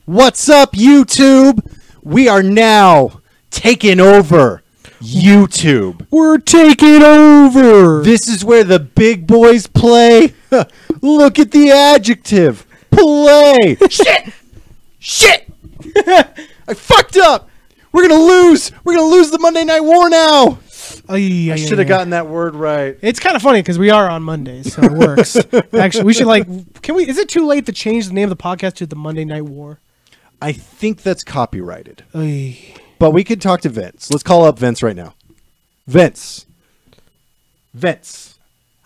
What's up, YouTube? We are now taking over YouTube. We're taking over. This is where the big boys play. Look at the adjective. Play. Shit. I fucked up. We're gonna lose. We're gonna lose the Monday Night War now. I should have gotten that word right. It's kind of funny because we are on Mondays, so it works. Actually, we should is it too late to change the name of the podcast to the Monday Night War? I think that's copyrighted. Ay. But we could talk to Vince. Let's call up Vince right now. Vince.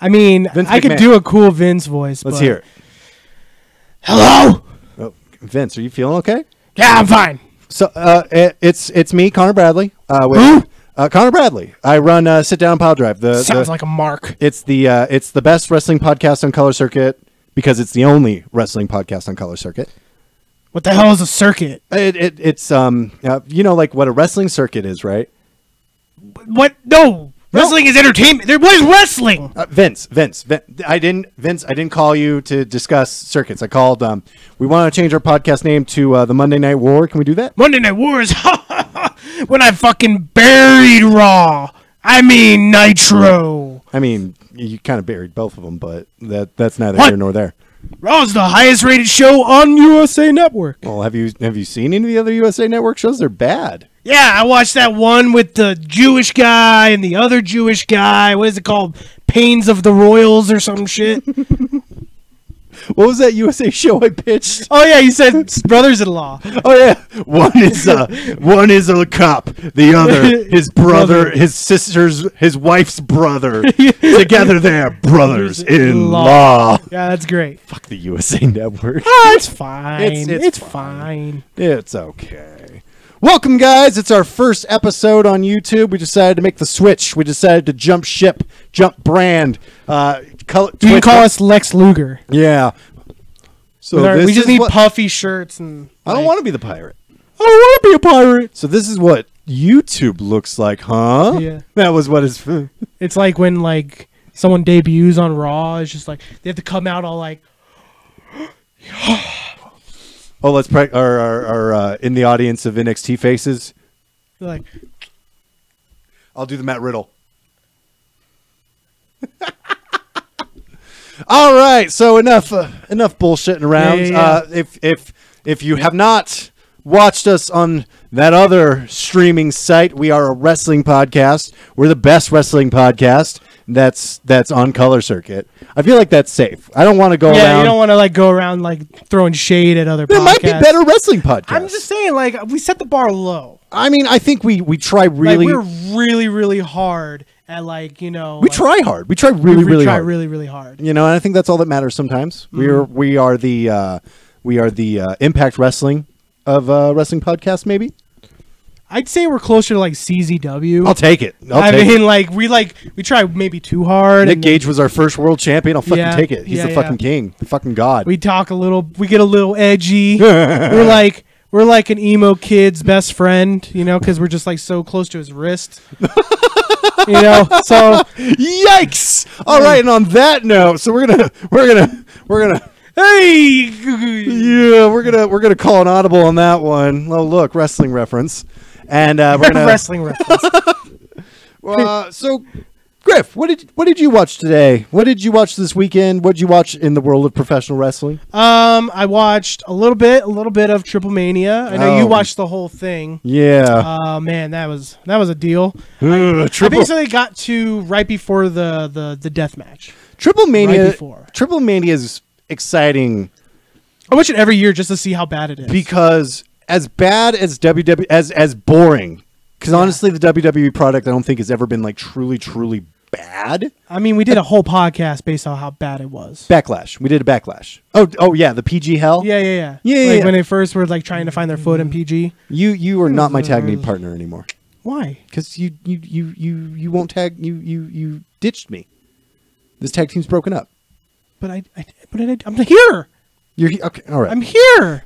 I mean, Vince I could McMahon. do a cool Vince voice. Let's hear it. Hello. Oh, Vince, are you feeling okay? Yeah, I'm fine. So it's me, Connor Bradley. Connor Bradley. I run Sit Down Pile Drive. Sounds like a mark. It's the best wrestling podcast on Color Circuit because it's the only wrestling podcast on Color Circuit. What the hell is a circuit? It's like what a wrestling circuit is, right? What? No. Wrestling is entertainment. What is wrestling? Vince. I didn't call you to discuss circuits. I called. We want to change our podcast name to the Monday Night War. Can we do that? Monday Night War is when I fucking buried Raw. I mean Nitro. I mean, you kind of buried both of them, but that's neither What? here nor there. Raw's the highest rated show on USA Network. Well, have you seen any of the other USA Network shows? They're bad. Yeah, I watched that one with the Jewish guy and the other Jewish guy. What is it called? Pains of the Royals or some shit. What was that USA show I pitched? Oh yeah, you said brothers-in-law. Oh yeah, one is a cop, the other his brother, his sister's, his wife's brother. Together they're brothers-in-law. Yeah, that's great. Fuck the USA Network. Oh, it's fine. It's fine. It's okay. Welcome, guys. It's our first episode on YouTube. We decided to make the switch. We decided to jump ship, jump brand. You can call us Lex Luger. Yeah. So We just need puffy shirts and. I don't want to be the pirate. I don't want to be a pirate. So this is what YouTube looks like, huh? Yeah. That was what it's. It's like when someone debuts on Raw. It's just like they have to come out all like. Oh, let's our in the audience of NXT faces. They're like. I'll do the Matt Riddle. All right, so enough bullshitting around. Yeah. If you have not watched us on that other streaming site, we are a wrestling podcast. We're the best wrestling podcast that's on Color Circuit. I feel like that's safe. I don't want to go around. Yeah, you don't want to go around throwing shade at other podcasts. There might be better wrestling podcasts. I'm just saying, we set the bar low. I mean, I think we try really. We're really, really hard at We try hard. We try really, really hard. really, really hard. And I think that's all that matters sometimes. Mm-hmm. We are the Impact Wrestling of wrestling podcasts, maybe. I'd say we're closer to CZW. I'll take it. We try maybe too hard. Nick Gage was our first world champion. I'll fucking take it. He's the fucking king, the fucking god. We talk a little. We get a little edgy. We're like an emo kid's best friend, because we're just so close to his wrist. So yikes! All right, and on that note, so we're gonna hey, yeah, we're gonna call an audible on that one. Oh, look, wrestling reference, and we're gonna wrestling reference. So, Griff, what did you watch today? What did you watch this weekend? What did you watch in the world of professional wrestling? I watched a little bit of Triple Mania. I know you watched the whole thing. Yeah. Oh man, that was a deal. I basically got to right before the death match. Triple Mania. Right before. Triple Mania is exciting. I watch it every year just to see how bad it is. Because as bad as WWE as boring. Because honestly, the WWE product I don't think has ever been truly bad. I mean, we did a whole podcast based on how bad it was. Backlash. We did a Backlash. Oh yeah, the PG hell. Yeah. Yeah. When they first were trying to find their foot in PG. You are not my tag team partner anymore. Why? Because you won't tag you ditched me. This tag team's broken up. But I'm here. You're okay. All right. I'm here.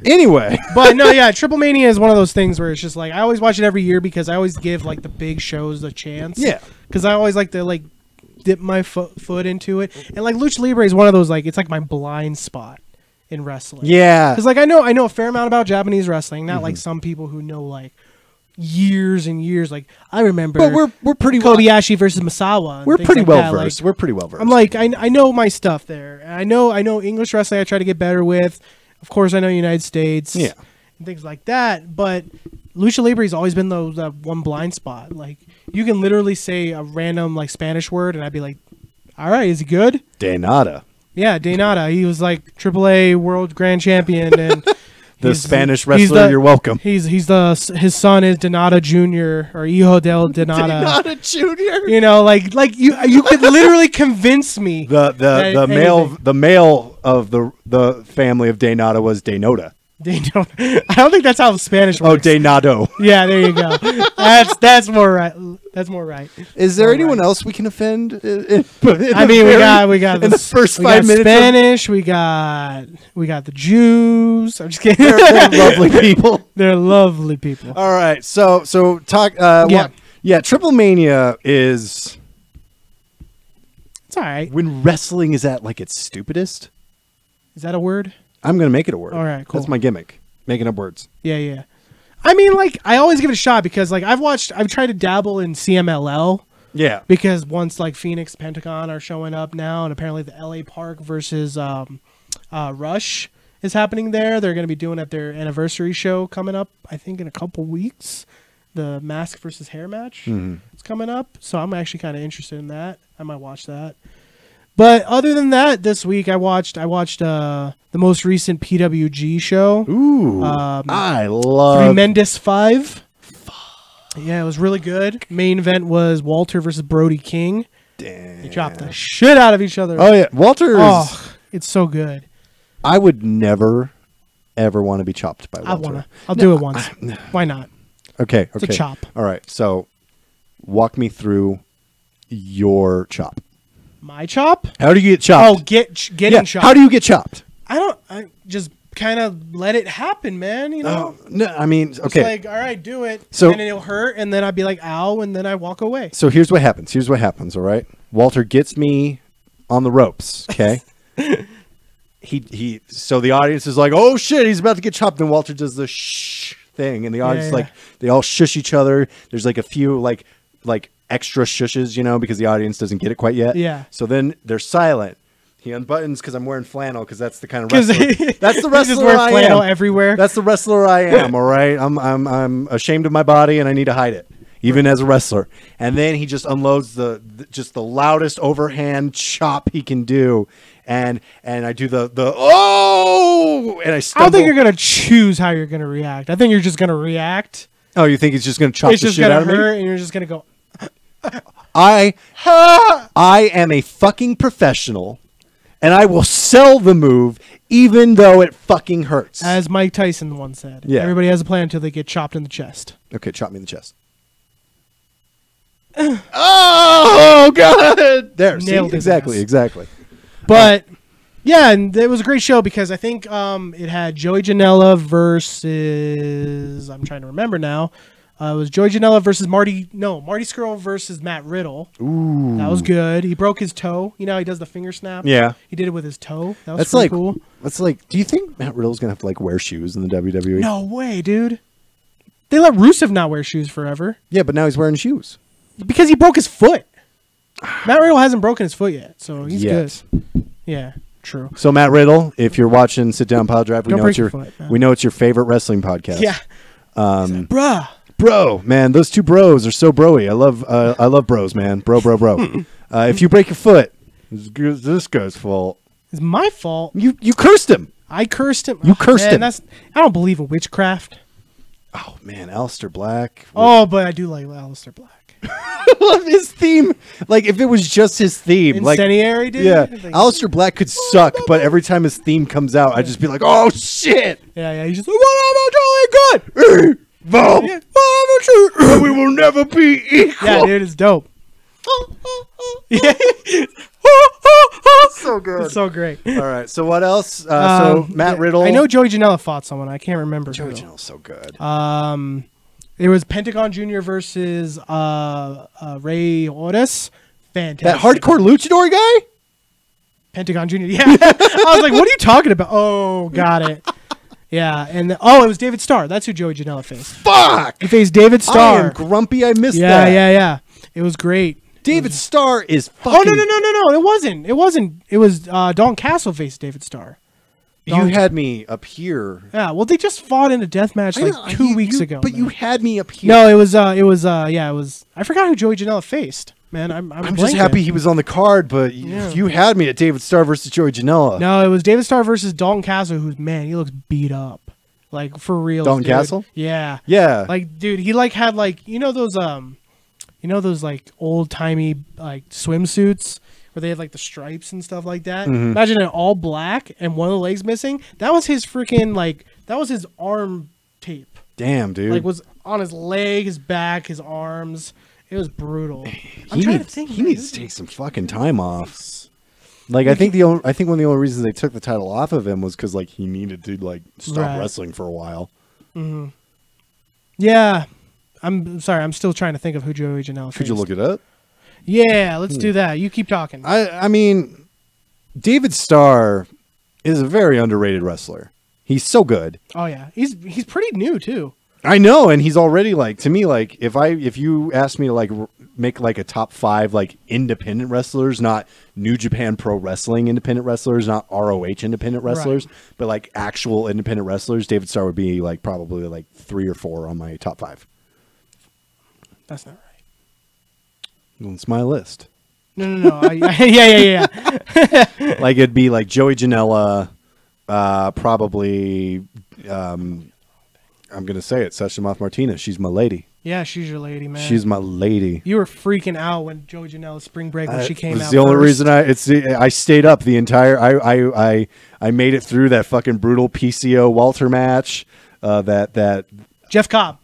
Anyway, but no, yeah, Triple Mania is one of those things where it's just I always watch it every year because I always give the big shows a chance. Yeah, because I always like to dip my foot into it, and Lucha Libre is one of those it's my blind spot. in wrestling. Yeah. Because like I know a fair amount about Japanese wrestling, not like some people who know like years and years. Like I remember, But we're pretty Kobayashi versus Masawa. And we're things pretty like well that. versed. Like, We're pretty well versed. I'm like I know my stuff there. And I know English wrestling. I try to get better with. Of course, I know United States. Yeah. And things like that. But lucha libre has always been that one blind spot. Like you can literally say a random like Spanish word, and I'd be like, "All right, is he good?" De nada. Yeah, De Nada. He was like AAA World Grand Champion, and The Spanish wrestler, you're welcome. His son is Donata Jr. or Hijo del Donata. Donata Jr. You know, like you could literally convince me. The male of the family of De Nada was De Nota. I don't think that's how Spanish works. Oh, De Nado. Yeah, there you go. That's more right. That's more right. Is there More anyone right. else we can offend? I mean, we got in the first we 5 got minutes. Spanish. We got the Jews. I'm just kidding. They're lovely people. They're lovely people. All right, so talk. Yeah, Triple Mania is It's all right. when wrestling is at like its stupidest. Is that a word? I'm gonna make it a word. All right, cool. That's my gimmick, making up words. Yeah. I mean, like, I always give it a shot because, like, I've tried to dabble in CMLL Yeah, because once, like, Phoenix, Pentagon are showing up now, and apparently the LA Park versus Rush is happening there. They're going to be doing at their anniversary show coming up, I think, in a couple weeks. The mask versus hair match is coming up, so I'm actually kind of interested in that. I might watch that. But other than that, this week I watched the most recent PWG show. Ooh, I love Tremendous 5. Yeah, it was really good. Main event was Walter versus Brody King. Damn. They chopped the shit out of each other. Oh yeah, Walter. Oh, it's so good. I would never, ever want to be chopped by Walter. I'll do it once. Why not? Okay. It's a chop. All right. So, walk me through your chop. My chop? How do you get chopped? Oh, getting chopped. How do you get chopped? I just kind of let it happen, man. You know. No, I mean, It's okay. like, all right, do it. So- and then it'll hurt, and then I'd be like, ow, and then I walk away. So here's what happens. All right. Walter gets me on the ropes. Okay. So the audience is like, oh shit, he's about to get chopped. Then Walter does the shh thing, and the audience like they all shush each other. There's like a few like extra shushes, you know, because the audience doesn't get it quite yet. Yeah. So then they're silent. He unbuttons because I'm wearing flannel because that's the kind of wrestler. That's the He just wrestler wears I flannel am. Everywhere. That's the wrestler I am. All right. I'm ashamed of my body and I need to hide it, even as a wrestler. And then he just unloads just the loudest overhand chop he can do, and I do the oh, and I stumble. I don't think you're gonna choose how you're gonna react. I think you're just gonna react. Oh, you think he's just gonna chop It's the just shit gonna out of me? hurt, and you're just gonna go. I am a fucking professional, and I will sell the move even though it fucking hurts. As Mike Tyson once said, Yeah. everybody has a plan until they get chopped in the chest. Okay, chop me in the chest. Oh God! There, see? Nailed his Exactly. But yeah, and it was a great show because I think it had Joey Janela versus I'm trying to remember now. It was Joey Janela versus Marty Scurll versus Matt Riddle. Ooh, That was good. He broke his toe. You know how he does the finger snap? yeah. He did it with his toe. That was That's pretty like cool. That's like. Do you think Matt Riddle's gonna have to like wear shoes in the WWE? No way, dude. They let Rusev not wear shoes forever Yeah, but now he's wearing shoes. because he broke his foot. Matt Riddle hasn't broken his foot yet, so he's Yet. good. Yeah, true. So Matt Riddle, if you're watching Sit Down Pile Drive, we Don't know break it's your your foot, man. we know it's your favorite wrestling podcast. Yeah. Bruh. Bro, man, those two bros are so broy. I love bros, man. Bro. If you break your foot, it's this guy's fault. It's my fault. You cursed him. I cursed him. You cursed him. I don't believe in witchcraft. Oh man, Aleister Black. Oh, but I do like Aleister Black. Love his theme. Like if it was just his theme, like Incendiary, dude. yeah, Like, Aleister Black could suck, but every time his theme comes out, I'd just be like, oh shit. yeah. He's just like, whatever, totally good. Bob, Yeah, whatever, we will never be equal. yeah, dude, it's dope. Yeah. So good. It's so great. All right. So what else? So Matt yeah, Riddle. I know Joey Janela fought someone. I can't remember. Joey who. Janela's so good. It was Pentagon Jr. versus Ray Otis. Fantastic. That hardcore luchador guy. Pentagon Jr. Yeah. I was like, what are you talking about? Oh, got it. Yeah, and it was David Starr. That's who Joey Janela faced. Fuck! He faced David Starr. I am grumpy. I missed that. Yeah. It was great. David Starr is fucking... Oh, no. It wasn't. It was Dalton Castle faced David Starr. You had me up here. Yeah, well, they just fought in a death match like 2 weeks ago. But man. You had me up here. No, it was. I forgot who Joey Janela faced. Man, I'm just happy he was on the card, but you had me at David Starr versus Joey Janela. No, it was David Starr versus Dalton Castle, who's, man, he looks beat up. Like, for real. Dalton Castle? Yeah. Yeah. Like, dude, he like had like, those like old-timey like swimsuits where they had like the stripes and stuff like that. Mm-hmm. Imagine it all black and one of the legs missing. That was his freaking that was his arm tape. Damn, dude. Like, was on his leg, his back, his arms. It was brutal. He needs to take some fucking time off. Like, I think one of the only reasons they took the title off of him was because like he needed to like stop wrestling for a while. Mm-hmm. Yeah, I'm sorry. I'm still trying to think of who Joey Janela faced. Could you look it up? Yeah, let's do that. You keep talking. I mean, David Starr is a very underrated wrestler. He's so good. Oh yeah, he's pretty new too. I know, and he's already like, to me, like if you asked me to like make like a top 5 like independent wrestlers, not New Japan Pro Wrestling independent wrestlers, not ROH independent wrestlers, but like actual independent wrestlers, David Starr would be like probably like 3 or 4 on my top 5. That's not right. Well, it's my list. No. Yeah. Like it'd be like Joey Janela, probably. I'm going to say it, Seshamoth Martinez. She's my lady. Yeah, she's your lady, man. She's my lady. You were freaking out when Joey Janela's spring break when she came out. It's the only reason I stayed up the entire I made it through that fucking brutal PCO Walter match. That Jeff Cobb.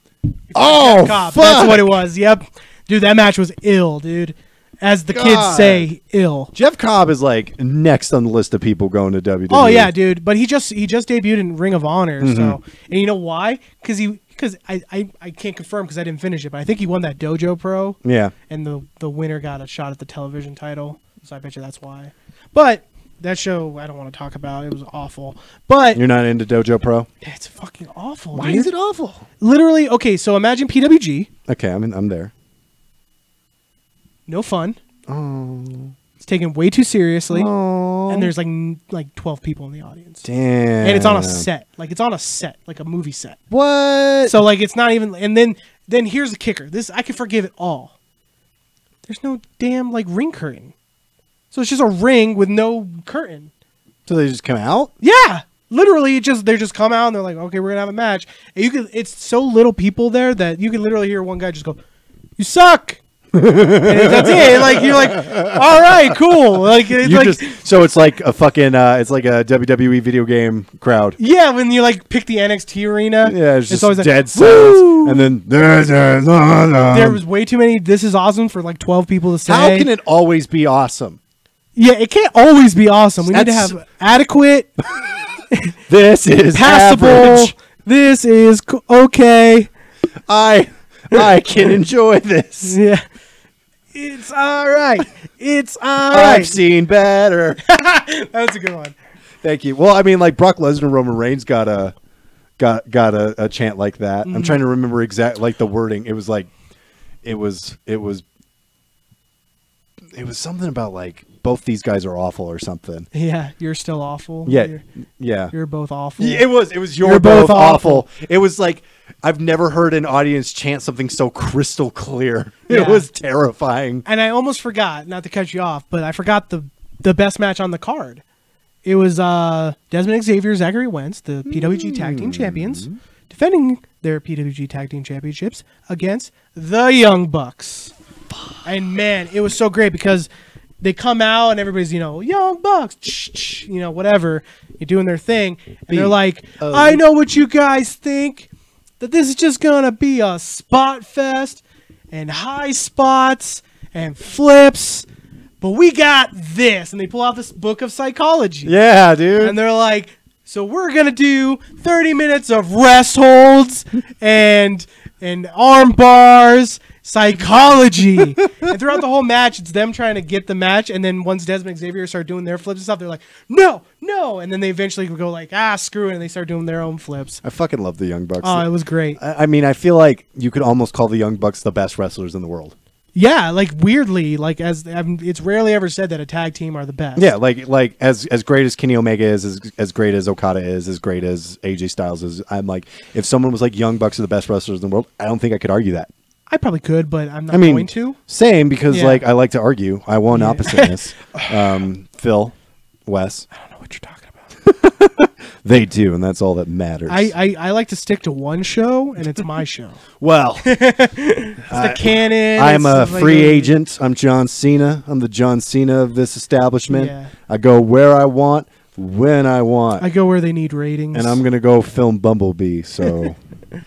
Oh, Jeff Cobb. Fuck. That's what it was. Yep. Dude, that match was ill, dude. As the kids say, ill. Jeff Cobb is like next on the list of people going to WWE. Oh yeah, dude. But he just debuted in Ring of Honor. So, and you know why? Because I can't confirm because I didn't finish it, but I think he won that Dojo Pro. Yeah. And the winner got a shot at the television title. So I bet you that's why. But that show I don't want to talk about. It was awful. But you're not into Dojo Pro? It's fucking awful. Why dude. is it awful? Literally, okay, so imagine PWG. Okay, I'm there. No fun. Oh. It's taken way too seriously. Oh. And there's like 12 people in the audience. Damn. And it's on a set. Like it's on a set, like a movie set. What? So like it's not even, and then here's the kicker. This I can forgive it all. There's no damn like ring curtain. So it's just a ring with no curtain. So they just come out? Yeah. Literally they just come out and they're like, okay, we're gonna have a match. And it's so little people there that you can literally hear one guy just go, "You suck." And that's it. Like you're like, all right, cool. Like it's so it's like a fucking it's like a WWE video game crowd. Yeah, when you like pick the NXT arena. Yeah, it's just always dead like, silence, and then there was way too many. This is awesome for like 12 people to say. How can it always be awesome? Yeah, it can't always be awesome. We need to have adequate. This is passable. Average. This is okay. I can enjoy this. Yeah. It's all right. It's all right. I've seen better. That's a good one. Thank you. Well, I mean, like Brock Lesnar and Roman Reigns got a chant like that. I'm trying to remember exact like the wording. It was like it was something about like both these guys are awful or something. Yeah, you're still awful. Yeah, you're both awful. Yeah, it was you're both awful. It was like I've never heard an audience chant something so crystal clear. Yeah. It was terrifying. And I almost forgot, not to cut you off, but I forgot the best match on the card. It was Desmond Xavier, Zachary Wentz, the PWG Tag Team Champions, defending their PWG Tag Team Championships against the Young Bucks. And man, it was so great because they come out and everybody's, Young Bucks, whatever, you're doing their thing. And they're like, I know what you guys think, that this is just going to be a spot fest and high spots and flips, but we got this. And they pull out this book of psychology. Yeah, dude. And they're like, so we're going to do 30 minutes of rest holds and and arm bars, psychology. And throughout the whole match, it's them trying to get the match. And then once Desmond and Xavier start doing their flips and stuff, they're like, no. And then they eventually go like, screw it. And they start doing their own flips. I fucking love the Young Bucks. Oh, it was great. I mean, I feel like you could almost call the Young Bucks the best wrestlers in the world. Yeah, like weirdly, like it's rarely ever said that a tag team are the best. Yeah, like as great as Kenny Omega is, as great as Okada is, as great as AJ Styles is. I'm like, if someone was like Young Bucks are the best wrestlers in the world, I don't think I could argue that. I probably could, but I'm not going to. Same, because like I like to argue. I won oppositeness. Phil, Wes. I don't know what you're talking about. They do, and that's all that matters. I like to stick to one show, and it's my show. Well, it's the canon. I'm a free agent. I'm John Cena. I'm the John Cena of this establishment. Yeah. I go where I want, when I want. I go where they need ratings. And I'm going to go film Bumblebee, so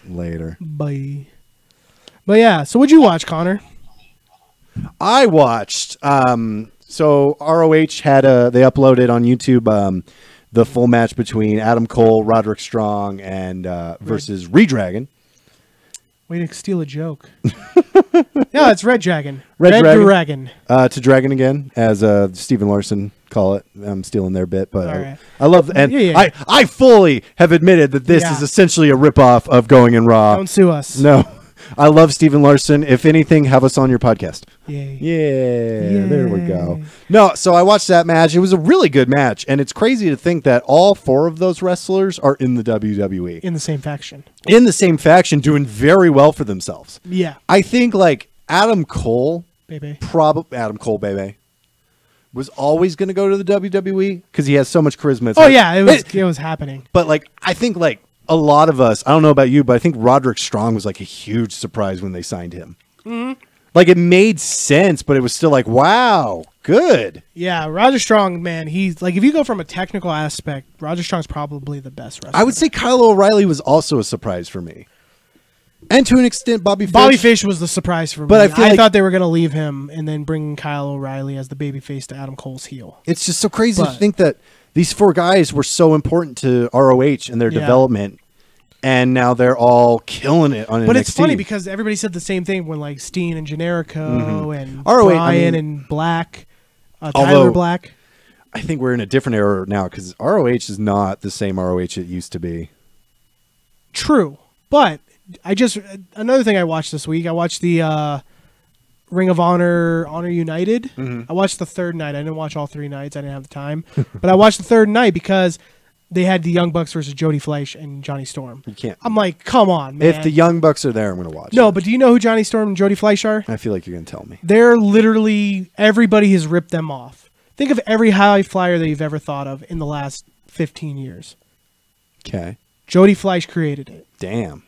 later. Bye. But yeah, so what'd you watch, Connor? I watched, so ROH had they uploaded on YouTube the full match between Adam Cole, Roderick Strong, and versus Red Dragon. Way to steal a joke. No, it's Red Dragon. Red Dragon. To Dragon again, as Stephen Larson call it. I'm stealing their bit, but right. I love, and I fully have admitted that this is essentially a ripoff of Going in Raw. Don't sue us. No. I love Stephen Larson. If anything, have us on your podcast. Yay. Yeah, there we go. No, so I watched that match. It was a really good match, and it's crazy to think that all four of those wrestlers are in the WWE. In the same faction. In the same faction, doing very well for themselves. Yeah. I think, like, Adam Cole, baby, was always going to go to the WWE because he has so much charisma. It was happening. But, like, I think, like, a lot of us, I don't know about you, but I think Roderick Strong was like a huge surprise when they signed him. Mm-hmm. Like, it made sense, but it was still like, wow, good. Yeah, Roger Strong, man, he's like, if you go from a technical aspect, Roger Strong's probably the best wrestler. I would say Kyle O'Reilly was also a surprise for me. And to an extent, Bobby Fish. Bobby Fish was the surprise for me. But I thought they were going to leave him and then bring Kyle O'Reilly as the babyface to Adam Cole's heel. It's just so crazy to think that these four guys were so important to ROH and their development, and now they're all killing it on NXT. But it's funny because everybody said the same thing when like Steen and Generico and Bryan and Black, Tyler Black. I think we're in a different era now because ROH is not the same ROH it used to be. True, but another thing I watched this week. I watched the Ring of Honor United. Mm-hmm. I watched the third night. I didn't watch all 3 nights. I didn't have the time. But I watched the third night because they had the Young Bucks versus Jody Fleisch and Johnny Storm. You can't. I'm like, come on, man. If the Young Bucks are there, I'm going to watch No, but do you know who Johnny Storm and Jody Fleisch are? I feel like you're going to tell me. They're literally, everybody has ripped them off. Think of every high flyer that you've ever thought of in the last 15 years. Okay. Jody Fleisch created it. Damn.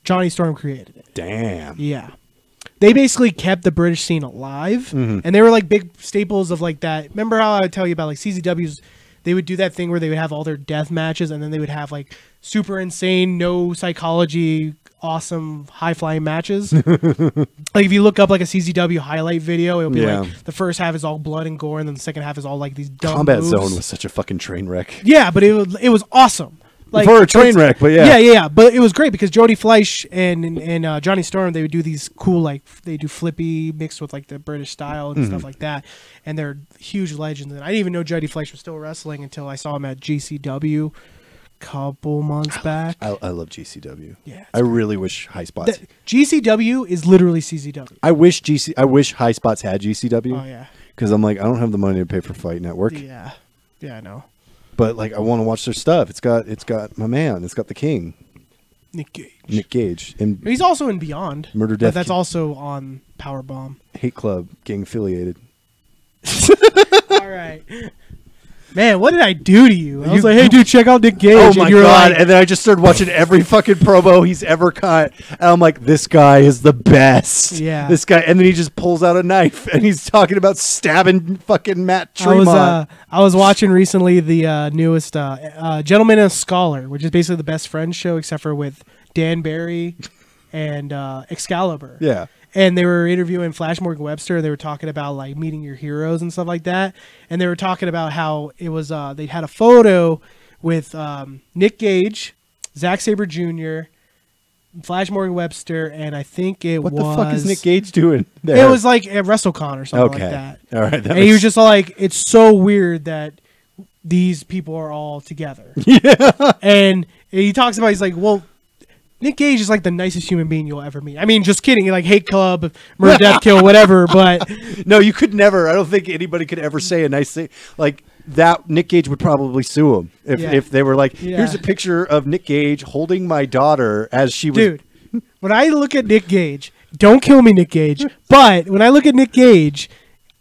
Johnny Storm created it. Damn. Yeah. They basically kept the British scene alive, and they were like big staples of like that. Remember how I would tell you about like CZWs? They would do that thing where they would have all their death matches, and then they would have like super insane, no psychology, awesome, high-flying matches. Like if you look up like a CZW highlight video, it'll be like the first half is all blood and gore, and then the second half is all like these dumb Combat moves. Zone was such a fucking train wreck. Yeah, but it was awesome. Like, for a train wreck, but yeah. But it was great because Jody Fleisch and Johnny Storm, they would do these cool, like, they do flippy mixed with like the British style and stuff like that. And they're huge legends. And I didn't even know Jody Fleisch was still wrestling until I saw him at GCW a couple months back. I love GCW. Yeah, I really wish High Spots. GCW is literally CZW. I wish High Spots had GCW. Oh yeah. Because I'm like, I don't have the money to pay for Fight Network. Yeah, I know. But like, I want to watch their stuff. It's got my man. It's got the King, Nick Gage, and he's also in Beyond. Murder, Death. But that's also on Powerbomb. Hate Club, gang affiliated. All right, man. What did I do to you? I was like, hey, dude, check out Nick Gage. Oh my god! Like, and then I just started watching every fucking promo he's ever cut, and I'm like, this guy is the best. Yeah. This guy, and then he just pulls out a knife and he's talking about stabbing fucking Matt Tremont. I was watching recently the newest Gentleman and a Scholar, which is basically the Best Friends show, except for with Dan Barry and Excalibur. Yeah. And they were interviewing Flash Morgan Webster. They were talking about like meeting your heroes and stuff like that. And they were talking about how it was they had a photo with Nick Gage, Zack Sabre Jr., Flash Morgan Webster, and I think what the fuck is Nick Gage doing there? It was like at WrestleCon or something like that. All right. And he was just like, it's so weird that these people are all together. Yeah. And he talks about, he's like, well, Nick Gage is like the nicest human being you'll ever meet. I mean, just kidding. Like Hate Club, Murder, Death, Kill, whatever. But no, you could never. I don't think anybody could ever say a nice thing like that. Nick Gage would probably sue him if they were like, here's a picture of Nick Gage holding my daughter as she was. Dude, when I look at Nick Gage, don't kill me, Nick Gage. But when I look at Nick Gage,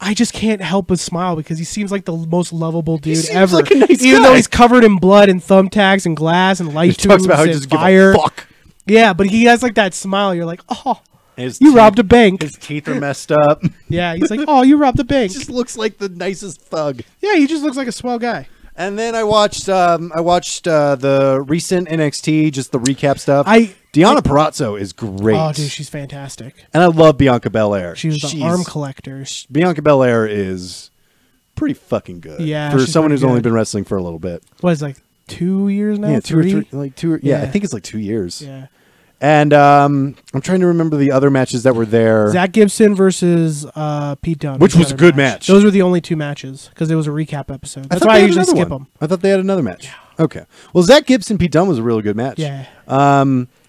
I just can't help but smile because he seems like the most lovable dude ever. Like a nice Even guy. though he's covered in blood and thumbtacks and glass and light tubes talks about how he and doesn't give fire. a fuck. Yeah, but he has like that smile. You're like, oh, His you teeth- robbed a bank. His teeth are messed up. Yeah, he's like, oh, you robbed a bank. He just looks like the nicest thug. Yeah, he just looks like a swell guy. And then I watched the recent NXT, just the recap stuff. Deonna Purrazzo is great. Oh, dude, she's fantastic. And I love Bianca Belair. She was the arm collector. Bianca Belair is pretty fucking good. Yeah, for she's someone pretty who's only good. been wrestling for a little bit. What is it, like 2 years now? Yeah, two or 3? three, like 2. Yeah, I Yeah. think it's like 2 years. Yeah. And I'm trying to remember the other matches that were there. Zach Gibson versus Pete Dunne, Which was a good match. Those were the only 2 matches because it was a recap episode. That's thought why they I had usually another skip one. them. I thought they had another match. Okay. Well, Zach Gibson, Pete Dunne was a really good match. Yeah.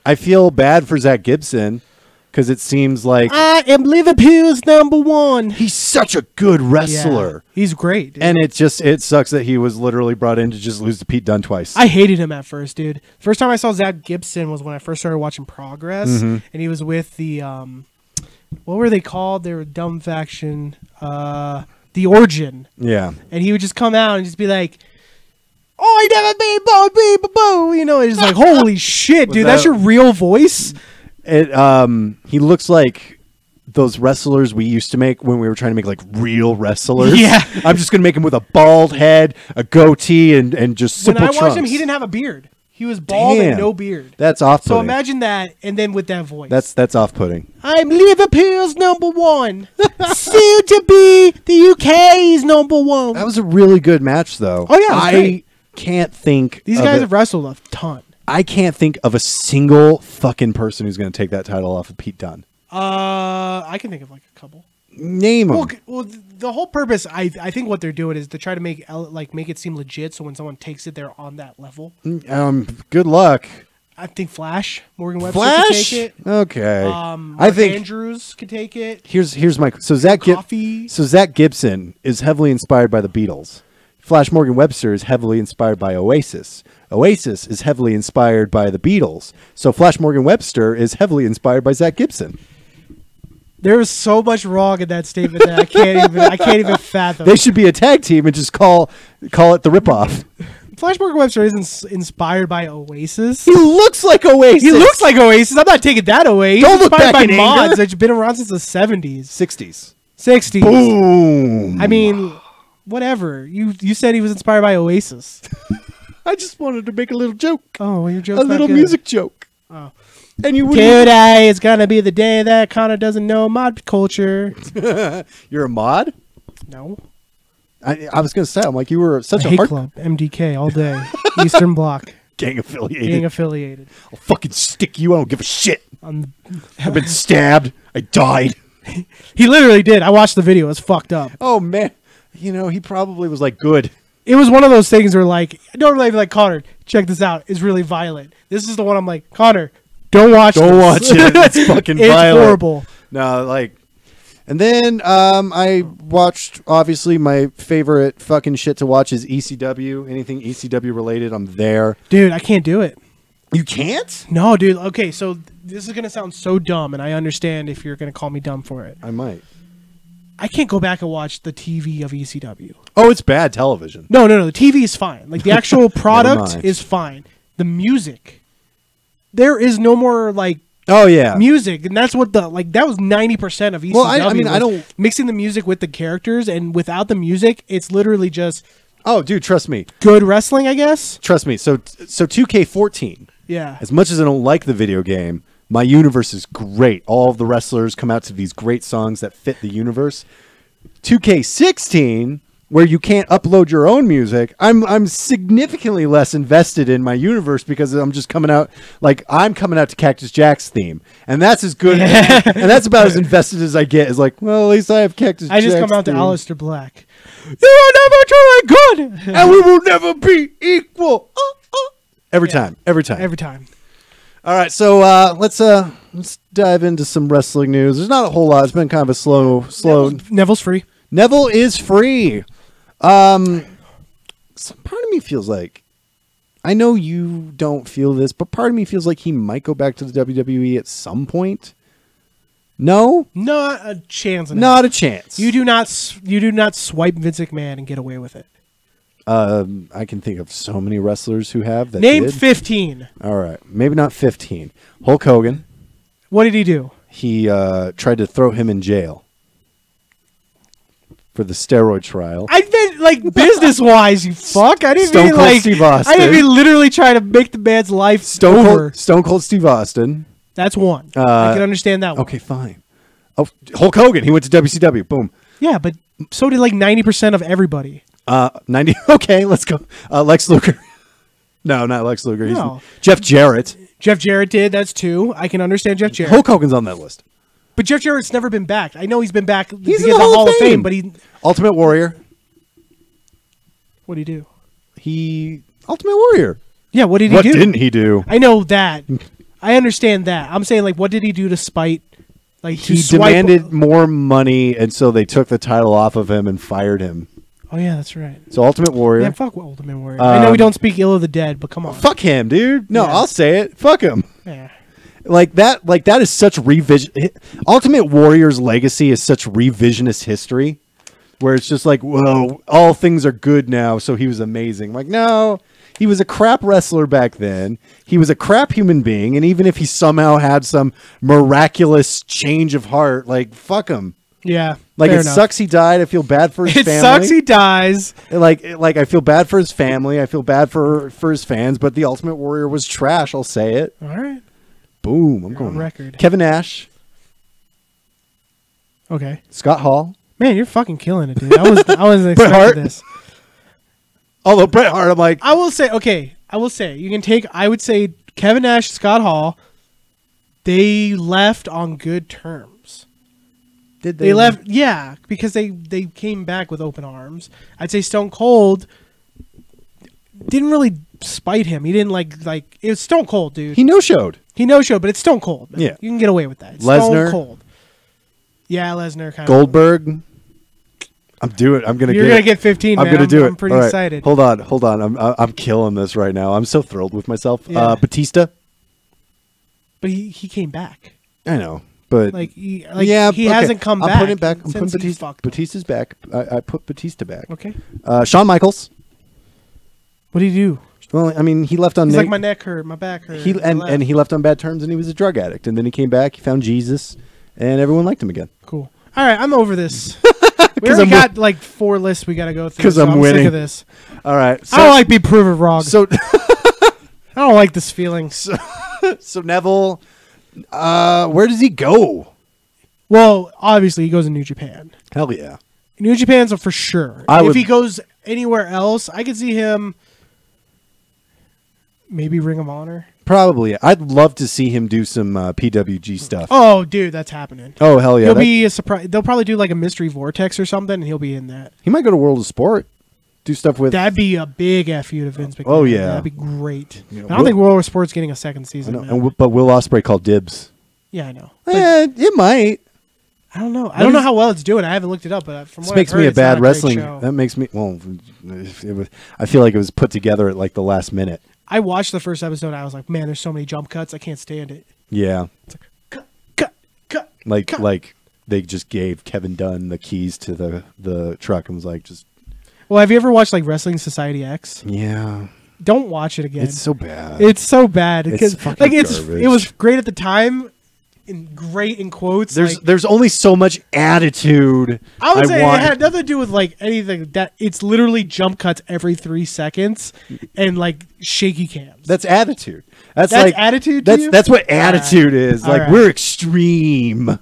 I feel bad for Zach Gibson because it seems like I am Liverpool's #1. he's such a good wrestler. Yeah, he's great. Dude. And it sucks that he was literally brought in to just lose to Pete Dunne twice. I hated him at first, dude. First time I saw Zach Gibson was when I first started watching Progress, Mm-hmm. and he was with the what were they called? They were a dumb faction, the Origin, Yeah. and he would just come out and just be like, "Oh, I never been bo be bo," you know, it's just like, holy shit, dude, that's that- your real voice. He looks like those wrestlers we used to make when we were trying to make like real wrestlers. Yeah. I'm just gonna make him with a bald head, a goatee, and just When simple I watched trunks. him, he didn't have a beard. He was bald Damn. and no beard. That's off-putting. So imagine that, and then with that voice. That's off-putting. I'm Liverpool's #1. Soon to be the UK's #1. That was a really good match, though. Oh, yeah, it was I great. can't think. These of guys it- have wrestled a ton. I can't think of a single fucking person who's going to take that title off of Pete Dunne. I can think of like a couple. Name them. Well, the whole purpose, I think what they're doing is to try to make it seem legit. So when someone takes it, they're on that level. Good luck. I think Flash, Morgan Webster Flash. could take it. Okay. I I think Andrews could take it. here's my so Coffee. Zach Gibson is heavily inspired by the Beatles. Flash Morgan Webster is heavily inspired by Oasis. Oasis is heavily inspired by the Beatles. So Flash Morgan Webster is heavily inspired by Zach Gibson. There was so much wrong in that statement that I can't even fathom. They should be a tag team and just call it the ripoff. Flash Morgan Webster isn't inspired by Oasis. He looks like Oasis. He looks like Oasis. I'm not taking that away. Don't He's look inspired back by in mods anger. that's been around since the 70s, 60s. 60s. Boom. I mean, whatever. You said he was inspired by Oasis. I just wanted to make a little joke. Oh, well, your joke's A not little good. music joke. Oh. And you wouldn't. Today is gonna be the day that Connor doesn't know mod culture. You're a mod? No. I was going to say, I'm like, you were such a Hate hard Club, MDK, all day. Eastern Bloc, gang affiliated. being affiliated. I'll fucking stick you. I don't give a shit. Um, I've been stabbed. I died. he literally did. I watched the video. It's fucked up. Oh, man. You know, he probably was like, good. It was one of those things where, like, normally I'd be like, Connor, check this out. It's really violent. This is the one I'm like, Connor, don't watch Don't watch this. it. It's fucking It's violent. horrible. No, like, and then I watched, obviously, my favorite fucking shit to watch is ECW. Anything ECW related, I'm there. Dude, I can't do it. You can't? No, dude. Okay, so this is going to sound so dumb, and I understand if you're going to call me dumb for it. I might. I can't go back and watch the TV of ECW. Oh, it's bad television. No. The TV is fine. Like, the actual product mind. is fine. The music. There is no more, like, Oh, yeah. music, and that's what that was 90% of ECW. Well, I mean, I was don't- mixing the music with the characters, and without the music, it's literally just Oh, dude, trust me. good wrestling, I guess. Trust me. So 2K14, Yeah. as much as I don't like the video game, my universe is great. All of the wrestlers come out to these great songs that fit the universe. 2K16 where you can't upload your own music, I'm significantly less invested in my universe because I'm just coming out I'm coming out to Cactus Jack's theme, and that's as good, and that's about as invested as I get. Is like, well, at least I have Cactus. I just Jack's come out theme. to Aleister Black. You are never truly good, and we will never be equal. Every time. Every time. All right, so let's dive into some wrestling news. There's not a whole lot. It's been kind of a slow. Neville's free. Neville is free. Some part of me feels like, I know you don't feel this, but part of me feels like he might go back to the WWE at some point. No, not a chance. Not a chance. You do not swipe Vince McMahon and get away with it. I can think of so many wrestlers who have that. Name 15. All right, maybe not 15. Hulk Hogan. What did he do? He tried to throw him in jail for the steroid trial. I meant like business wise, you fuck. I didn't Stone mean Cold like Steve Austin. I didn't mean literally trying to make the man's life over. Stone Cold Steve Austin. That's one. I can understand that one. Okay, fine. Oh, Hulk Hogan. He went to WCW. Boom. Yeah, but so did like 90% of everybody. 90. Okay, let's go. Lex Luger. No, not Lex Luger. No. Jeff Jarrett. Jeff Jarrett did. That's two. I can understand Jeff Jarrett. Hulk Hogan's on that list. But Jeff Jarrett's never been back. I know he's been back He's to in get the the Hall of Fame. but he. Ultimate Warrior. What did he do? Ultimate Warrior. Yeah, what did he do? What didn't he do? I know that. I understand that. I'm saying, like, what did he do to spite? Like, He demanded more money, and so they took the title off of him and fired him. Oh yeah, that's right. So Ultimate Warrior. Yeah, fuck Ultimate Warrior. I know we don't speak ill of the dead, but come on. Fuck him, dude. No, Yeah. I'll say it. Fuck him. Yeah. Like that is such revision. Ultimate Warrior's legacy is such revisionist history, where it's just like, whoa, all things are good now, so he was amazing. Like, no, he was a crap wrestler back then. He was a crap human being, and even if he somehow had some miraculous change of heart, like, fuck him. Yeah. Like, fair it enough. sucks he died. I feel bad for his It family. sucks he dies. Like I feel bad for his family. I feel bad for his fans. But the Ultimate Warrior was trash. I'll say it. All right. Boom. I'm You're going on record. Kevin Nash, Okay. Scott Hall. Man, you're fucking killing it, dude. I wasn't Bret expecting Hart? this. Although Bret Hart, I'm like, I will say, you can take, I would say Kevin Nash, Scott Hall, they left on good terms. did They left, yeah, because they came back with open arms. I'd say Stone Cold didn't really spite him. He didn't like it was Stone Cold, dude. He no-showed. He no-showed, but it's Stone Cold. Man. Yeah. You can get away with that. It's Lesnar. Stone Cold. Yeah, Lesnar kind of. Goldberg. I'm doing it. I'm gonna. You're gonna get 15. I'm man. gonna do it. I'm pretty All right. excited. Hold on. I'm killing this right now. I'm so thrilled with myself. Yeah. Batista. But he came back. I know, but He okay. hasn't come back. I'm putting it back. I'm since putting he fucked. Batista's back. I put Batista back. Okay. Shawn Michaels. What did he do? Well, I mean, he left on. He's like, my neck hurt, my back hurt. And he left on bad terms, and he was a drug addict. And then he came back. He found Jesus, and everyone liked him again. Cool. All right, I'm over this. We already got like 4 lists we got to go through. Because so I'm winning. sick of this. All right. So, I don't like being proven wrong. So, I don't like this feeling. so Neville, where does he go? Well, obviously he goes to New Japan. Hell yeah. New Japan's a for sure. If he goes anywhere else, I could see him. Maybe Ring of Honor. Probably. I'd love to see him do some PWG stuff. Oh, dude, that's happening. Oh, hell yeah. He'll be a surprise. They'll probably do like a mystery vortex or something, and he'll be in that. He might go to World of Sport. Do stuff with. That'd be a big FU to Vince McMahon. Oh, yeah. That'd be great. Yeah, I don't think World of Sport's getting a second season. But Will Ospreay called dibs. Yeah, I know. But It might. I don't know. I don't know how well it's doing. I haven't looked it up, but from This what makes I've heard, me a it's not bad great wrestling. show. That makes me. Well, I feel like it was put together at like the last minute. I watched the first episode. And I was like, man, there's so many jump cuts. I can't stand it. Yeah. It's like cut. Like they just gave Kevin Dunn the keys to the truck and was like, just. Well, have you ever watched like Wrestling Society X? Yeah. Don't watch it again. It's so bad. It's so bad because fucking garbage. it was great at the time, and great in quotes. There's only so much attitude. I would say want. it had nothing to do with like anything. That it's literally jump cuts every 3 seconds and like shaky cams. That's attitude. That's That's like attitude to you? That's what attitude is. All Like right. we're extreme.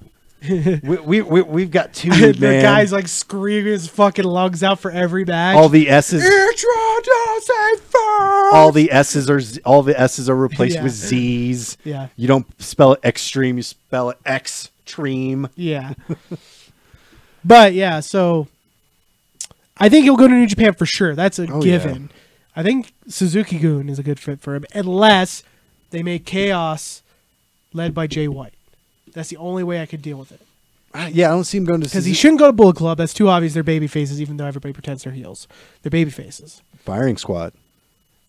We've got two, The man. guy's like screaming his fucking lungs out for every match. All the S's. Introducing first. All the S's are replaced Yeah. with Z's. Yeah. You don't spell it extreme, you spell it extreme. Yeah. But yeah, so I think he'll go to New Japan for sure. That's a given. Yeah. I think Suzuki-gun is a good fit for him, unless they make Chaos led by Jay White. That's the only way I could deal with it. Yeah, I don't see him going to Because he shouldn't go to Bullet Club. That's too obvious. They're baby faces, even though everybody pretends they're heels. They're baby faces. Firing Squad.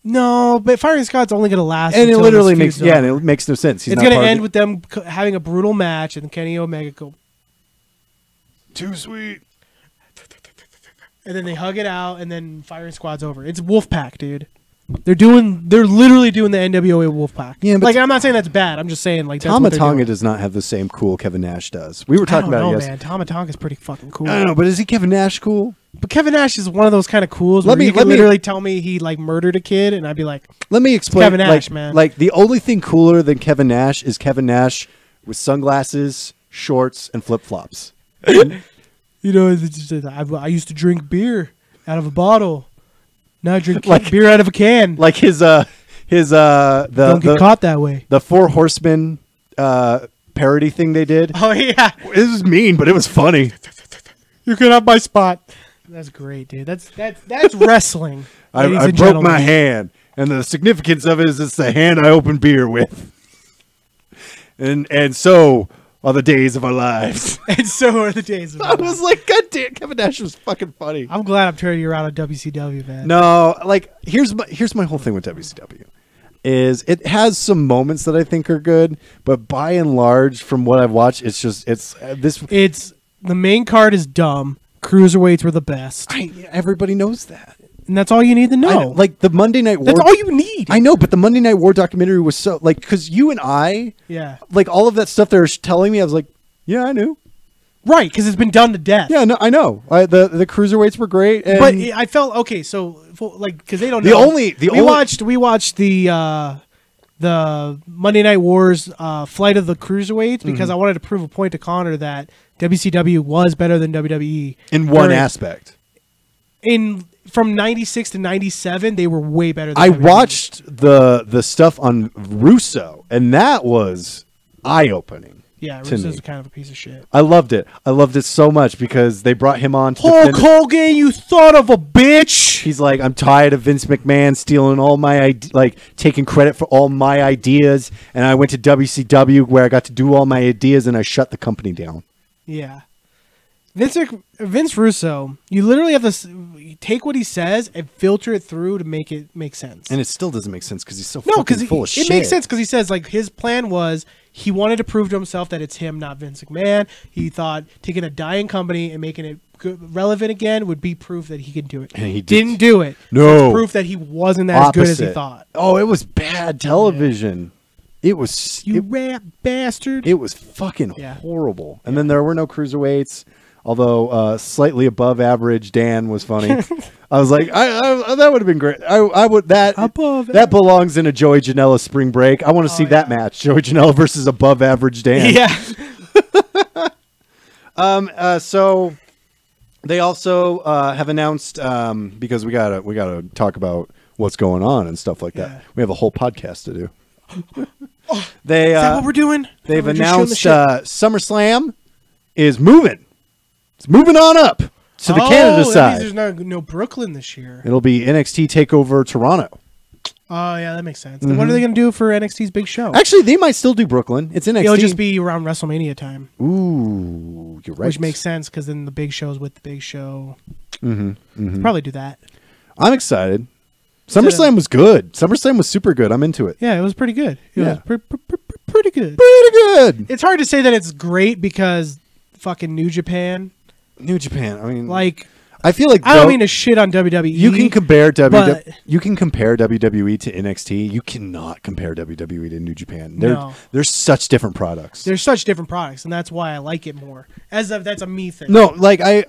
No, but Firing Squad's only going to last. And it until literally this makes feud's over. it makes no sense. He's It's not going to part of end it. with them having a brutal match, and Kenny Omega go, Too sweet. and then they hug it out, and then Firing Squad's over. It's Wolfpack, dude. They're literally doing the NWA Wolfpack. Yeah, but like I'm not saying that's bad. I'm just saying like that's Tama what they're Tonga doing. does not have the same cool Kevin Nash does. We were talking about it yesterday. Man. Tama Tonga's pretty fucking cool. I don't know, but is he Kevin Nash cool? But Kevin Nash is one of those kind of cools. Let me literally tell me he like murdered a kid, and I'd be like, Let me explain. Kevin Nash, man. Like the only thing cooler than Kevin Nash is Kevin Nash with sunglasses, shorts, and flip flops. you know, it's just, I used to drink beer out of a bottle. Now I drink beer out of a can. Like his Don't get caught that way. the Four Horsemen parody thing they did. Oh yeah, It was mean, but it was funny. you could have my spot. That's great, dude. That's wrestling. ladies I and broke gentlemen. my hand, and the significance of it is it's the hand I opened beer with. And so are the days of our lives. And so are the days of I was like, God damn, Kevin Nash was fucking funny. I'm glad I'm turning you around on WCW, man. No, like here's my whole thing with WCW. Is it has some moments that I think are good, but by and large, from what I've watched, it's The main card is dumb. Cruiserweights were the best, everybody knows that. and that's all you need to know. Like the Monday Night War. That's all you need. I know, but the Monday Night War documentary was so like because you and I, Yeah, like all of that stuff they're telling me, I was like, yeah, I knew. right, because it's been done to death. Yeah, no, I know. The cruiserweights were great, and But I felt okay. So like, because they don't The know. only- we watched the Monday Night Wars Flight of the Cruiserweights because I wanted to prove a point to Connor that WCW was better than WWE in one aspect. From 96 to 97, they were way better than I WWE. watched the stuff on Russo, and that was eye opening. Yeah, to Russo's me. kind of a piece of shit. I loved it. I loved it so much because they brought him on to Hulk defend. Hogan, you thought of a bitch. He's like, I'm tired of Vince McMahon stealing all my taking credit for all my ideas, and I went to WCW where I got to do all my ideas, and I shut the company down. Yeah. Vince Russo, you literally have to take what he says and filter it through to make it make sense. And it still doesn't make sense because he's so No, fucking because full of shit. it makes sense because he says like his plan was he wanted to prove to himself that it's him, not Vince McMahon. He thought taking a dying company and making it relevant again would be proof that he could do it. And he didn't do it. No. So it's proof that he wasn't as good as he Opposite. thought. Oh, it was bad television. It was You rat bastard. It was fucking Yeah. horrible. And then there were no cruiserweights, although slightly above average Dan was funny. I was like, I that would have been great. I would Above that belongs in a Joey Janela spring break. I want to see that match, Joey Janela versus above average Dan. Yeah. So they also have announced because we gotta talk about what's going on and stuff like that. Yeah. We have a whole podcast to do. Is that what we're doing? They've We're just shooting the announced shit? SummerSlam is moving. It's moving on up to the Canada that side. means there's no Brooklyn this year. It'll be NXT Takeover Toronto. Oh yeah, that makes sense. Then what are they going to do for NXT's big show? Actually, they might still do Brooklyn. It's NXT. It'll just be around WrestleMania time, Ooh, you're right. which makes sense because then the big show's with the big show. Mm-hmm. Probably do that. I'm excited. SummerSlam was good. SummerSlam was super good. I'm into it. Yeah, it was pretty good. It Yeah. was pretty good. Pretty good. It's hard to say that it's great because fucking New Japan. New Japan. I mean, Like, I feel like I don't mean to shit on WWE. you can compare but- You can compare WWE to NXT. You cannot compare WWE to New Japan. They're such different products. They're such different products, and that's why I like it more. That's a me thing. No, like I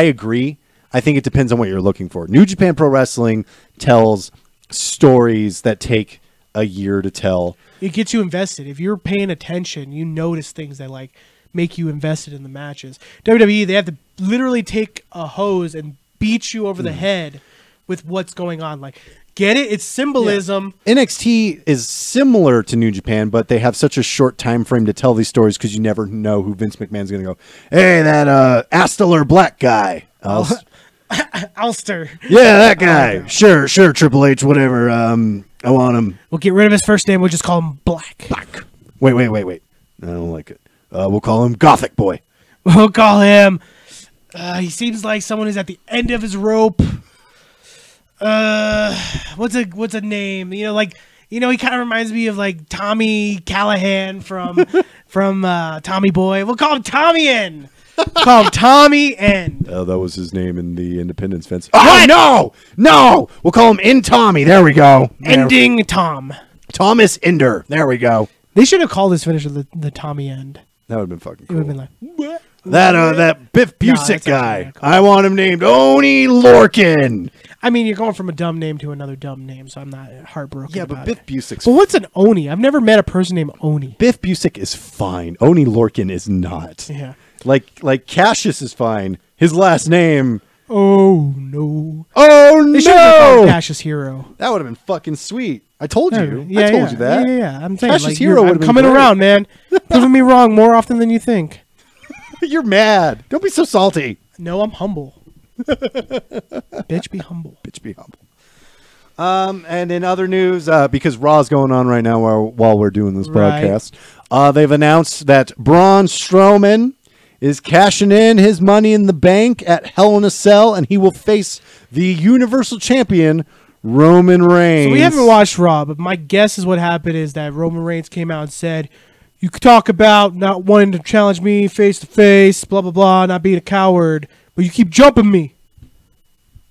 agree. I think it depends on what you're looking for. New Japan Pro Wrestling tells stories that take a year to tell. It gets you invested. If you're paying attention, you notice things that like make you invested in the matches. WWE, they have to literally take a hose and beat you over the head with what's going on. Like, get it? It's symbolism. Yeah. NXT is similar to New Japan, but they have such a short time frame to tell these stories because you never know who Vince McMahon's going to go, hey, that Astaler Black guy. Alster. Yeah, that guy. Sure, Triple H, whatever. I want him. We'll get rid of his first name. We'll just call him Black. Black. Wait. I don't like it. We'll call him Gothic Boy. We'll call him... he seems like someone who's at the end of his rope. What's a name? You know, he kind of reminds me of like Tommy Callahan from Tommy Boy. We'll call him Tommy N. Call him Tommy N. Oh, that was his name in the Independence fence. Oh, no! We'll call him In Tommy. There we go. Ending Tom. Thomas Ender. There we go. They should have called this finisher the Tommy End. That would have been fucking cool. It would have been like, what? That Biff Busick guy. I want him named Oni Lorcan. I mean, you're going from a dumb name to another dumb name, so I'm not heartbroken. Yeah, but Biff Busick's. But what's an Oni? I've never met a person named Oni. Biff Busick is fine. Oni Lorcan is not. Yeah. Like Cassius is fine. His last name. Oh no. Oh they should have called no! Cassius Hero. That would have been fucking sweet. I told you. Yeah, I told you that. Yeah. I'm saying Cassius like, Hero would have been coming great. around, man. Proving me wrong more often than you think. You're mad. Don't be so salty. No, I'm humble. Bitch, be humble. Bitch, be humble. And in other news, because Raw's going on right now while we're doing this broadcast, they've announced that Braun Strowman is cashing in his Money in the Bank at Hell in a Cell, and he will face the Universal Champion, Roman Reigns. So we haven't watched Raw, but my guess is what happened is that Roman Reigns came out and said, you could talk about not wanting to challenge me face to face, blah, blah, blah, not being a coward, but you keep jumping me.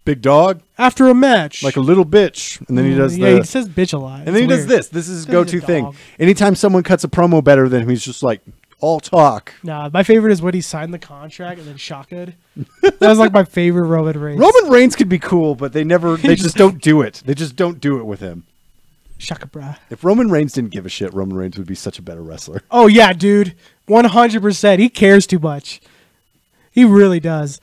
Big dog? After a match. Like a little bitch. And then he does he says bitch a lot. And then he does this. This is his go-to thing. Anytime someone cuts a promo better than him, he's just like, all talk. Nah, my favorite is when he signed the contract and then shotgun. That was like my favorite Roman Reigns. Roman Reigns could be cool, but they just don't do it. They just don't do it with him. Shaka bra. If Roman Reigns didn't give a shit, Roman Reigns would be such a better wrestler. Oh, yeah, dude. 100%. He cares too much. He really does.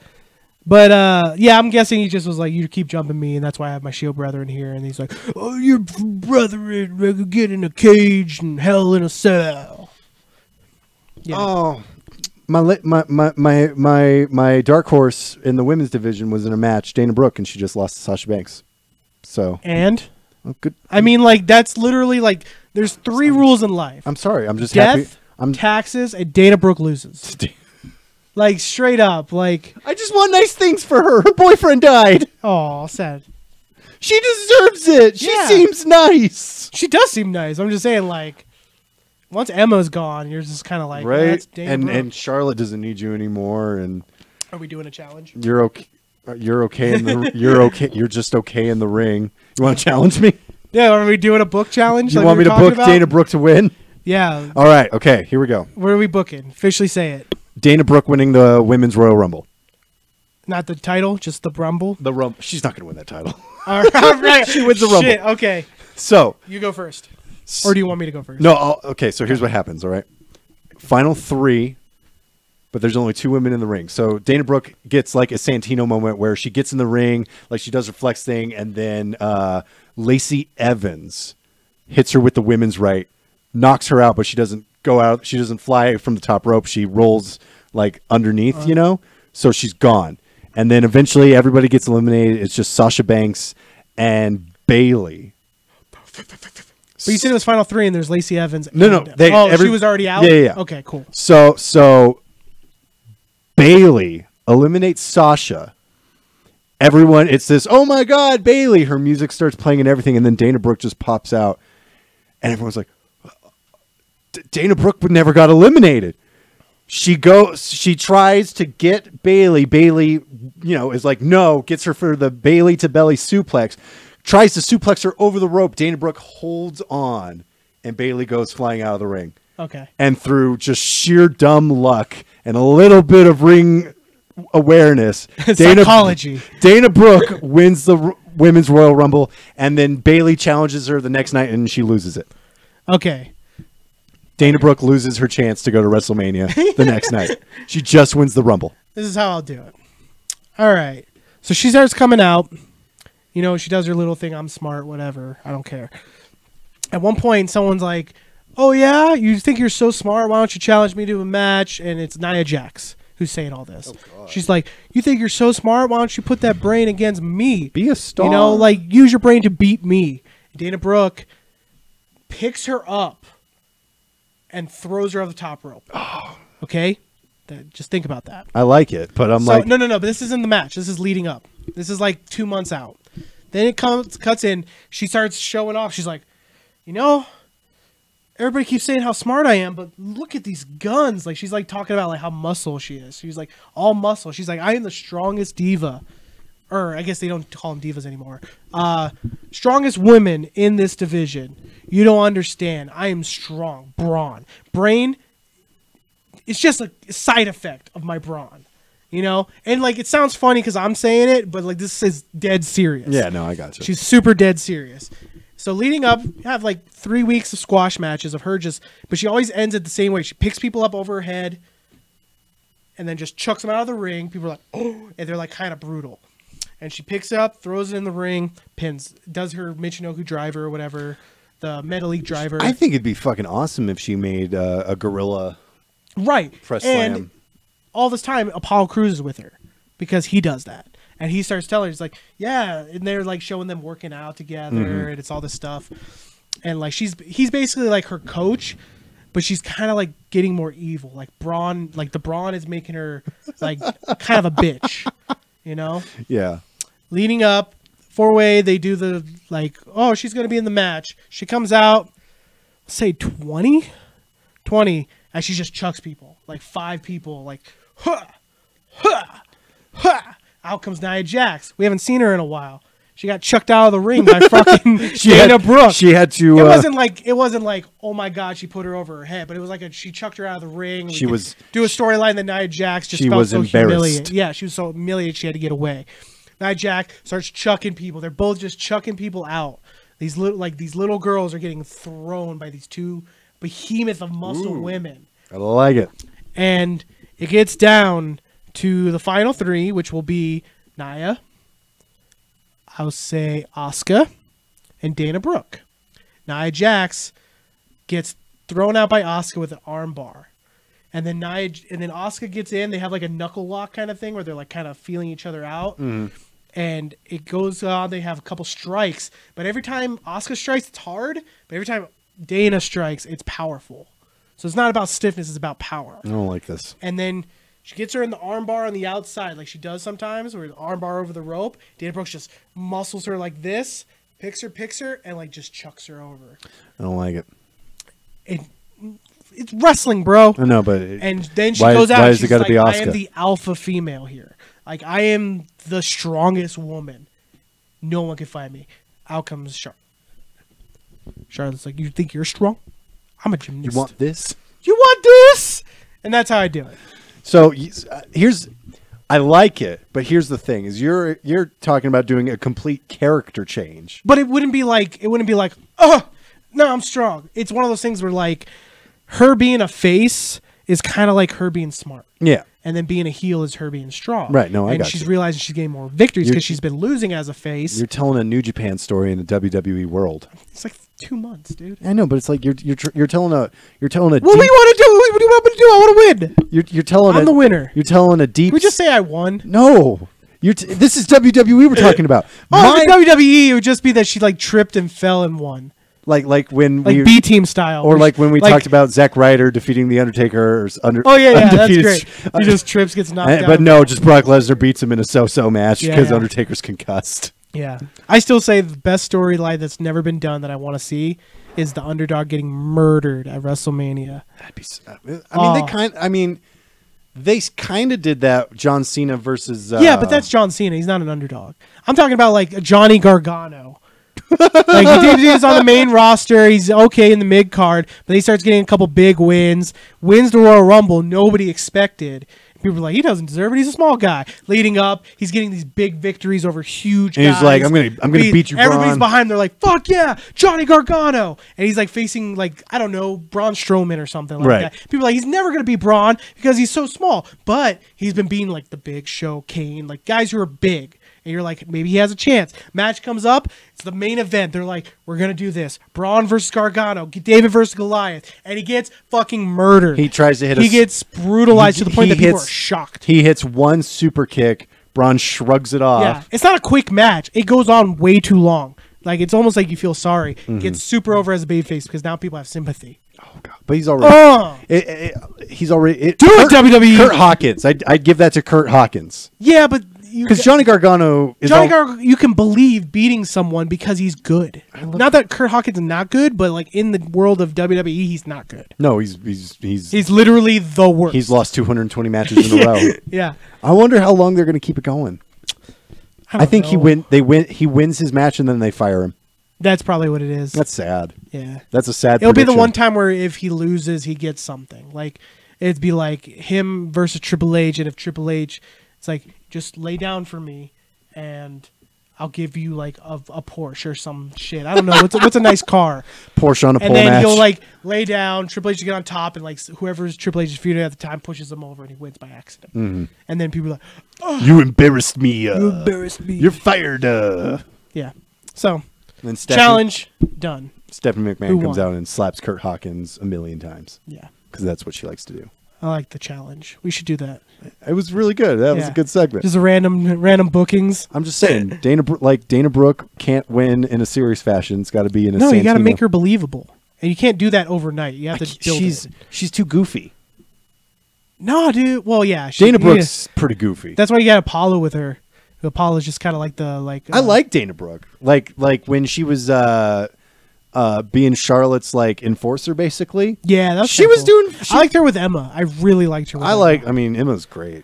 But, yeah, I'm guessing he just was like, you keep jumping me, and that's why I have my Shield brethren here. And he's like, oh, your brethren get in a cage and Hell in a Cell. Yeah. Oh, my dark horse in the women's division was in a match, Dana Brooke, and she just lost to Sasha Banks. So and good. I mean, like that's literally like there's three rules in life. I'm sorry. I'm just Death, happy. Taxes, and Dana Brooke loses. Like straight up. Like I just want nice things for her. Her boyfriend died. Oh, sad. She deserves it. She seems nice. She does seem nice. I'm just saying, like. Once Emma's gone, you're just kind of like, right? Dana Brooke. And Charlotte doesn't need you anymore. And are we doing a challenge? You're okay. You're okay in the. You're okay. You're just okay in the ring. You want to challenge me? Yeah. Are we doing a book challenge? You want me to book Dana Brooke to win? Yeah. All right. Okay. Here we go. Where are we booking? Officially say it. Dana Brooke winning the Women's Royal Rumble. Not the title, just the Rumble. The Rumble. She's not going to win that title. All right. She wins the Rumble. Shit. Okay. So you go first. Or do you want me to go first? No. Okay, so here's what happens, all right? Final three, but there's only two women in the ring. So Dana Brooke gets like a Santino moment where she gets in the ring, like she does her flex thing, and then Lacey Evans hits her with the women's right, knocks her out, but she doesn't go out. She doesn't fly from the top rope. She rolls like underneath, you know? So she's gone. And then eventually everybody gets eliminated. It's just Sasha Banks and Bayley. But you said it was final three, and there's Lacey Evans. No. She was already out? Yeah. Okay, cool. So Bayley eliminates Sasha. Everyone, it's this, oh my God, Bayley. Her music starts playing and everything, and then Dana Brooke just pops out. And everyone's like, Dana Brooke never got eliminated. She tries to get Bayley. Bayley, is like, no, gets her for the Bayley to belly suplex. Tries to suplex her over the rope. Dana Brooke holds on, and Bayley goes flying out of the ring. Okay. And through just sheer dumb luck and a little bit of ring awareness, psychology, Dana Brooke wins the Women's Royal Rumble, and then Bayley challenges her the next night, and she loses it. Okay. Dana Brooke loses her chance to go to WrestleMania the next night. She just wins the Rumble. This is how I'll do it. All right. So she starts coming out. You know, she does her little thing. I'm smart, whatever. I don't care. At one point, someone's like, oh, yeah? You think you're so smart? Why don't you challenge me to a match? And it's Nia Jax who's saying all this. She's like, you think you're so smart? Why don't you put that brain against me? Be a star. You know, like, use your brain to beat me. Dana Brooke picks her up and throws her off the top rope. Okay? Just think about that. I like it, but I'm No. But this isn't the match. This is leading up. This is like 2 months out. Then it cuts in. She starts showing off. She's like, you know, everybody keeps saying how smart I am, but look at these guns. Like, she's like talking about like how muscle she is. She's like all muscle. She's like, I am the strongest diva. Or I guess they don't call them divas anymore. Strongest women in this division. You don't understand. I am strong. Brain. It's just a side effect of my brawn. You know? And like, it sounds funny because I'm saying it, but like, this is dead serious. Yeah, no, I got you. She's super dead serious. So leading up, you have like 3 weeks of squash matches of her but she always ends it the same way. She picks people up over her head and then just chucks them out of the ring. People are like, oh, and they're like kind of brutal. And she picks it up, throws it in the ring, pins, does her Michinoku driver or whatever, the Metalik driver. I think it'd be fucking awesome if she made a gorilla press slam. All this time, Apollo Crews is with her because he does that. And he starts telling her, he's like, yeah. And they're like showing them working out together and it's all this stuff. And like, he's basically like her coach, but she's kind of like getting more evil. Like Braun, like the Braun is making her like kind of a bitch, you know? Yeah. Leading up, 4-way, they do the like, oh, she's going to be in the match. She comes out, say 20, and she just chucks people. Like 5 people, like, huh, huh, huh. Out comes Nia Jax. We haven't seen her in a while. She got chucked out of the ring by fucking Dana Brooke. She had to. It wasn't like oh my god, she put her over her head, but it was like she chucked her out of the ring. She was do a storyline that Nia Jax just felt so humiliated. Yeah, she was so humiliated she had to get away. Nia Jax starts chucking people. They're both just chucking people out. These little girls are getting thrown by these 2 behemoth of muscle women. I like it. And it gets down to the final 3, which will be Nia, I'll say Asuka, and Dana Brooke. Nia Jax gets thrown out by Asuka with an arm bar. And then Asuka gets in. They have like a knuckle lock kind of thing where they're like kind of feeling each other out. And it goes on. They have a couple strikes. But every time Asuka strikes, it's hard. But every time Dana strikes, it's powerful. So it's not about stiffness. It's about power. I don't like this. And then she gets her in the armbar on the outside, like she does sometimes, or the armbar over the rope. Dana Brooks just muscles her like this, picks her, and like just chucks her over. I don't like it. It's wrestling, bro. I know, but and then she goes out. Why and is it she's got to like, be Asuka? I am the alpha female here. Like I am the strongest woman. No one can fight me. Out comes Charlotte. Charlotte's like, you think you're strong? I'm a gymnast. You want this? You want this? And that's how I do it. So I like it, but here's the thing: is you're talking about doing a complete character change. But it wouldn't be like, oh, no, I'm strong. It's one of those things where like her being a face is kind of like her being smart. Yeah. And then being a heel is her being strong. Right. No, I got And she's realizing she's getting more victories because she's been losing as a face. You're telling a New Japan story in the WWE world. It's like 2 months, dude. I know, but it's like you're telling a. What do you want to do? What do you want me to do? I want to win. You're telling. I'm the winner. You're telling a deep. Can we just say I won? No. This is WWE we're talking about. WWE, it would just be that she like tripped and fell and won. Like when like B team style, or like when we talked about Zack Ryder defeating the Undertaker. Oh yeah, that's great. He just trips, gets knocked out. But no, just Brock Lesnar beats him in a so-so match because Undertaker's concussed. Yeah, I still say the best storyline that's never been done that I want to see is the underdog getting murdered at WrestleMania. That'd be. They kind of did that. John Cena versus. Yeah, but that's John Cena. He's not an underdog. I'm talking about like Johnny Gargano. Like he's on the main roster, he's okay in the mid card, but he starts getting a couple big wins the Royal Rumble nobody expected, People are like, he doesn't deserve it. He's a small guy. Leading up, he's getting these big victories over huge and guys. he's like, I'm gonna beat you, Braun. Everybody's behind him. They're like, fuck yeah, Johnny Gargano. And he's like facing like, I don't know, Braun Strowman or something like that. People are like, he's never gonna beat Braun because he's so small. But he's been beating like the Big Show, Kane, like guys who are big. And you're like, maybe he has a chance. Match comes up. It's the main event. They're like, we're going to do this. Braun versus Gargano. David versus Goliath. And he gets fucking murdered. He tries to hit He gets brutalized to the point that people are shocked. He hits one super kick. Braun shrugs it off. Yeah. It's not a quick match. It goes on way too long. Like, it's almost like you feel sorry. Gets super over as a babyface because now people have sympathy. Oh, God. But he's already... he's already... Do it, WWE! Kurt Hawkins. I'd give that to Kurt Hawkins. Yeah, but... Because Johnny Gargano is Gargano, you can believe beating someone because he's good. Not that Kurt Hawkins is not good, but like in the world of WWE, he's not good. No, he's literally the worst. He's lost 220 matches in a row. Yeah. I wonder how long they're going to keep it going. I think he wins his match and then they fire him. That's probably what it is. That's sad. Yeah. That's a sad It'll prediction. be the one time where if he loses, he gets something. Like it'd be like him versus Triple H, and if Triple H, it's like, just lay down for me, and I'll give you like a Porsche or some shit. I don't know what's a nice car. Porsche on a pole match. And then match. he'll like lay down. Triple H to get on top, and like whoever's Triple H's feud at the time pushes him over, and he wins by accident. And then people are like, oh, "You embarrassed me. You embarrassed me. You're fired." Yeah. So then challenge done. Stephanie McMahon comes out and slaps Kurt Hawkins a million times. Yeah. Because that's what she likes to do. I like the challenge. We should do that. It was really good. That was a good segment. Just a random bookings. I'm just saying, Dana Brooke can't win in a serious fashion. It's got to be in a No, you got to make her believable, and you can't do that overnight. You have to build it. She's too goofy. No, dude. Well, yeah. Dana Brooke's pretty goofy. That's why you got Apollo with her. Apollo's just kind of like I like Dana Brooke. Like when she was being Charlotte's like enforcer, basically. Yeah, that's she was cool. doing. I liked her with Emma. I really liked her. With Emma. I mean, Emma's great.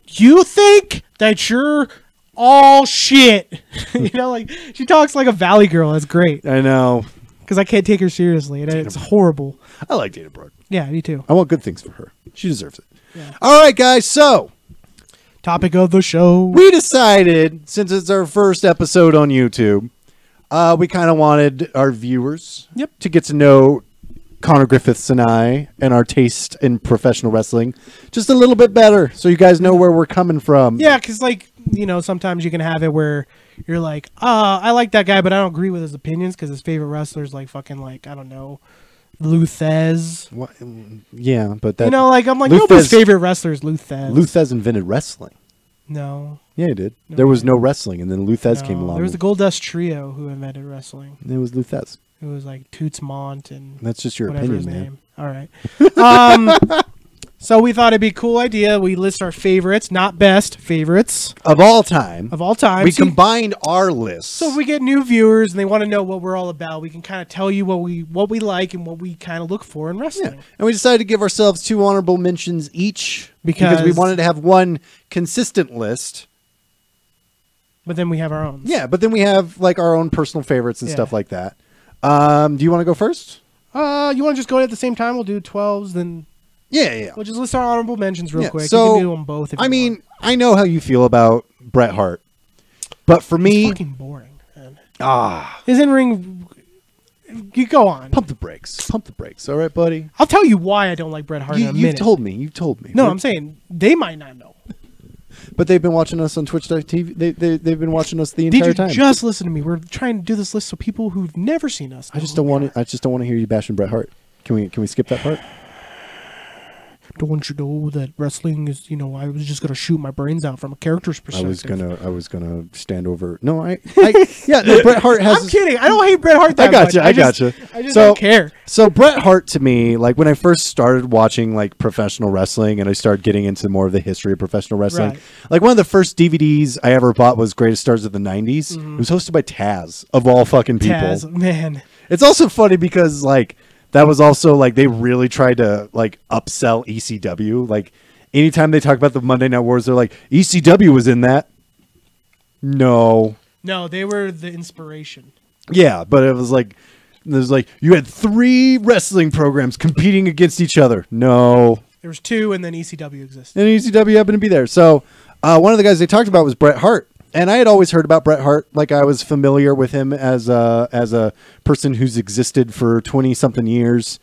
You think that you're all shit? You know, like she talks like a Valley girl. That's great. I know. Because I can't take her seriously, and it's horrible. I like Dana Brooke. Yeah, me too. I want good things for her. She deserves it. Yeah. All right, guys. So, topic of the show. We decided, since it's our first episode on YouTube, we kind of wanted our viewers to get to know Connor Griffiths and I and our taste in professional wrestling just a little bit better, so you guys know where we're coming from. Yeah, because like, you know, sometimes you can have it where you're like, I like that guy, but I don't agree with his opinions because his favorite wrestler's like fucking like, I don't know, Luthez. What? Yeah, but that, you know, like I'm like, Luthez, nobody's favorite wrestler is Luthez. Luthez invented wrestling. No. Yeah, he did. No, there was no wrestling, and then Luthez came along. There was the Goldust Trio who invented wrestling. It was Luthez. It was like Toots Mont and that's just your opinion, man. Name. All right. So we thought it'd be a cool idea. We list our favorites, not best favorites of all time. Of all time. We combined our lists. So if we get new viewers and they want to know what we're all about, we can kind of tell you what we like and what we kind of look for in wrestling. Yeah. And we decided to give ourselves 2 honorable mentions each because we wanted to have one consistent list. But then we have our own. Yeah, but then we have like our own personal favorites and stuff like that. Do you want to go first? You want to just go at the same time? We'll do 12s, then... Yeah. We'll just list our honorable mentions real quick. So, you can do them both if you want. I know how you feel about Bret Hart. But for me... It's fucking boring, man. His in-ring... You go on. Pump the brakes. Pump the brakes. All right, buddy? I'll tell you why I don't like Bret Hart in a minute. You've told me. No, I'm saying they might not know. But they've been watching us on Twitch.tv. They've been watching us the entire time. Just listen to me. We're trying to do this list so people who've never seen us. I just don't want to hear you bashing Bret Hart. Can we skip that part? Don't you know that wrestling is, I was just going to shoot my brains out from a character's perspective. I was gonna stand over. No, Bret Hart has... I'm kidding. I don't hate Bret Hart that much. I gotcha. I just don't care. So Bret Hart to me, like when I first started watching like professional wrestling and I started getting into more of the history of professional wrestling, like one of the first DVDs I ever bought was Greatest Stars of the 90s. It was hosted by Taz, of all fucking people. Taz, man. It's also funny because like, that was also like they really tried to like upsell ECW. Like anytime they talk about the Monday Night Wars, they're like, ECW was in that. No, they were the inspiration. Yeah, but it was like you had 3 wrestling programs competing against each other. No, There was 2, and then ECW existed. And ECW happened to be there. So one of the guys they talked about was Bret Hart. And I had always heard about Bret Hart. Like, I was familiar with him as a person who's existed for 20-something years.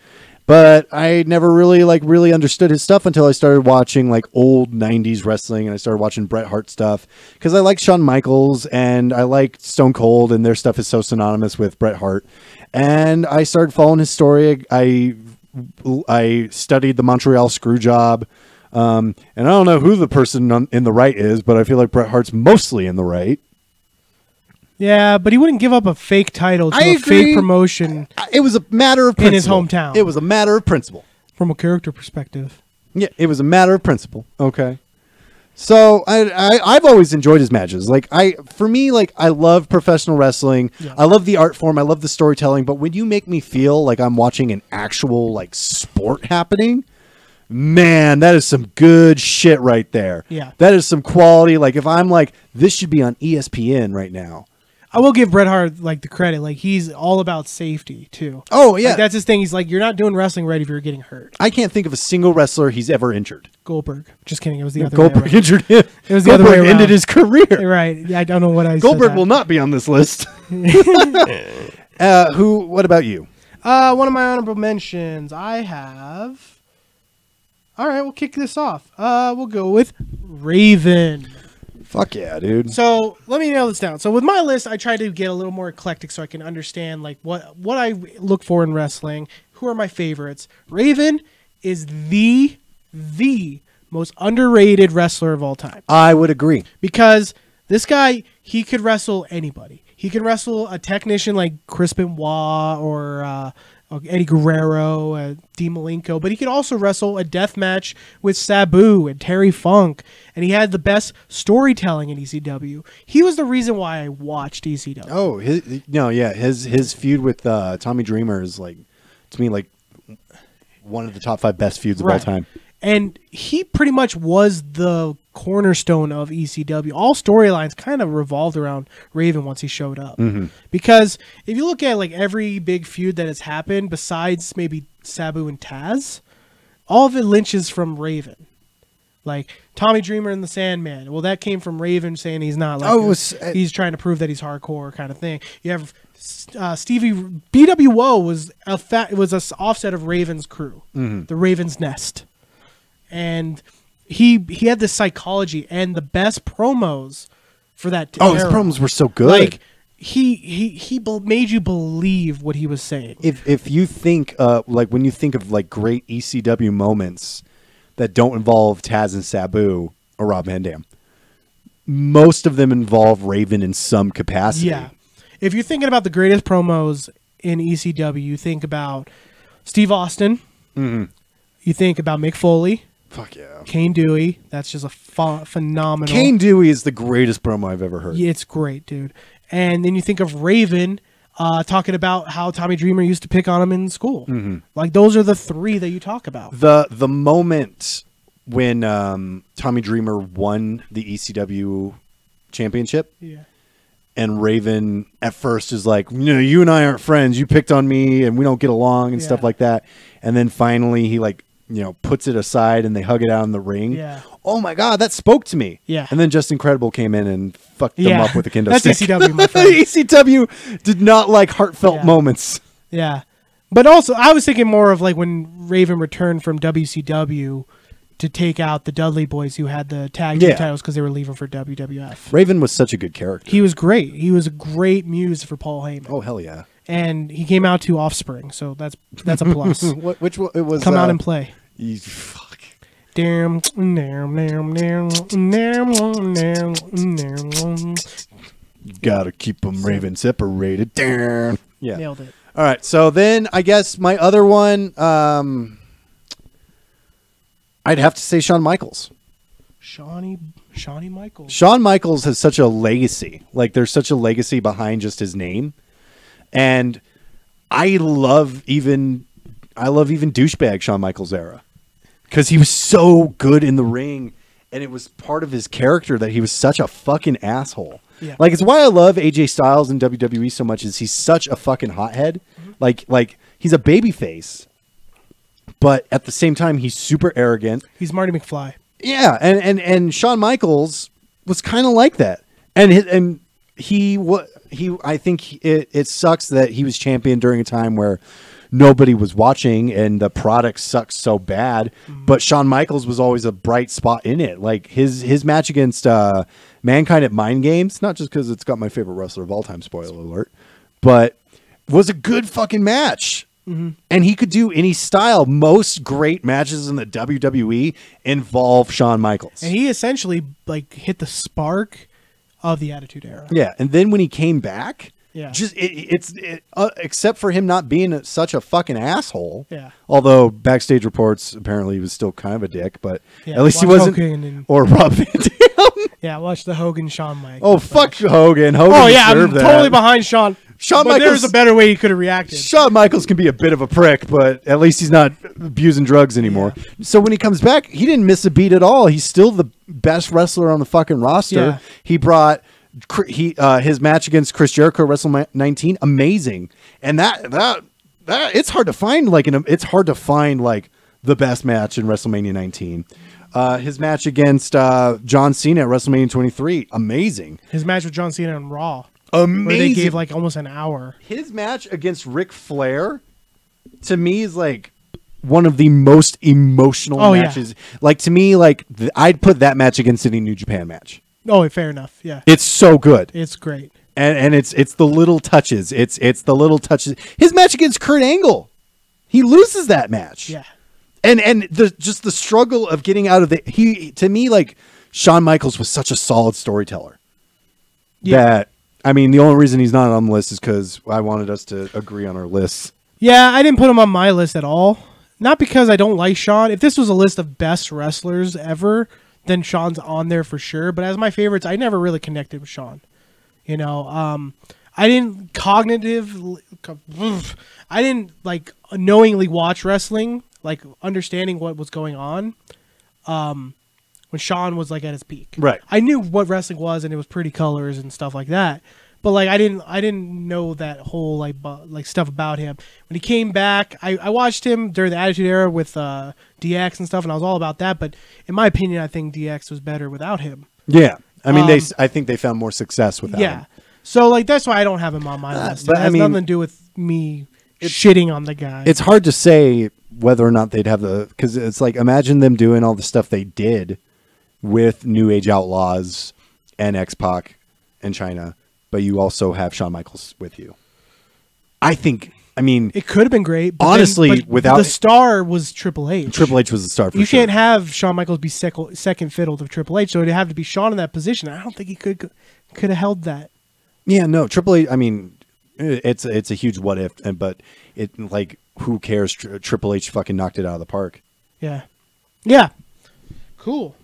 But I never really understood his stuff until I started watching like old 90s wrestling, and I started watching Bret Hart stuff because I like Shawn Michaels and I like Stone Cold, and their stuff is so synonymous with Bret Hart. And I started following his story. I studied the Montreal Screwjob. And I don't know who the person in the right is, but I feel like Bret Hart's mostly in the right. Yeah, but he wouldn't give up a fake title to a fake promotion. It was a matter of principle. In his hometown. It was a matter of principle. From a character perspective. Yeah, it was a matter of principle. Okay. So I've always enjoyed his matches. Like for me, I love professional wrestling. Yeah. I love the art form. I love the storytelling. But when you make me feel like I'm watching an actual sport happening, man, that is some good shit right there. Yeah. That is some quality. Like if I'm this should be on ESPN right now. I will give Bret Hart the credit. He's all about safety too. Oh yeah, that's his thing. He's you're not doing wrestling right if you're getting hurt. I can't think of a single wrestler he's ever injured. Goldberg. Just kidding. It was the other Goldberg way around. injured him. It was the other way around. Ended his career. Right. I don't know what I Goldberg said will not be on this list. What about you? One of my honorable mentions. I have. All right, we'll kick this off. We'll go with Raven. Fuck yeah, dude. So let me nail this down. So with my list, I try to get a little more eclectic so I can understand what I look for in wrestling. Who are my favorites? Raven is the most underrated wrestler of all time. I would agree. Because this guy, he could wrestle anybody. He can wrestle a technician like Chris Benoit or Eddie Guerrero, Dean Malenko, but he could also wrestle a death match with Sabu and Terry Funk, and he had the best storytelling in ECW. He was the reason why I watched ECW. Oh, his feud with Tommy Dreamer is to me one of the top 5 best feuds of all time. And he pretty much was the cornerstone of ECW. All storylines kind of revolved around Raven once he showed up. Mm-hmm. Because if you look at every big feud that has happened, besides maybe Sabu and Taz, all of it lynches from Raven. Tommy Dreamer and the Sandman. Well, that came from Raven saying he's not he's trying to prove that he's hardcore kind of thing. You have Stevie BWO was an offset of Raven's crew, the Raven's Nest. And he had this psychology and the best promos for that era. His promos were so good. He made you believe what he was saying. If you think when you think of great ECW moments that don't involve Taz and Sabu or Rob Van Dam, most of them involve Raven in some capacity. Yeah. If you're thinking about the greatest promos in ECW, you think about Steve Austin. Mm-hmm. You think about Mick Foley. Fuck yeah. Kane Dewey. That's just a phenomenal. Kane Dewey is the greatest promo I've ever heard. Yeah, it's great, dude. And then you think of Raven talking about how Tommy Dreamer used to pick on him in school. Mm-hmm. Those are the 3 that you talk about. The moment when Tommy Dreamer won the ECW championship. Yeah. And Raven at first is you and I aren't friends. You picked on me and we don't get along and stuff like that. And then finally he puts it aside and they hug it out in the ring. Yeah. Oh my God, that spoke to me. Yeah. And then Just Incredible came in and fucked them up with a kendo stick. That's ECW, my friend. ECW did not like heartfelt moments. Yeah. But also, I was thinking more of when Raven returned from WCW to take out the Dudley Boys who had the tag team titles because they were leaving for WWF. Raven was such a good character. He was great. He was a great muse for Paul Heyman. Oh, hell yeah. And he came out to Offspring, so that's a plus. Which one? It was come out and play. Fuck. Damn. Gotta keep them Raven separated. Damn. Yeah. Nailed it. All right. So then I guess my other one, I'd have to say Shawn Michaels. Shawnee Michaels. Shawn Michaels has such a legacy. There's such a legacy behind just his name. And I love even douchebag Shawn Michaels era. Because he was so good in the ring, and it was part of his character that he was such a fucking asshole. Yeah. It's why I love AJ Styles in WWE so much, is he's such a fucking hothead. Mm-hmm. He's a baby face, but at the same time, he's super arrogant. He's Marty McFly. Yeah, and Shawn Michaels was kind of like that, and he I think it sucks that he was champion during a time where nobody was watching and the product sucked so bad. But Shawn Michaels was always a bright spot in it. Like his match against Mankind at Mind Games, not just because it's got my favorite wrestler of all time, spoiler alert, but was a good fucking match. And he could do any style. Most great matches in the WWE involve Shawn Michaels. And he essentially like hit the spark of the Attitude Era. Yeah, and then when he came back, Yeah. just except for him not being such a fucking asshole. Yeah. Although backstage reports apparently he was still kind of a dick, but Yeah, at least he watch wasn't. Hogan Or Rob Van Dam. Yeah, watch the Hogan Shawn Michaels. Oh fuck Hogan! Hogan Oh yeah, I'm deserved that. totally behind Shawn. Shawn But Michaels. there's a better way he could have reacted. Shawn Michaels can be a bit of a prick, but at least he's not abusing drugs anymore. So when he comes back, he didn't miss a beat at all. He's still the best wrestler on the fucking roster. Yeah. He brought his match against Chris Jericho, WrestleMania 19, amazing. And that it's hard to find it's hard to find like the best match in WrestleMania 19. His match against John Cena at WrestleMania 23, amazing. His match with John Cena on Raw. Amazing. Where they gave like almost an hour. His match against Ric Flair, to me, is like one of the most emotional matches. Yeah. Like to me, like I'd put that match against any New Japan match. Oh, fair enough. Yeah, it's so good. It's great, and it's the little touches. It's the little touches. His match against Kurt Angle, he loses that match. Yeah, and the struggle of getting out of to me, like Shawn Michaels was such a solid storyteller. Yeah. That. I mean, the only reason he's not on the list is because I wanted us to agree on our lists. Yeah, I didn't put him on my list at all. Not because I don't like Shawn. If this was a list of best wrestlers ever, then Shawn's on there for sure. But as my favorites, I never really connected with Shawn. You know, I didn't I didn't like knowingly watch wrestling, like understanding what was going on. When Shawn was like at his peak, right? I knew what wrestling was, and it was pretty colors and stuff like that. But like I didn't know that whole like stuff about him. When he came back, I watched him during the Attitude Era with DX and stuff, and I was all about that. But in my opinion, I think DX was better without him. Yeah, I mean, I think they found more success without him. Yeah, so like that's why I don't have him on my list. But it has nothing to do with me shitting on the guy. It's hard to say whether or not they'd have because it's like imagine them doing all the stuff they did with New Age Outlaws and X-Pac and China, but you also have Shawn Michaels with you. I mean, it could have been great. But honestly, without the star was Triple H. Triple H was the star. You can't have Shawn Michaels be second fiddle to Triple H, so it'd have to be Shawn in that position. I don't think he could have held that. Yeah, no, Triple H. I mean, it's a huge what if, but it like who cares? Triple H fucking knocked it out of the park. Yeah, yeah, cool.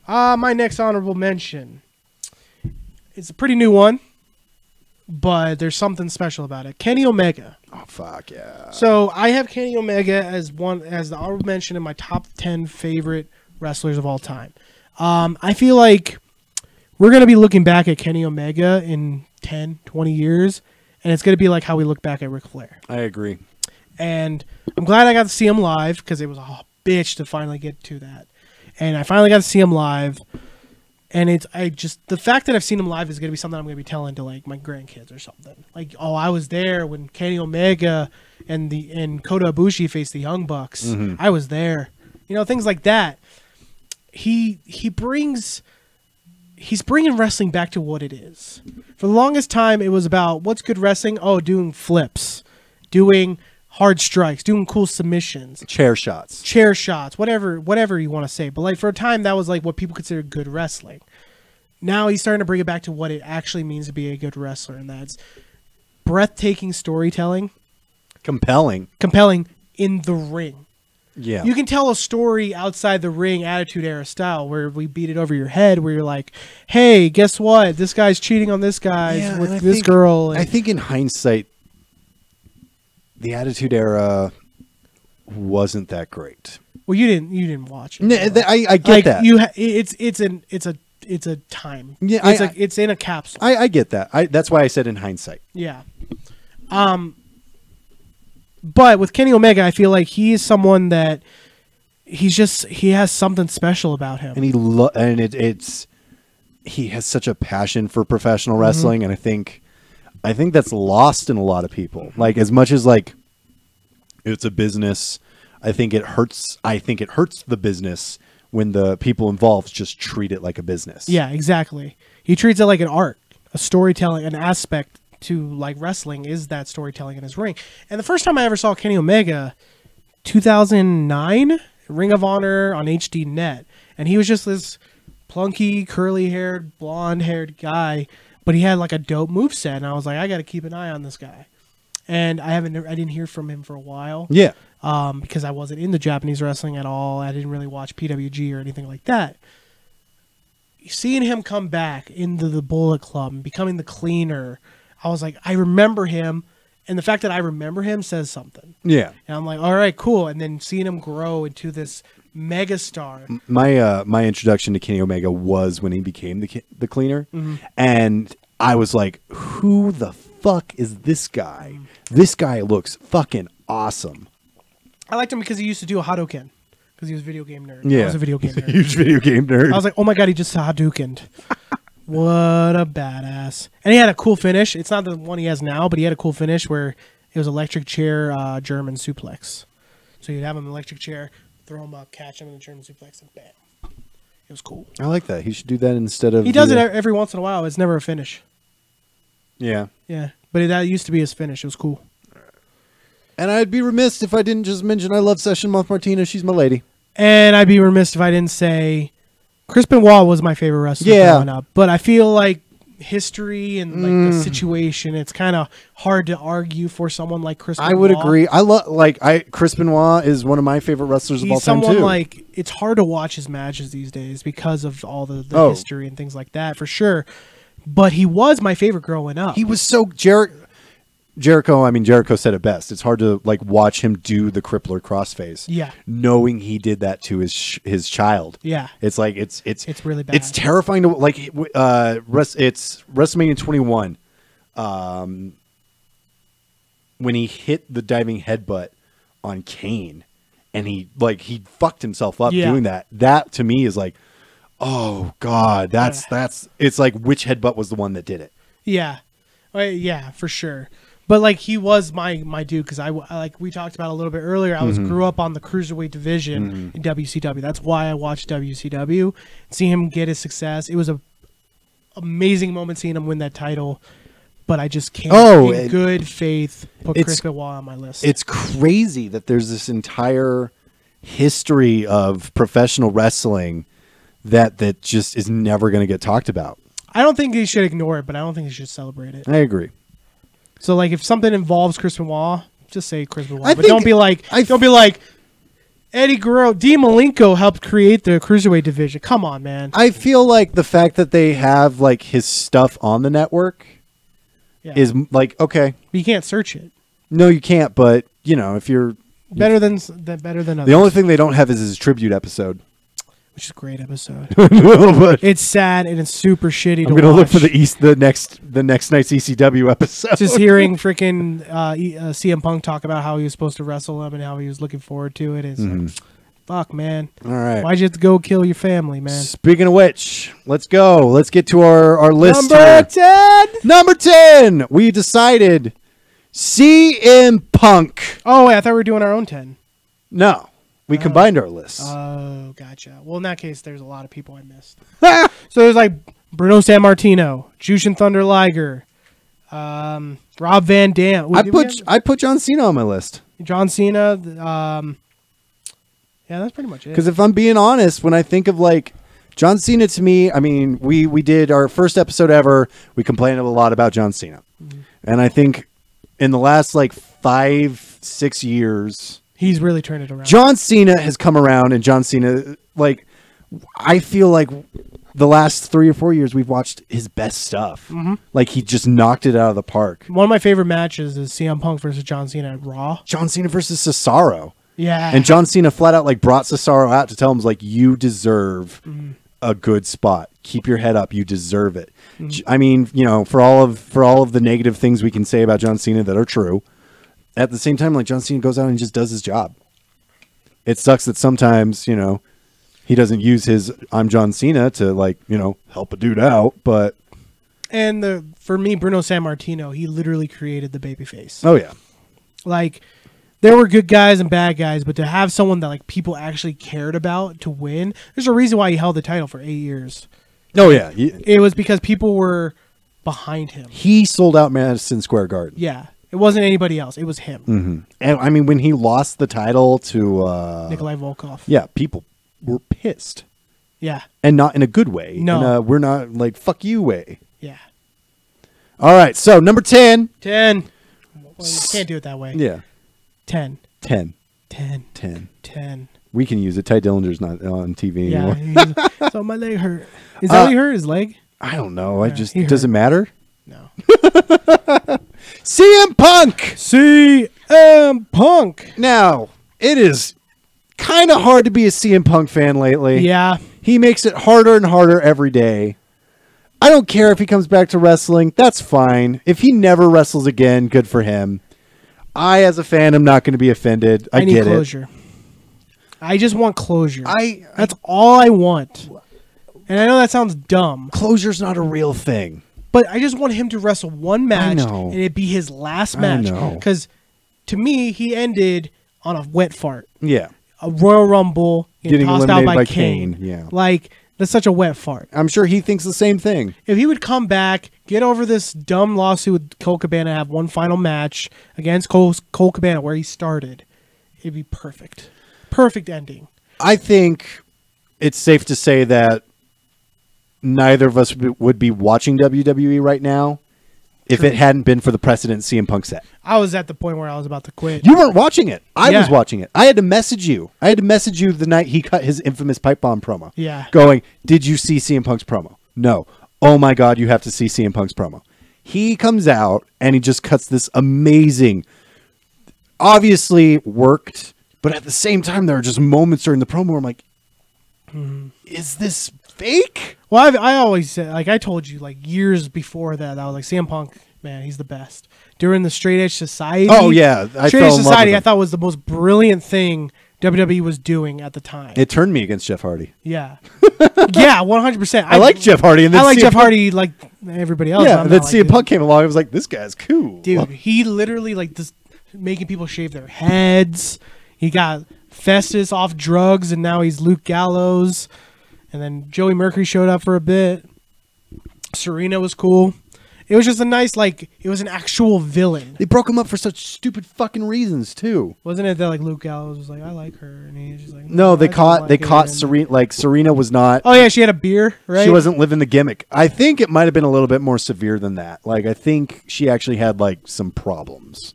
My next honorable mention. It's a pretty new one, but there's something special about it. Kenny Omega. Oh fuck yeah! So I have Kenny Omega as the honorable mention in my top 10 favorite wrestlers of all time. I feel like we're gonna be looking back at Kenny Omega in 10, 20 years, and it's gonna be like how we look back at Ric Flair. I agree. And I'm glad I got to see him live because it was a bitch to finally get to that. And I finally got to see him live, and the fact that I've seen him live is gonna be something I'm gonna be telling to like my grandkids or something. Like, oh, I was there when Kenny Omega and Kota Ibushi faced the Young Bucks. Mm-hmm. I was there, things like that. He's bringing wrestling back to what it is. For the longest time, it was about what's good wrestling. Oh, doing flips, doing hard strikes, doing cool submissions, chair shots, whatever you want to say. But like for a time, that was like what people consider good wrestling. Now he's starting to bring it back to what it actually means to be a good wrestler, and that's breathtaking storytelling, compelling in the ring. Yeah, you can tell a story outside the ring, Attitude Era style, where we beat it over your head, where you're like, "Hey, guess what? This guy's cheating on this guy with this girl." I think in hindsight, the Attitude Era wasn't that great. Well, you didn't watch it. No, I get that. It's a time. Yeah, it's in a capsule. I get that. That's why I said in hindsight. Yeah. But with Kenny Omega, I feel like he is someone that he has something special about him. And he has such a passion for professional wrestling, and I think that's lost in a lot of people. Like, as much as like it's a business, I think it hurts the business when the people involved just treat it like a business. Yeah, exactly. He treats it like an art, a storytelling, an aspect to like wrestling is that storytelling in his ring. And the first time I ever saw Kenny Omega, 2009, Ring of Honor on HD Net, and he was just this plunky, curly-haired, blonde-haired guy, but he had like a dope moveset, and I was like, I got to keep an eye on this guy. And I didn't hear from him for a while. Yeah. Because I wasn't into Japanese wrestling at all. I didn't really watch PWG or anything like that. Seeing him come back into the Bullet Club and becoming the cleaner, I was like, I remember him, and the fact that I remember him says something. Yeah. And I'm like, all right, cool. And then seeing him grow into this megastar. My introduction to Kenny Omega was when he became the cleaner, and I was like, who the fuck is this guy? This guy looks fucking awesome. I liked him because he used to do a Hadouken. Because he was a video game nerd. Yeah. I was a video game nerd. Huge video game nerd. I was like, oh my God, he just Hadoukened. What a badass. And he had a cool finish. It's not the one he has now, but he had a cool finish where it was electric chair German suplex. So you'd have him in electric chair, throw him up, catch him in the German suplex, and bam. It was cool. I like that. He should do that instead of... He does it every once in a while. It's never a finish. Yeah. Yeah. But that used to be his finish. It was cool. And I'd be remiss if I didn't just mention I love Session Moth Martina. She's my lady. And I'd be remiss if I didn't say Chris Benoit was my favorite wrestler growing up. But I feel like history and like the situation, it's kind of hard to argue for someone like Chris Benoit. I would agree. Chris Benoit is one of my favorite wrestlers of all time too. Like, it's hard to watch his matches these days because of all the history and things like that, for sure. But he was my favorite growing up. He was so Jericho, I mean, Jericho said it best. It's hard to like watch him do the crippler crossface. Yeah. Knowing he did that to his child. Yeah. It's like it's really bad. It's terrifying to like it's WrestleMania 21 when he hit the diving headbutt on Kane and he fucked himself up doing that. That to me is like, oh God, that's it's like which headbutt was the one that did it. Yeah. Yeah, for sure. But like he was my dude because I like we talked about a little bit earlier. I grew up on the cruiserweight division in WCW. That's why I watched WCW. See him get his success. It was a amazing moment seeing him win that title. But I just can't, in good faith, put Chris Benoit on my list. It's crazy that there's this entire history of professional wrestling that just is never going to get talked about. I don't think he should ignore it, but I don't think he should celebrate it. I agree. So, like, if something involves Chris Benoit, just say Chris Benoit. But don't be like, Eddie Guerrero, Dean Malenko helped create the cruiserweight division. Come on, man. I feel like the fact that they have like his stuff on the network is like okay. But you can't search it. No, you can't. But you know, if you're better than others. The only thing they don't have is his tribute episode. Which is a great episode. It's sad and it's super shitty to watch. I'm gonna look for the next night's ECW episode. Just hearing freaking CM Punk talk about how he was supposed to wrestle him and how he was looking forward to it. It's like, fuck, man. All right. Why'd you have to go kill your family, man? Speaking of which, let's go. Let's get to our list. Number 10. Number 10. We decided CM Punk. Oh, wait, I thought we were doing our own 10. No. We combined our lists. Oh, gotcha. Well, in that case, there's a lot of people I missed. So there's like Bruno Sammartino, Jushin Thunder Liger, Rob Van Dam. I put John Cena on my list. John Cena. Yeah, that's pretty much it. Because if I'm being honest, when I think of like John Cena, to me, I mean, we did our first episode ever. We complained a lot about John Cena, and I think in the last like 5-6 years. He's really turned it around. John Cena has come around, and John Cena, like, I feel like the last 3 or 4 years we've watched his best stuff. Like, he just knocked it out of the park. One of my favorite matches is CM Punk versus John Cena at Raw. John Cena versus Cesaro. Yeah. And John Cena flat out, like, brought Cesaro out to tell him, like, you deserve a good spot. Keep your head up. You deserve it. I mean, you know, for all of the negative things we can say about John Cena that are true, at the same time, like John Cena goes out and just does his job. It sucks that sometimes, you know, he doesn't use his "I'm John Cena" to, like, you know, help a dude out, but. And for me, Bruno Sammartino, he literally created the babyface. Oh yeah, like there were good guys and bad guys, but to have someone that like people actually cared about to win, there's a reason why he held the title for 8 years. Oh yeah, it was because people were behind him. He sold out Madison Square Garden. Yeah, it wasn't anybody else. It was him. Mm-hmm. And I mean, when he lost the title to Nikolai Volkov, yeah, people were pissed. Yeah, and not in a good way. No, we're not like fuck you way. Yeah. All right, so number 10. 10. Well, you can't do it that way. Yeah. 10. 10. 10. 10. 10. We can use it. Ty Dillinger's not on TV anymore. Yeah. So my leg hurt. Is that what he hurt? His leg? I don't know. Does it matter? No. CM Punk. CM Punk. Now, it is kind of hard to be a CM Punk fan lately. Yeah. He makes it harder and harder every day. I don't care if he comes back to wrestling. That's fine. If he never wrestles again, good for him. I, as a fan, am not going to be offended. I need closure. I just want closure. That's all I want. And I know that sounds dumb. Closure's not a real thing. But I just want him to wrestle one match and it be his last match. Because to me, he ended on a wet fart. Yeah. A Royal Rumble, getting tossed eliminated out by Kane. Yeah. Like, that's such a wet fart. I'm sure he thinks the same thing. If he would come back, get over this dumb lawsuit with Colt Cabana, have one final match against Colt Cabana where he started, it'd be perfect. Perfect ending. I think it's safe to say that neither of us would be watching WWE right now if it hadn't been for the precedent CM Punk set. I was at the point where I was about to quit. You weren't watching it. I was watching it. I had to message you. I had to message you the night he cut his infamous pipe bomb promo. Yeah. Going, did you see CM Punk's promo? No. Oh my God, you have to see CM Punk's promo. He comes out and he just cuts this amazing, obviously worked, but at the same time, there are just moments during the promo where I'm like, is this fake? Well, I always said, like I told you, like years before that, I was like, CM Punk, man, he's the best. During the Straight Edge Society. Oh, yeah. Straight Edge Society, I thought was the most brilliant thing WWE was doing at the time. It turned me against Jeff Hardy. Yeah. Yeah, 100%. I like Jeff Hardy. And then I like Jeff Hardy like everybody else. Yeah, and then CM Punk came along. I was like, this guy's cool. Dude, he literally like this, making people shave their heads. He got Festus off drugs, and now he's Luke Gallows. And then Joey Mercury showed up for a bit. Serena was cool. It was just a nice, like, it was an actual villain. They broke him up for such stupid fucking reasons, too. Wasn't it that, like, Luke Gallows was like, I like her, and he's just like... No, they caught Serena, like, Serena was not... Oh, yeah, she had a beer, right? She wasn't living the gimmick. I think it might have been a little bit more severe than that. Like, I think she actually had, like, some problems.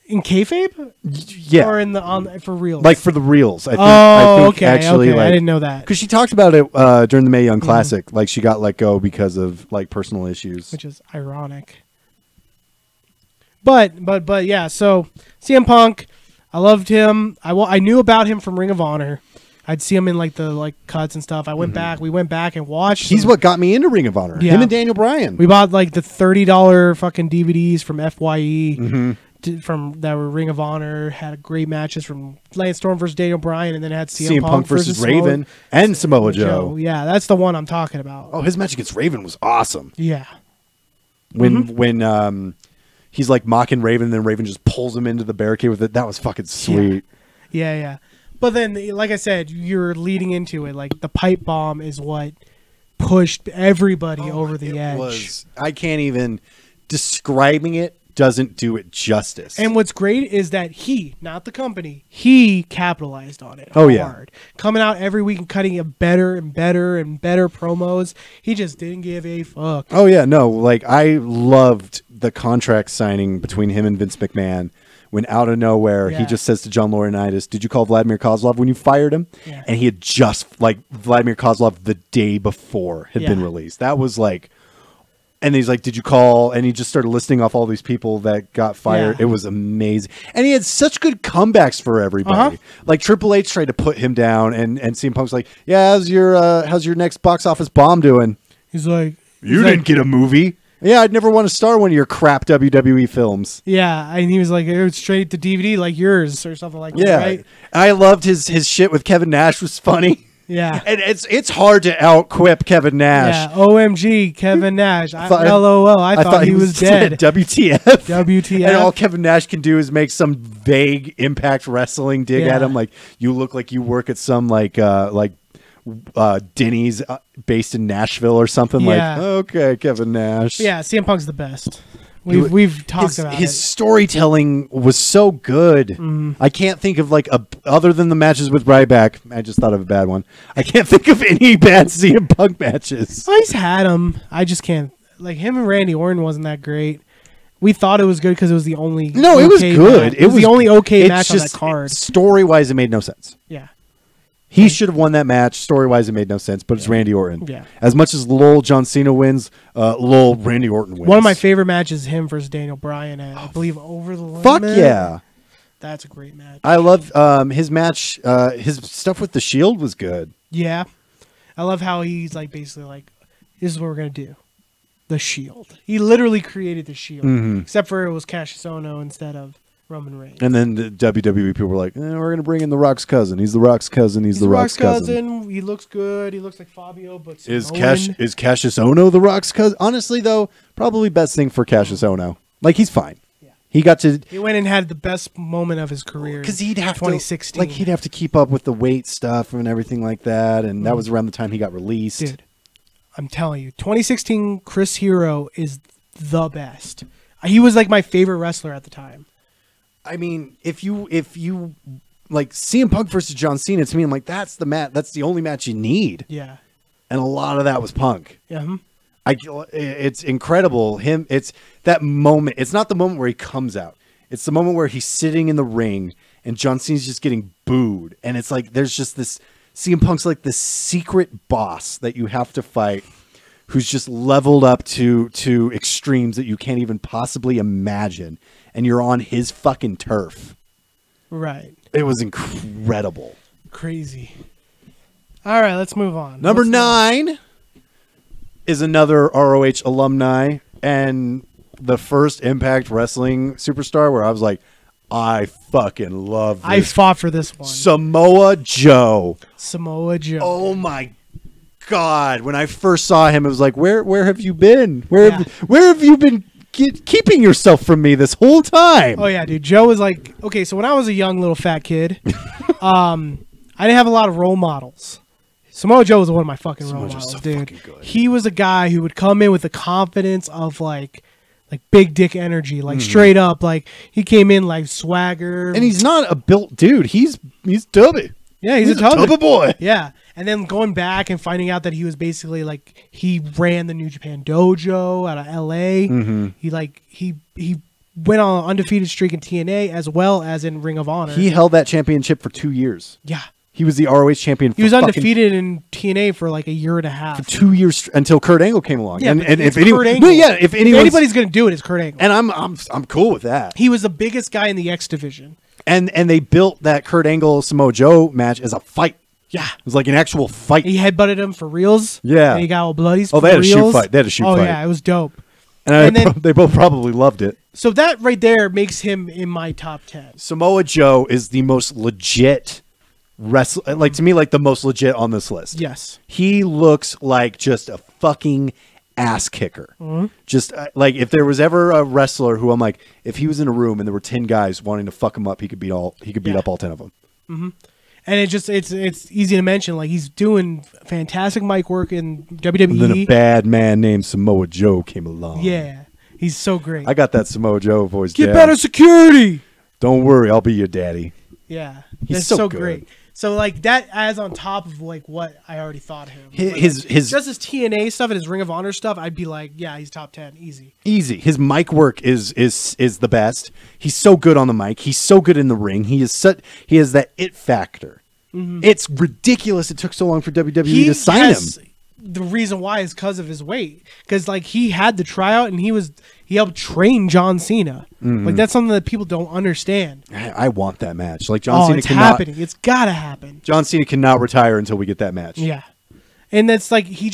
In kayfabe? Yeah. Or for reals? Like, for the reels. I think okay, actually, okay. like, I didn't know that. Because she talked about it during the Mae Young Classic. Like, she got let go because of, like, personal issues. Which is ironic. But yeah, so CM Punk, I loved him. I knew about him from Ring of Honor. I'd see him in like the cuts and stuff. We went back and watched. He's what got me into Ring of Honor. Yeah. Him and Daniel Bryan. We bought like the $30 fucking DVDs from FYE. From that were Ring of Honor, had great matches from Lance Storm versus Daniel Bryan, and then had CM Punk versus Raven and Samoa Joe. Yeah, that's the one I'm talking about. Oh, his match against Raven was awesome. Yeah. When he's like mocking Raven, and then Raven just pulls him into the barricade with it. That was fucking sweet. Yeah. But then, like I said, you're leading into it. Like the pipe bomb is what pushed everybody over the edge. I can't even describing it. Doesn't do it justice. And what's great is that he, not the company, he capitalized on it. Oh, hard. Coming out every week and cutting it better and better and better promos. He just didn't give a fuck. Oh, yeah. No, like I loved the contract signing between him and Vince McMahon when out of nowhere he just says to John Laurinaitis, did you call Vladimir Kozlov when you fired him? Yeah. And he had just, like, Vladimir Kozlov the day before had been released. That was like... And he's like, did you call? And he just started listing off all these people that got fired. Yeah. It was amazing. And he had such good comebacks for everybody. Like Triple H tried to put him down, and CM Punk's like, yeah, how's your next box office bomb doing? He's like... You didn't get a movie. Yeah, I'd never want to star one of your crap WWE films. Yeah, and he was like, it was straight to DVD like yours or something like that, right? I loved his shit with Kevin Nash was funny. Yeah. And it's hard to out-quip Kevin Nash. Yeah, OMG, Kevin Nash. LOL, I thought he was dead. WTF. WTF. And all Kevin Nash can do is make some vague Impact Wrestling dig at him. Like, you look like you work at some, like Denny's based in Nashville or something. Yeah. Like, okay, Kevin Nash. Yeah, CM Punk's the best. We've talked about his it. storytelling was so good. I can't think of other than the matches with Ryback. I just thought of a bad one. I can't think of any bad CM Punk matches. Oh, he's had them. I just can't. Like him and Randy Orton wasn't that great. We thought it was good because it was the only. No, it was good. Match. It was the only okay match on that card. Story wise, it made no sense. Yeah. He should have won that match. Story-wise, it made no sense, but it's Randy Orton. Yeah. As much as lol John Cena wins, lol Randy Orton wins. One of my favorite matches is him versus Daniel Bryan at, I believe, Over the Limit. Fuck yeah. That's a great match. I love his match. His stuff with the Shield was good. Yeah. I love how he's like basically like, this is what we're going to do. The Shield. He literally created the Shield. Except for it was Cassius Ohno instead of Roman Reigns. And then the WWE people were like, we're going to bring in The Rock's cousin. He's The Rock's cousin. He's The Rock's cousin. He looks good. He looks like Fabio, but is Cassius Ohno The Rock's cousin? Honestly, though, probably best thing for Cassius Ohno. Like, he's fine. Yeah. He went and had the best moment of his career. Because he'd have 2016. He'd have to keep up with the weight stuff and everything like that. And that was around the time he got released. Dude, I'm telling you, 2016 Chris Hero is the best. He was like my favorite wrestler at the time. I mean, if you like CM Punk versus John Cena, to me, I'm like, that's the only match you need. Yeah. And a lot of that was Punk. Yeah. It's incredible. It's that moment. It's not the moment where he comes out. It's the moment where he's sitting in the ring and John Cena's just getting booed. And it's like, there's just this, CM Punk's like this secret boss that you have to fight, who's just leveled up to extremes that you can't even possibly imagine. And you're on his fucking turf. Right. It was incredible. Crazy. All right, let's move on. Number 9 is another ROH alumni and the first Impact Wrestling superstar where I was like, I fucking love this. I fought for this one. Samoa Joe. Samoa Joe. Oh my God. When I first saw him, it was like, where have you been? Where have you been keeping yourself from me this whole time? Oh yeah, dude. Joe was like, okay, so when I was a young little fat kid, I didn't have a lot of role models. Samoa Joe was one of my fucking role models, so dude. fucking good. He was a guy who would come in with the confidence of like big dick energy, like straight up, like he came in like swagger. And he's not a built dude. He's tubby. Yeah, he's a tubby boy. Yeah. And then going back and finding out that he was basically like he ran the New Japan Dojo out of LA. He went on an undefeated streak in TNA as well as in Ring of Honor. He held that championship for 2 years. Yeah. He was the ROH champion. He was undefeated in TNA for like a year and a half. For 2 years until Kurt Angle came along. Yeah, and if anybody's going to do it, it's Kurt Angle. And I'm cool with that. He was the biggest guy in the X division. And they built that Kurt Angle Samoa Joe match as a fight. Yeah. It was like an actual fight. He headbutted him for reals. Yeah. And he got all bloody. Oh, they had a shoot fight. They had a shoot fight. Oh, yeah. It was dope. And then, they both probably loved it. So that right there makes him in my top 10. Samoa Joe is the most legit wrestler. Like, to me, like the most legit on this list. Yes. He looks like just a fucking ass kicker. Just like if there was ever a wrestler who I'm like, if he was in a room and there were 10 guys wanting to fuck him up, he could beat up all 10 of them. And it's easy to mention, like he's doing fantastic mic work in WWE. And then a bad man named Samoa Joe came along. Yeah, he's so great. I got that Samoa Joe voice. Get better security. Don't worry, I'll be your daddy. Yeah, he's so good. Great. So like that adds on top of like what I already thought of him. His just his TNA stuff and his Ring of Honor stuff, I'd be like, yeah, he's top 10, easy. Easy. His mic work is the best. He's so good on the mic. He's so good in the ring. He has that it factor. It's ridiculous. It took so long for WWE to sign him. The reason why is because of his weight. Because like he had the tryout and he helped train John Cena. Like that's something that people don't understand. I want that match. Like John Cena it's happening. It's gotta happen. John Cena cannot retire until we get that match. Yeah, and that's like he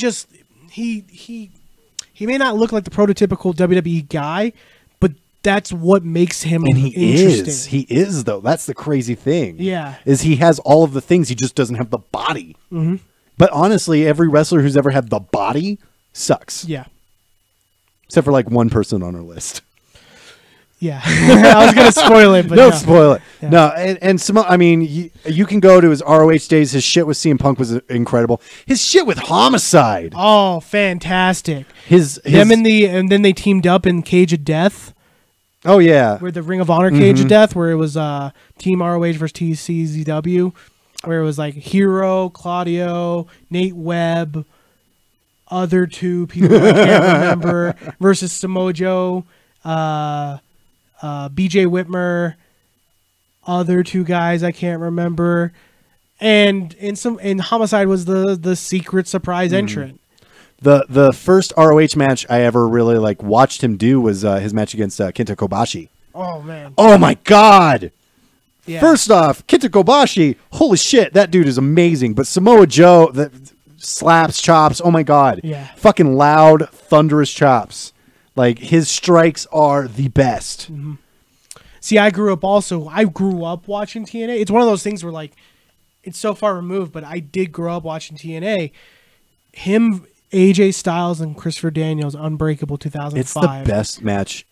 He may not look like the prototypical WWE guy, but that's what makes him And he interesting. is. He is, though. That's the crazy thing. Yeah. Is he has all of the things. He just doesn't have the body. Mm-hmm. But honestly, every wrestler who's ever had the body sucks. Yeah. Except for like one person on our list. Yeah. I was going to spoil it, but Don't no. spoil it. Yeah. No, and I mean, you can go to his ROH days. His shit with CM Punk was incredible. His shit with Homicide. Oh, fantastic. His Them and then they teamed up in Cage of Death. Oh, yeah. Where the Ring of Honor Cage of Death, where it was Team ROH versus TCZW, where it was like Hero, Claudio, Nate Webb, other two people I can't remember, versus Samoa Joe, BJ Whitmer, other two guys I can't remember, and in Homicide was the secret surprise entrant. The first ROH match I ever really like watched him do was his match against Kenta Kobashi. Oh man! Oh my God! Yeah. First off, Kenta Kobashi, holy shit, that dude is amazing. But Samoa Joe, the slaps, chops, oh my God. Yeah. Fucking loud, thunderous chops. Like, his strikes are the best. Mm-hmm. See, I grew up watching TNA. It's one of those things where, like, it's so far removed, but I did grow up watching TNA. Him, AJ Styles, and Christopher Daniels, Unbreakable 2005. It's the best match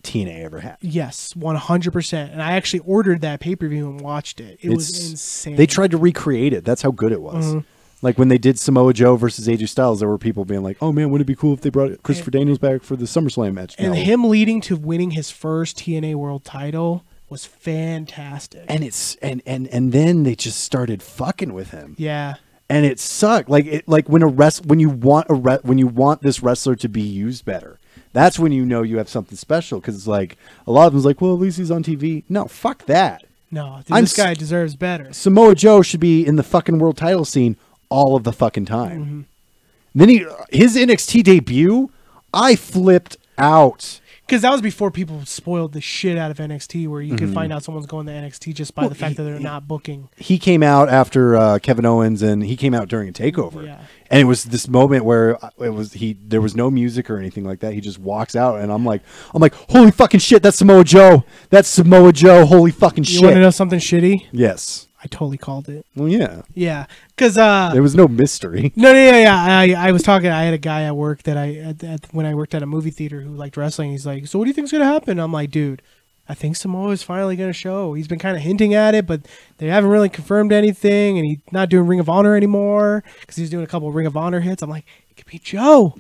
TNA ever had. Yes, 100%. And I actually ordered that pay-per-view and watched it. It was insane. They tried to recreate it. That's how good it was. Mm-hmm. Like when they did Samoa Joe versus AJ Styles, there were people being like, "Oh man, wouldn't it be cool if they brought Christopher Daniels back for the SummerSlam match?" And him leading to winning his first TNA World Title was fantastic. And and then they just started fucking with him. Yeah. And it sucked. Like when you want this wrestler to be used better, that's when you know you have something special. Because it's like a lot of them's like, well, at least he's on TV. No, fuck that. No, this guy deserves better. Samoa Joe should be in the fucking world title scene all of the fucking time. Mm-hmm. Then his NXT debut, I flipped out. Because that was before people spoiled the shit out of NXT, where you could find out someone's going to NXT just by the fact that they're not booking. He came out after Kevin Owens, and he came out during a takeover. Yeah. And it was this moment where there was no music or anything like that. He just walks out, and I'm like, holy fucking shit, that's Samoa Joe. That's Samoa Joe. Holy fucking shit. You want to know something shitty? Yes. I totally called it. Well, yeah. Yeah, because there was no mystery. No, yeah. I was talking. I had a guy at work that when I worked at a movie theater who liked wrestling. He's like, "So what do you think's gonna happen?" I'm like, "Dude, I think Samoa is finally gonna show. He's been kind of hinting at it, but they haven't really confirmed anything, and he's not doing Ring of Honor anymore because he's doing a couple of Ring of Honor hits." I'm like, "It could be Joe."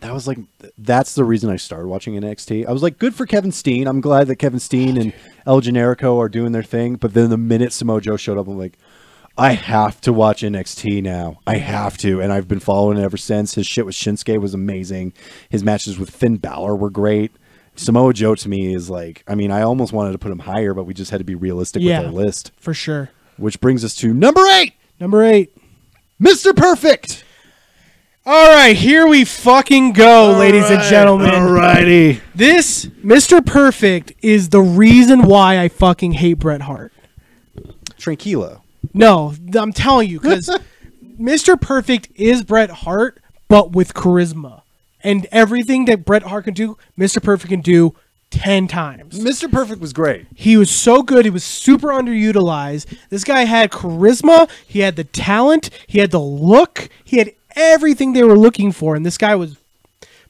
That's the reason I started watching NXT. I was like, good for Kevin Steen. I'm glad that Kevin Steen and El Generico are doing their thing. But then the minute Samoa Joe showed up, I'm like, I have to watch NXT now. I have to. And I've been following it ever since. His shit with Shinsuke was amazing. His matches with Finn Balor were great. Samoa Joe to me is like, I mean, I almost wanted to put him higher, but we just had to be realistic with our list. For sure. Which brings us to number 8. Number 8. Mr. Perfect. All right, here we fucking go, ladies and gentlemen. Alrighty. This Mr. Perfect is the reason why I fucking hate Bret Hart. Tranquilo. No, I'm telling you, because Mr. Perfect is Bret Hart, but with charisma. And everything that Bret Hart can do, Mr. Perfect can do 10 times. Mr. Perfect was great. He was so good. He was super underutilized. This guy had charisma. He had the talent. He had the look. He had everything they were looking for. And this guy was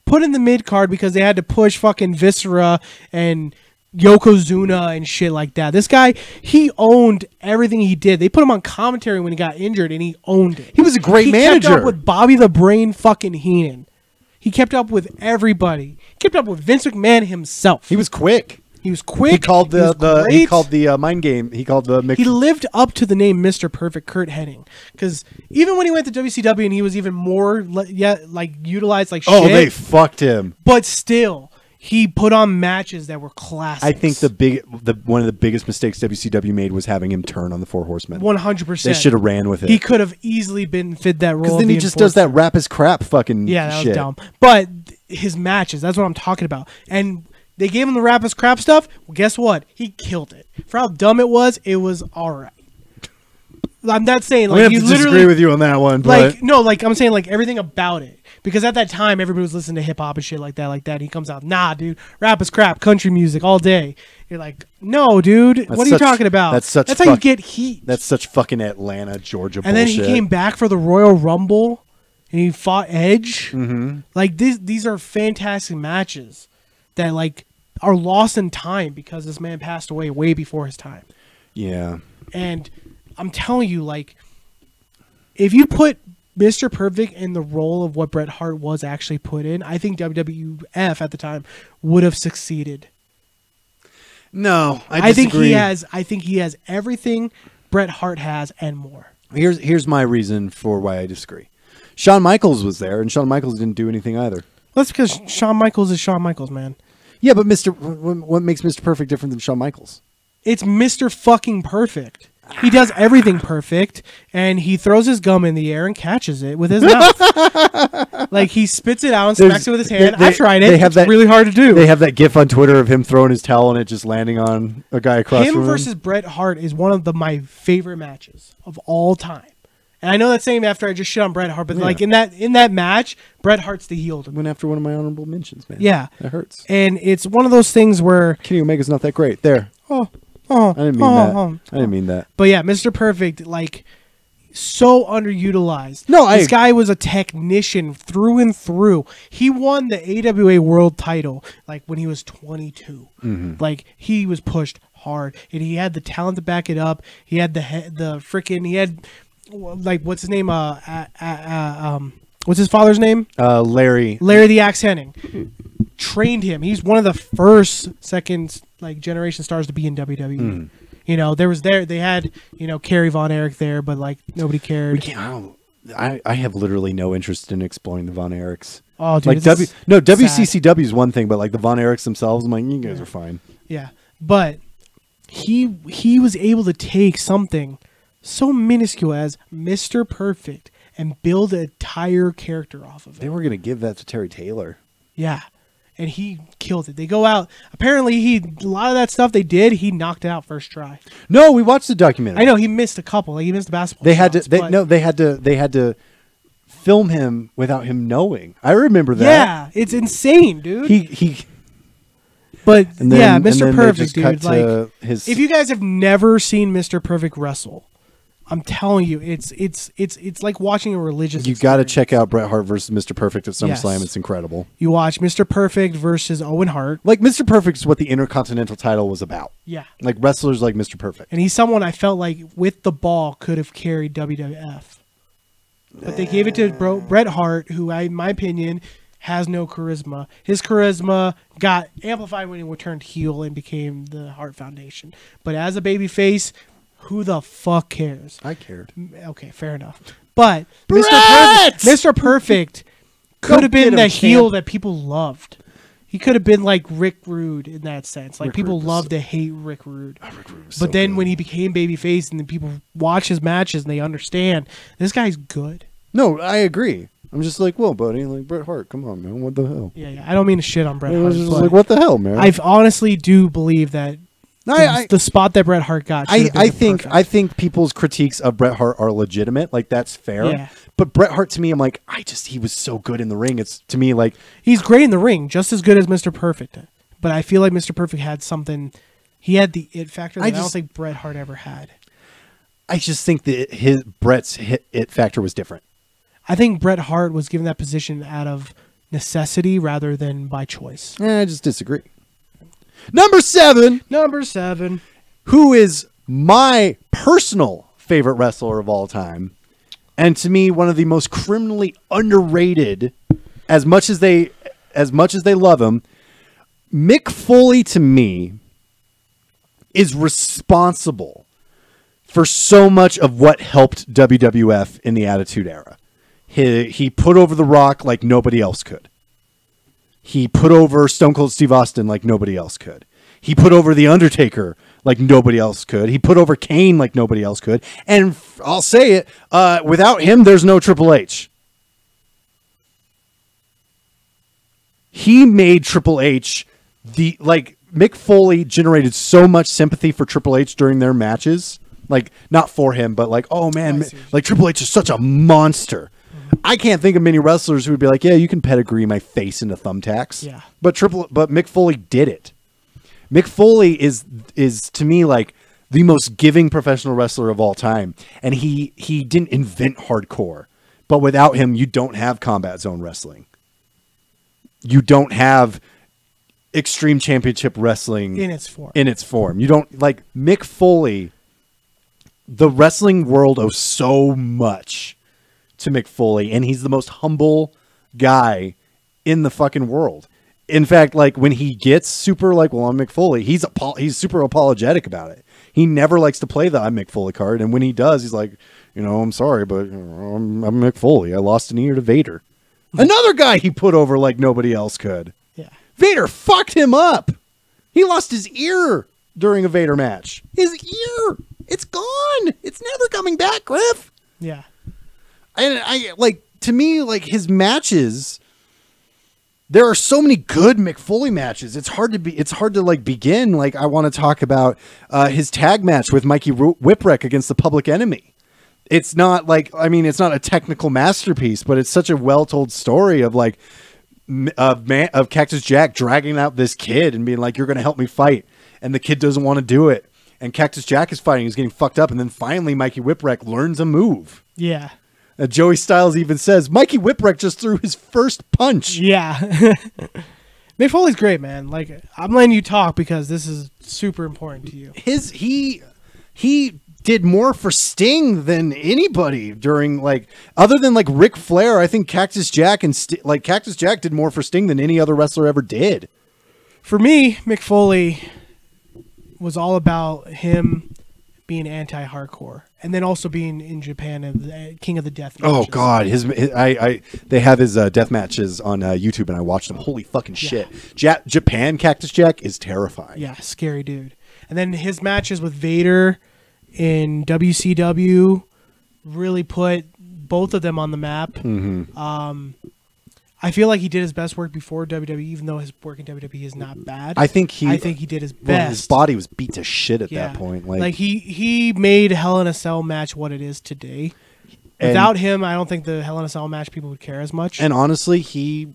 put in the mid-card because they had to push fucking Viscera and Yokozuna and shit like that. This guy, he owned everything he did. They put him on commentary when he got injured, and he owned it. He was a great manager. He kept up with Bobby the Brain fucking Heenan. He kept up with everybody. He kept up with Vince McMahon himself. He was quick. He was quick. He called the mind game. He called the mix. He lived up to the name Mr. Perfect, Kurt Hennig. Because even when he went to WCW and he was even more utilized like shit. Oh, they fucked him. But still, he put on matches that were classics. I think one of the biggest mistakes WCW made was having him turn on the Four Horsemen. 100%. They should have ran with it. He could have easily been fit that role. Because then he just does that rap as crap fucking yeah, that shit. was dumb. But his matches, that's what I'm talking about. And they gave him the rap as crap stuff. Well, guess what? He killed it. For how dumb it was all right. I'm not saying I'm like gonna you have to disagree literally with you on that one. like But no, like I'm saying like everything about it. Because at that time, everybody was listening to hip hop and shit like that. And he comes out, nah, dude, rap is crap, country music all day. You're like, no, dude, what are you talking about? That's how you get heat. That's such fucking Atlanta, Georgia and bullshit. then he came back for the Royal Rumble, and he fought Edge. Mm-hmm. Like these are fantastic matches that like are lost in time because this man passed away way before his time. Yeah. And I'm telling you, like, if you put Mr. Perfect in the role of what Bret Hart was actually put in, I think WWF at the time would have succeeded. No, I disagree. I think he has everything Bret Hart has and more. Here's my reason for why I disagree. Shawn Michaels was there, and Shawn Michaels didn't do anything either. That's because Shawn Michaels is Shawn Michaels, man. Yeah, but what makes Mr. Perfect different than Shawn Michaels? It's Mr. fucking Perfect. He does everything perfect, and he throws his gum in the air and catches it with his mouth. Like, he spits it out and smacks it with his hand. I've tried it. It's really hard to do. They have that gif on Twitter of him throwing his towel and it just landing on a guy across from him. Him versus Bret Hart is one of my favorite matches of all time. And I know that same after I just shit on Bret Hart, but like in that match, Bret Hart's the heel. Went after one of my honorable mentions, man. Yeah. That hurts. And it's one of those things where Kenny Omega's not that great. There. I didn't mean that. I didn't mean that. But yeah, Mr. Perfect, like, so underutilized. No, this guy was a technician through and through. He won the AWA World Title like when he was 22. Mm-hmm. Like, he was pushed hard, and he had the talent to back it up. He had he had like, what's his name? What's his father's name? Larry the Axe Hennig. Trained him. He's one of the first second like generation stars to be in WWE. You know, they had, you know, Kerry Von Erich there, but like nobody cared. I have literally no interest in exploring the Von Erichs. Oh, dude, like WCCW is one thing, but like the Von Erichs themselves, I'm like, you guys are fine. Yeah, but he was able to take something so minuscule as Mr. Perfect and build an entire character off of it. They were gonna give that to Terry Taylor. Yeah. And he killed it. They go out. Apparently, a lot of that stuff they did, he knocked it out first try. No, we watched the documentary. I know he missed a couple. Like, he missed the basketball. They had to film him without him knowing. I remember that. Yeah, it's insane, dude. But Mr. Perfect, dude. Like, if you guys have never seen Mr. Perfect wrestle, I'm telling you, it's like watching a religious. You got to check out Bret Hart versus Mr. Perfect at SummerSlam. It's incredible. You watch Mr. Perfect versus Owen Hart. Like, Mr. Perfect is what the Intercontinental title was about. Yeah. Like, wrestlers like Mr. Perfect. And he's someone I felt like with the ball could have carried WWF. But they gave it to Bret Hart, who, in my opinion, has no charisma. His charisma got amplified when he turned heel and became the Hart Foundation. But as a babyface, who the fuck cares? I cared. Okay, fair enough. But Mr. Perfect could have been the heel that people loved. He could have been like Rick Rude in that sense. Like, people love to hate Rick Rude. But then when he became babyface and then people watch his matches and they understand, this guy's good. No, I agree. I'm just like, well, buddy, like, Bret Hart, come on, man, what the hell? Yeah. I don't mean to shit on Bret Hart. Just like, what the hell, man? I honestly do believe that the spot that Bret Hart got. I think people's critiques of Bret Hart are legitimate. Like, that's fair. Yeah. But Bret Hart, to me, I'm like, he was so good in the ring. It's, to me, like, he's great in the ring, just as good as Mr. Perfect. But I feel like Mr. Perfect had something. He had the it factor that I don't think Bret Hart ever had. I just think that Bret's it factor was different. I think Bret Hart was given that position out of necessity rather than by choice. I just disagree. Number seven. Who is my personal favorite wrestler of all time, and to me one of the most criminally underrated. As much as they love him, Mick Foley, to me, is responsible for so much of what helped WWF in the Attitude Era. He put over The Rock like nobody else could. He put over Stone Cold Steve Austin like nobody else could. He put over The Undertaker like nobody else could. He put over Kane like nobody else could. And I'll say it, without him, there's no Triple H. He made Triple H Mick Foley generated so much sympathy for Triple H during their matches Like, not for him, but like, oh man, I see. like Triple H is such a monster. I can't think of many wrestlers who would be like, yeah, you can pedigree my face into thumbtacks. Yeah. But Mick Foley did it. Mick Foley is to me like the most giving professional wrestler of all time. And he didn't invent hardcore. But without him, you don't have Combat Zone Wrestling. You don't have Extreme Championship Wrestling In its form. In its form. You don't like Mick Foley. The wrestling world owes so much to Mick Foley, and he's the most humble guy in the fucking world. In fact, like when he gets super like, well, I'm Mick Foley, he's super apologetic about it. He never likes to play the I'm Mick Foley card, and when he does, he's like, I'm sorry, but I'm Mick Foley. I lost an ear to Vader. Another guy he put over like nobody else could. Yeah. Vader fucked him up. He lost his ear during a Vader match. His ear, it's gone. It's never coming back, Griff. Yeah. And I like, to me, like his matches, there are so many good Mick Foley matches. It's hard to like begin. Like I want to talk about his tag match with Mikey Whipwreck against the Public Enemy. It's not like, I mean, it's not a technical masterpiece, but it's such a well-told story of like, of Cactus Jack dragging out this kid and being like, you're going to help me fight. And the kid doesn't want to do it. And Cactus Jack is fighting. He's getting fucked up. And then finally Mikey Whipwreck learns a move. Yeah. Joey Styles even says, Mikey Whipwreck just threw his first punch. Yeah. Mick Foley's great, man. Like, I'm letting you talk because this is super important to you. He did more for Sting than anybody during, like, other than like Ric Flair. I think Cactus Jack Cactus Jack did more for Sting than any other wrestler ever did. For me, Mick Foley was all about him being anti-hardcore, and then also being in Japan and the King of the Death matches. Oh God, they have his death matches on YouTube, and I watched them. Holy fucking shit! Japan Cactus Jack is terrifying. Yeah, scary dude. And then his matches with Vader in WCW really put both of them on the map. Mm-hmm. I feel like he did his best work before WWE, even though his work in WWE is not bad. I think he did his best. Well, his body was beat to shit at that point. Like he made Hell in a Cell match what it is today. Without him, I don't think the Hell in a Cell match people would care as much. And honestly, he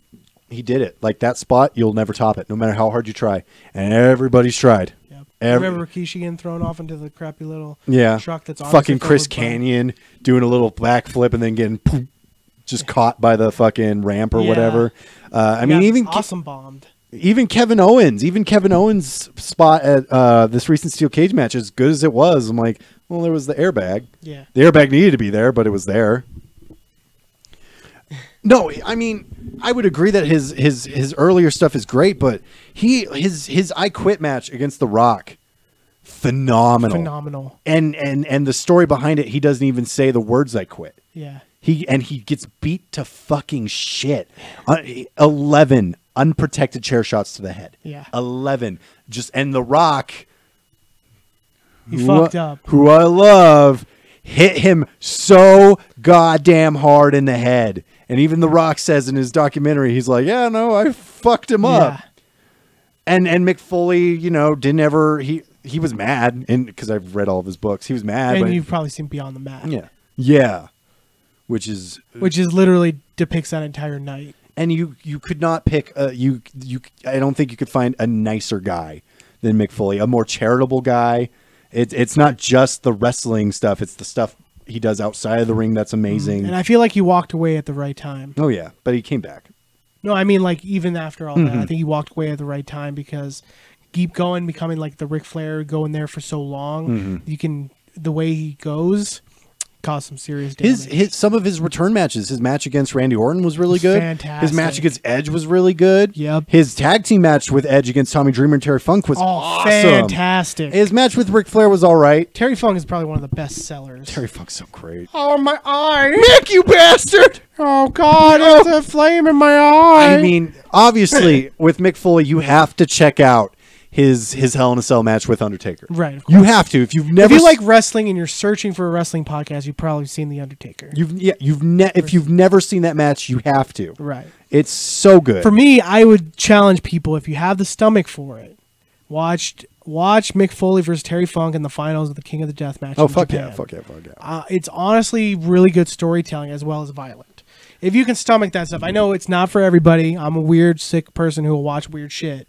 did it. Like that spot, you'll never top it, no matter how hard you try. And everybody's tried. Yep. Remember Rikishi getting thrown off into the crappy little truck that's fucking Chris Canyon doing a little backflip and then getting just caught by the fucking ramp or whatever. I mean, even awesome bombed. Even Kevin Owens' spot at this recent steel cage match, as good as it was, I'm like, well, there was the airbag. Yeah, the airbag needed to be there, but it was there. No, I mean, I would agree that his earlier stuff is great, but his I Quit match against The Rock, phenomenal. And the story behind it, he doesn't even say the words I quit. Yeah. He gets beat to fucking shit. 11 unprotected chair shots to the head. Yeah. 11. And The Rock, fucked up. Who I love, hit him so goddamn hard in the head. And even The Rock says in his documentary, he's like, yeah, no, I fucked him up. And Mick Foley, didn't ever, he was mad, and because I've read all of his books, he was mad. And you've probably seen Beyond the Mat. Yeah. Yeah. Which is literally depicts that entire night. And you could not pick I don't think you could find a nicer guy than Mick Foley, a more charitable guy. It's not just the wrestling stuff, it's the stuff he does outside of the ring that's amazing. And I feel like he walked away at the right time. Oh yeah, but he came back. No, I mean like even after all that, I think he walked away at the right time because keep going, becoming like the Ric Flair, going there for so long, the way he goes caused some serious damage. Some of his return matches, his match against Randy Orton was really good. Fantastic. His match against Edge was really good. Yep. His tag team match with Edge against Tommy Dreamer and Terry Funk was awesome. Fantastic. His match with Ric Flair was all right. Terry Funk is probably one of the best sellers. Terry Funk's so great. Oh, my eye. Mick, you bastard! Oh, God, it's a flame in my eye. I mean, obviously, with Mick Foley, you have to check out his Hell in a Cell match with Undertaker. Right. Of course. You have to. If you like wrestling and you're searching for a wrestling podcast, you've probably seen The Undertaker. If you've never seen that match, you have to. Right. It's so good. For me, I would challenge people, if you have the stomach for it, watch watch Mick Foley versus Terry Funk in the finals of the King of the Death match. Oh, in fuck Japan. yeah, fuck yeah, fuck yeah. It's honestly really good storytelling as well as violent. If you can stomach that stuff, I know it's not for everybody. I'm a weird, sick person who will watch weird shit.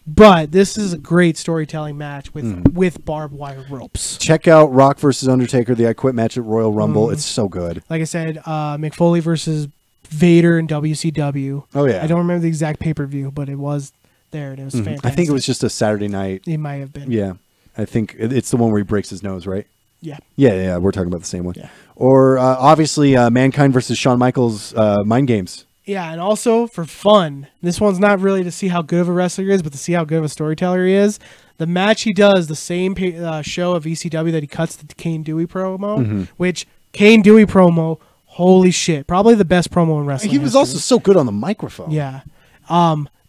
But this is a great storytelling match with barbed wire ropes. Check out Rock versus Undertaker, the I Quit match at Royal Rumble. It's so good. Like I said, Mick Foley versus Vader in WCW. Oh, yeah. I don't remember the exact pay-per-view, but it was there, and it was fantastic. I think it was just a Saturday night. It might have been. Yeah. I think it's the one where he breaks his nose, right? Yeah. Yeah, we're talking about the same one. Yeah. Or obviously Mankind versus Shawn Michaels, Mind Games. Yeah, and also for fun, this one's not really to see how good of a wrestler he is, but to see how good of a storyteller he is. The match he does, the same show of ECW that he cuts the Kane Dewey promo, which Kane Dewey promo, holy shit, probably the best promo in wrestling. He was also so good on the microphone. Yeah.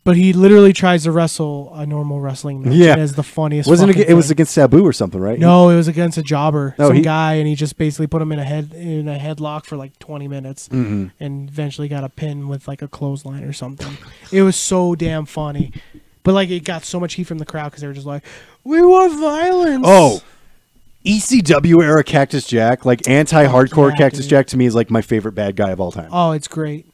But he literally tries to wrestle a normal wrestling match. Yeah. It is the funniest. It was against Sabu or something, right? No, it was against a jobber, No, some guy, and he just basically put him in a headlock for like 20 minutes, and eventually got a pin with like a clothesline or something. It was so damn funny, but like it got so much heat from the crowd because they were just like, "We want violence." Oh, ECW era Cactus Jack, like anti-hardcore yeah, Cactus dude. Jack, to me is like my favorite bad guy of all time. Oh, it's great.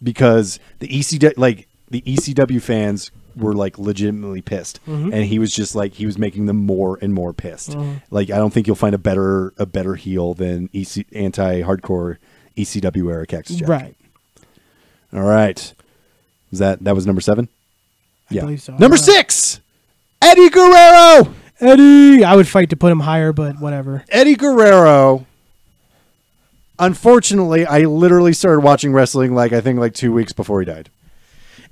Because the ECW fans were like legitimately pissed, and he was just like he was making them more and more pissed. Like I don't think you'll find a better heel than anti-hardcore ECW era Cactus Jack. Right. All right. That was number 7? I believe so. Number 6, Eddie Guerrero. Eddie, I would fight to put him higher, but whatever. Eddie Guerrero. Unfortunately, I literally started watching wrestling like 2 weeks before he died.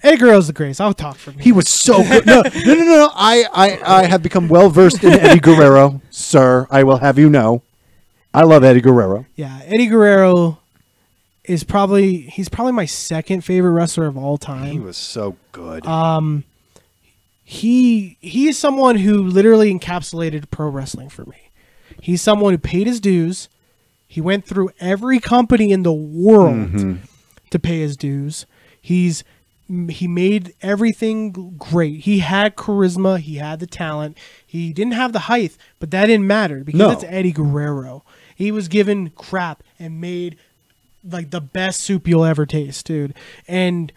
Eddie Guerrero's the greatest. I'll talk for me. He was so good. No. I have become well versed in Eddie Guerrero, sir. I will have you know. I love Eddie Guerrero. Yeah, Eddie Guerrero is probably my second favorite wrestler of all time. He was so good. He is someone who literally encapsulated pro wrestling for me. He's someone who paid his dues. He went through every company in the world to pay his dues. He made everything great. He had charisma. He had the talent. He didn't have the height, but that didn't matter because that's Eddie Guerrero. He was given crap and made like the best soup you'll ever taste, dude. And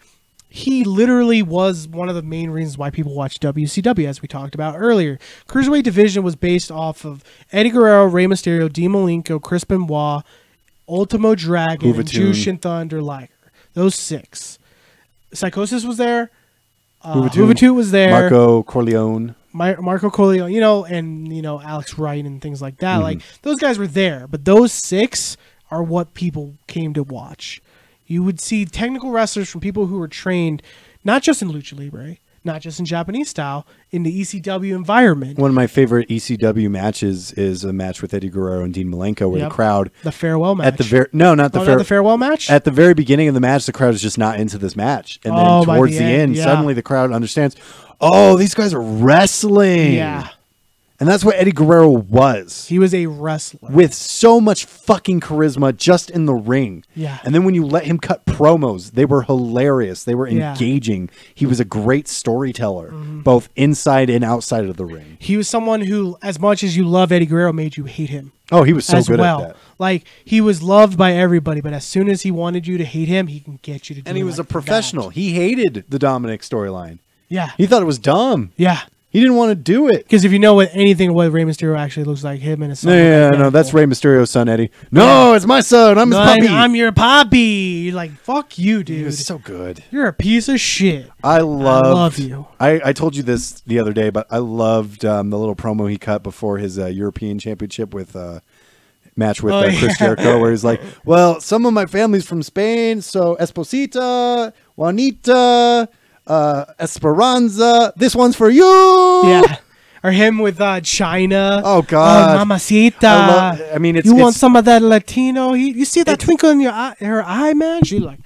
he literally was one of the main reasons why people watch WCW, as we talked about earlier. Cruiserweight division was based off of Eddie Guerrero, Rey Mysterio, Dean Malenko, Chris Benoit, Ultimo Dragon, and Jushin Thunder Liger. Those 6. Psychosis was there. Juventud was there. Marco Corleone. Marco Corleone, and Alex Wright and things like that. Like those guys were there, but those 6 are what people came to watch. You would see technical wrestlers from people who were trained not just in lucha libre, not just in Japanese style, in the ECW environment. One of my favorite ECW matches is a match with Eddie Guerrero and Dean Malenko, where the crowd the farewell match. at the not the farewell match. At the very beginning of the match, the crowd is just not into this match, and then towards the end, suddenly the crowd understands. Oh, these guys are wrestling. Yeah. And that's what Eddie Guerrero was. He was a wrestler. With so much fucking charisma just in the ring. Yeah. And then when you let him cut promos, they were hilarious. They were engaging. He was a great storyteller, both inside and outside of the ring. He was someone who, as much as you love Eddie Guerrero, made you hate him. Oh, he was so good at that. Like, he was loved by everybody, but as soon as he wanted you to hate him, he can get you to do it. And he was a professional. That. He hated the Dominic storyline. Yeah. He thought it was dumb. Yeah. He didn't want to do it. Because if you know what Rey Mysterio actually looks like, him and his son. No, that's Rey Mysterio's son, Eddie. No, it's my son. I'm his puppy. I'm your puppy. You're like, fuck you, dude. He was so good. You're a piece of shit. I love you. I told you this the other day, but I loved the little promo he cut before his European Championship with match with Chris Jericho, where he's like, well, some of my family's from Spain, so Esposita, Juanita, Esperanza, this one's for you. Yeah. Or him with China. Oh God, Mamacita. I mean, you want some of that Latino? You see that twinkle in her eye, man? She like,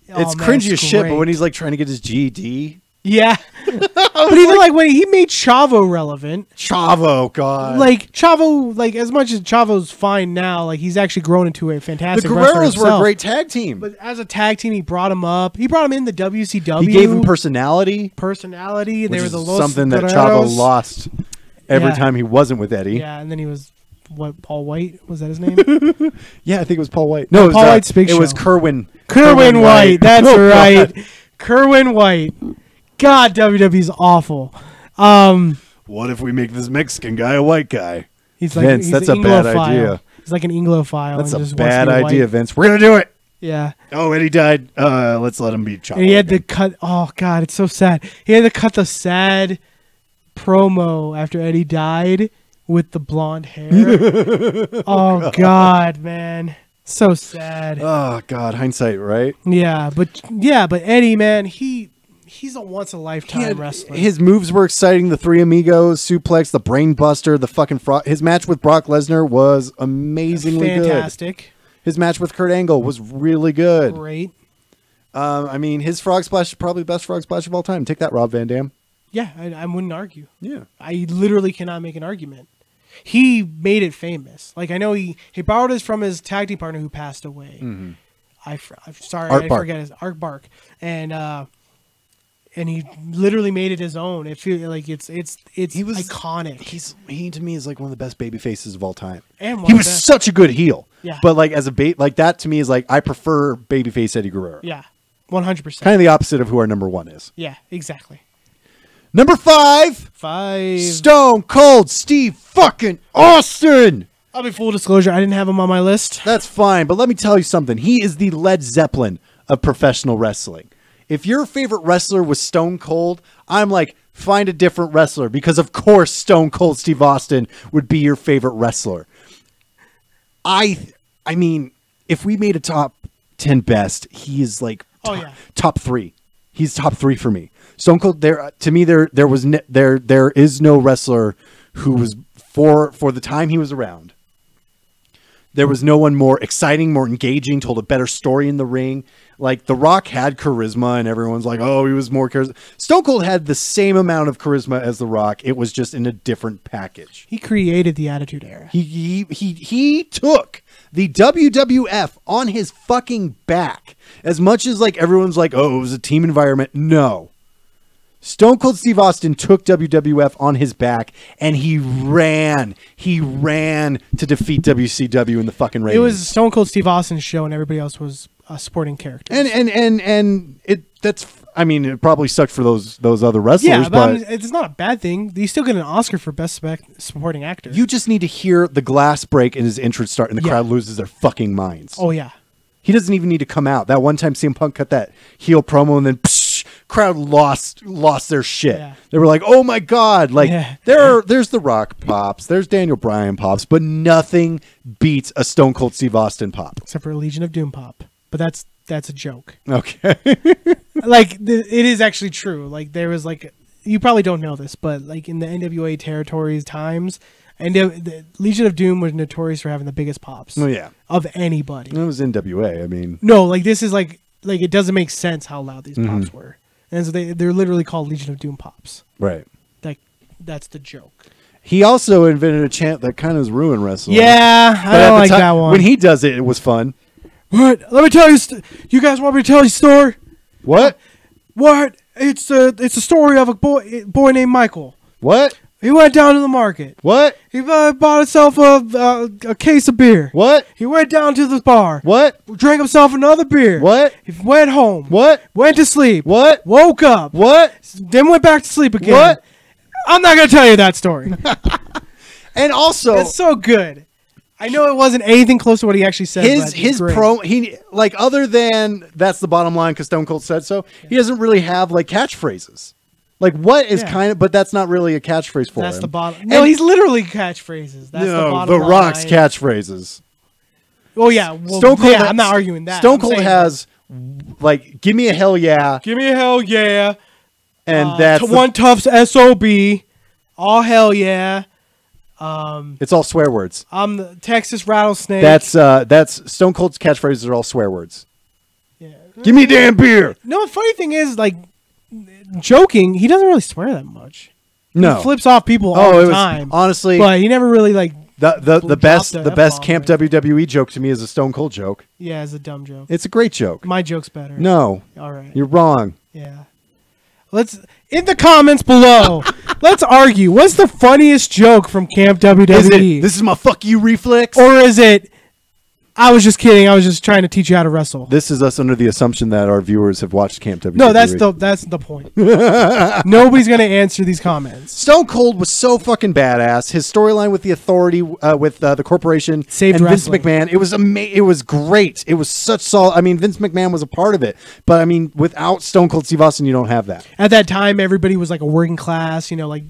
it's cringy as shit. But when he's like trying to get his GED, yeah. But even like when he made Chavo relevant. Chavo, God. Like Chavo, like as much as Chavo's fine now, like he's actually grown into a fantastic wrestler. The Guerreros were a himself. great tag team. But as a tag team, he brought him up. He brought him in the WCW. He gave him personality. They were the Los something Guerreros. that Chavo lost. every time he wasn't with Eddie. Yeah, and then he was Paul White, was that his name? Yeah, I think it was Paul White. No, it was, Paul White's Big it Show. was Kerwin White. That's right. God. Kerwin White. God, WWE's awful. What if we make this Mexican guy a white guy? He's like, Vince, that's a bad idea. He's like an Anglophile. That's and a just wants bad to be idea, white. Vince. We're gonna do it. Yeah. Oh, Eddie died. Let's let him be chopped. And he had to cut. Oh God, it's so sad. He had to cut the sad promo after Eddie died with the blonde hair. Oh God, man, so sad. Oh God, hindsight, right? Yeah, but Eddie, man, he's a once in a lifetime wrestler. His moves were exciting. The Three Amigos suplex, the Brain Buster, the fucking frog. His match with Brock Lesnar was amazingly fantastic. His match with Kurt Angle was really good. Great. I mean, his frog splash is probably the best frog splash of all time. Take that, Rob Van Dam. Yeah, I wouldn't argue. Yeah. I literally cannot make an argument. He made it famous. Like, I know he borrowed it from his tag team partner who passed away. Mm-hmm. I'm sorry, Art I Bark. forget his Art Bark, and he literally made it his own. It feels like it's iconic. He to me is like one of the best baby faces of all time. And He was such a good heel. Yeah. But like as a like that to me is like I prefer babyface Eddie Guerrero. Yeah, 100%. Kind of the opposite of who our number one is. Yeah, exactly. Number 5, 5. Stone Cold Steve fucking Austin. I'll be full disclosure. I didn't have him on my list. That's fine, but let me tell you something. He is the Led Zeppelin of professional wrestling. If your favorite wrestler was Stone Cold, I'm like, find a different wrestler because of course Stone Cold Steve Austin would be your favorite wrestler. I mean, if we made a top 10 best, he is like top 3. He's top 3 for me. Stone Cold to me there is no wrestler who was for the time he was around. There was no one more exciting, more engaging, told a better story in the ring. Like, The Rock had charisma, and everyone's like, oh, he was more charisma. Stone Cold had the same amount of charisma as The Rock. It was just in a different package. He created the Attitude Era. He took the WWF on his fucking back. As much as, like, everyone's like, oh, it was a team environment. No. Stone Cold Steve Austin took WWF on his back, and he ran to defeat WCW in the fucking ratings. It was Stone Cold Steve Austin's show, and everybody else was supporting characters. And it probably sucked for those other wrestlers. Yeah, but it's not a bad thing. You still get an Oscar for best supporting actor. you just need to hear the glass break in his entrance start, and the crowd loses their fucking minds. Oh yeah, he doesn't even need to come out. That one time CM Punk cut that heel promo, and then crowd lost their shit. Yeah. They were like, "Oh my god!" Like there's the Rock pops, there's Daniel Bryan pops, but nothing beats a Stone Cold Steve Austin pop, except for a Legion of Doom pop. But that's a joke. Okay. Like it is actually true. Like there was like, you probably don't know this, but like in the NWA territories times, and the Legion of Doom was notorious for having the biggest pops. Oh yeah, of anybody. It was NWA. I mean, no, like this is like it doesn't make sense how loud these pops were. And so they're literally called Legion of Doom pops. Right. Like, that's the joke. He also invented a chant that kind of ruined wrestling. Yeah, I don't like that one. When he does it, it was fun. What? Let me tell you. You guys want me to tell you a story? What? What? It's a story of a boy named Michael. What? He went down to the market. What? He bought himself a case of beer. What? He went down to the bar. What? Drank himself another beer. What? He went home. What? Went to sleep. What? Woke up. What? Then went back to sleep again. What? I'm not going to tell you that story. And also, it's so good. I know it wasn't anything close to what he actually said. His promo, he like other than that's the bottom line because Stone Cold said so. He doesn't really have like catchphrases. Like what is kind of, but that's not really a catchphrase for him. That's the bottom. No, he's literally catchphrases. That's the bottom line. The Rock's catchphrases. Oh yeah, well, Stone Cold. I'm not arguing that. Stone Cold has like, give me a hell yeah, give me a hell yeah, and that's one tough's SOB, all hell yeah. It's all swear words. I'm the Texas rattlesnake. That's Stone Cold's catchphrases are all swear words. Yeah. Give me a damn beer. No, the funny thing is, like, joking, he doesn't really swear that much. No, he flips off people all the time. Honestly, but he never really like the best camp WWE joke to me is a Stone Cold joke. Yeah, it's a dumb joke. It's a great joke. My joke's better. No, all right, you're wrong. Yeah. Let's in the comments below. Let's argue. What's the funniest joke from Camp WWE? Is it, this is my fuck you reflex? Or is it, I was just kidding. I was just trying to teach you how to wrestle. This is us under the assumption that our viewers have watched Camp WWE. No, that's the point. Nobody's going to answer these comments. Stone Cold was so fucking badass. His storyline with the Authority, with the corporation, Saved and wrestling. Vince McMahon, it was it was great. It was such solid. I mean, Vince McMahon was a part of it, but I mean, without Stone Cold Steve Austin, you don't have that. At that time, everybody was like a working class. You know, like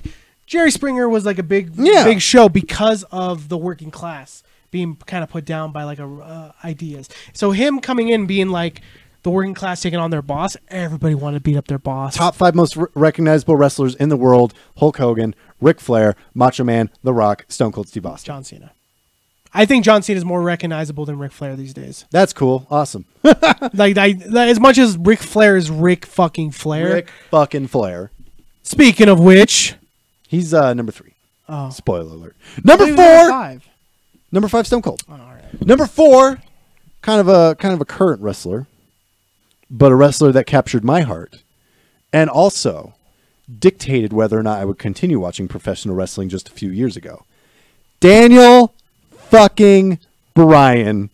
Jerry Springer was like a big show because of the working class being kind of put down by like ideas. So him coming in being like the working class taking on their boss, everybody wanted to beat up their boss. Top 5 most recognizable wrestlers in the world: Hulk Hogan, Ric Flair, Macho Man, The Rock, Stone Cold Steve Austin. John Cena. I think John Cena is more recognizable than Ric Flair these days. That's cool. Awesome. like as much as Ric Flair is Ric fucking Flair. Ric fucking Flair. Speaking of which, he's number 3. Oh. Spoiler alert. Number 4. Number 5, Stone Cold. Oh, all right. Number 4, kind of a current wrestler, but a wrestler that captured my heart, and also dictated whether or not I would continue watching professional wrestling just a few years ago. Daniel fucking Bryan.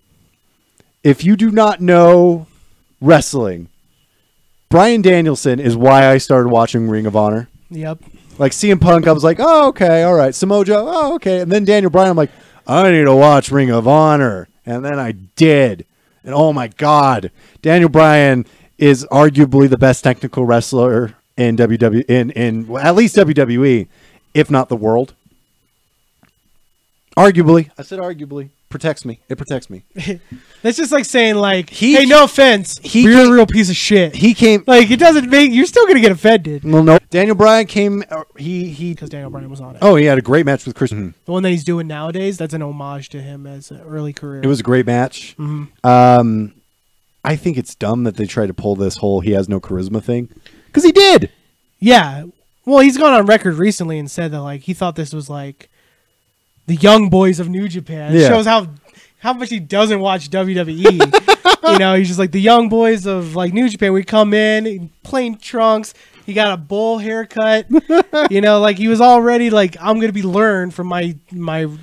If you do not know wrestling, Bryan Danielson is why I started watching Ring of Honor. Yep. Like CM Punk, I was like, oh, okay, all right. Samoa Joe, oh, okay. And then Daniel Bryan, I'm like, I need to watch Ring of Honor. And then I did. And oh my God, Daniel Bryan is arguably the best technical wrestler in WWE, in well, at least WWE, if not the world. Arguably. I said arguably. Protects me. It protects me. That's just like saying like, hey, no offense, you're a real piece of shit. He came. Like, it doesn't make, you're still going to get offended. Well, no. Daniel Bryan came, Because Daniel Bryan was on it. Oh, he had a great match with Christian. The one that he's doing nowadays, that's an homage to him as an early career. It was a great match. Mm-hmm. I think it's dumb that they tried to pull this whole he has no charisma thing. Because he did. Yeah. Well, he's gone on record recently and said that like he thought this was like the young boys of New Japan. It shows how much he doesn't watch WWE. You know, he's just like the young boys of like New Japan. We come in plain trunks. He got a bowl haircut. You know, like he was already like, I'm gonna be learned from my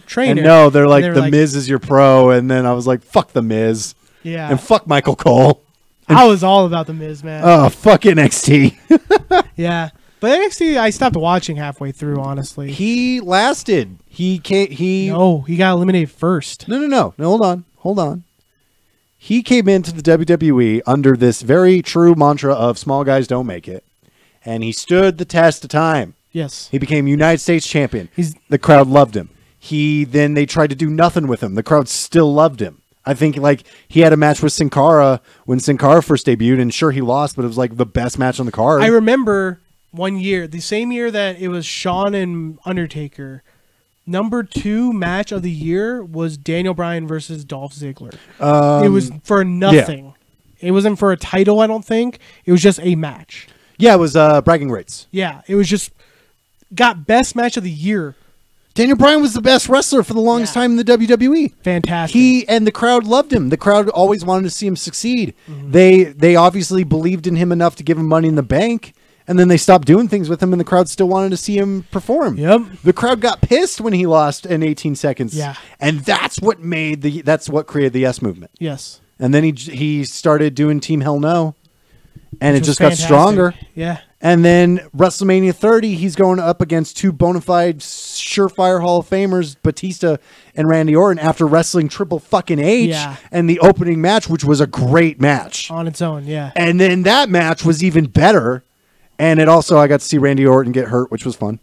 trainer. And no, they're like the Miz is your pro, and then I was like, fuck the Miz. Yeah. And fuck Michael Cole. And I was all about the Miz, man. Oh, fuck NXT. Yeah. But NXT, I stopped watching halfway through, honestly. He lasted. No, he got eliminated first. No. Hold on. He came into the WWE under this very true mantra of small guys don't make it. And he stood the test of time. Yes. He became United States champion. The crowd loved him. Then they tried to do nothing with him. The crowd still loved him. I think like he had a match with Sin Cara when Sin Cara first debuted, and sure he lost, but it was like the best match on the card. I remember one year, the same year that it was Shawn and Undertaker, number 2 match of the year was Daniel Bryan versus Dolph Ziggler. It was for nothing. Yeah. It wasn't for a title, I don't think. It was just a match. Yeah, it was bragging rights. Yeah, it was just got best match of the year. Daniel Bryan was the best wrestler for the longest time in the WWE. Fantastic. And the crowd loved him. The crowd always wanted to see him succeed. Mm-hmm. They obviously believed in him enough to give him Money in the Bank. And then they stopped doing things with him, and the crowd still wanted to see him perform. Yep. The crowd got pissed when he lost in 18 seconds. Yeah. And that's what created the Yes movement. Yes. And then he started doing Team Hell No, and it just fantastic. got stronger. Yeah. And then WrestleMania 30, he's going up against 2 bona fide, surefire Hall of Famers, Batista and Randy Orton, after wrestling Triple fucking H and the opening match, which was a great match. On its own, yeah. And then that match was even better. And it also, I got to see Randy Orton get hurt, which was fun.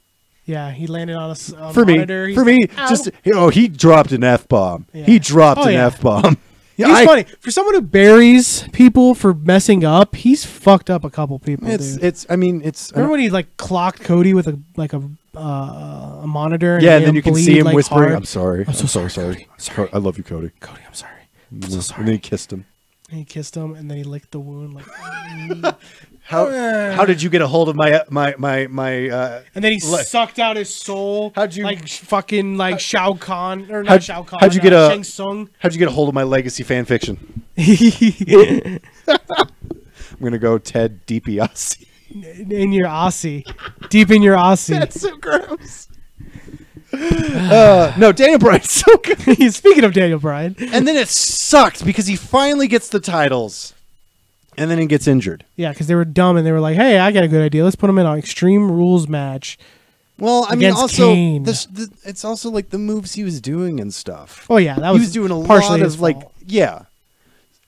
Yeah, he landed on a monitor. For me, just, he dropped an F-bomb. Yeah. He dropped an F-bomb. He's funny. For someone who buries people for messing up, he's fucked up a couple people, dude. Remember when he like clocked Cody with a monitor? Yeah, and then you can see him like whispering, hard. I'm sorry. I'm so sorry. I love you, Cody. Cody, I'm sorry. I'm so sorry. And then he kissed him. And he kissed him, and then he licked the wound. Like, how did you get a hold of my and then he sucked out his soul. How'd you like fucking like Shao Kahn or not Shao Kahn? How'd you get Shang Tsung? How'd you get a hold of my legacy fan fiction? I'm gonna go Ted DiBiase. in your Aussie, deep in your Aussie. That's so gross. No, Daniel Bryan's so good. Speaking of Daniel Bryan, And then it sucked because he finally gets the titles, and then he gets injured. yeah, because they were dumb and they were like, "Hey, I got a good idea. Let's put him in an Extreme Rules match." Well, I mean, Against also, Kane. it's also like the moves he was doing and stuff. Oh yeah, that He was was doing a partially lot his of like, fault. yeah.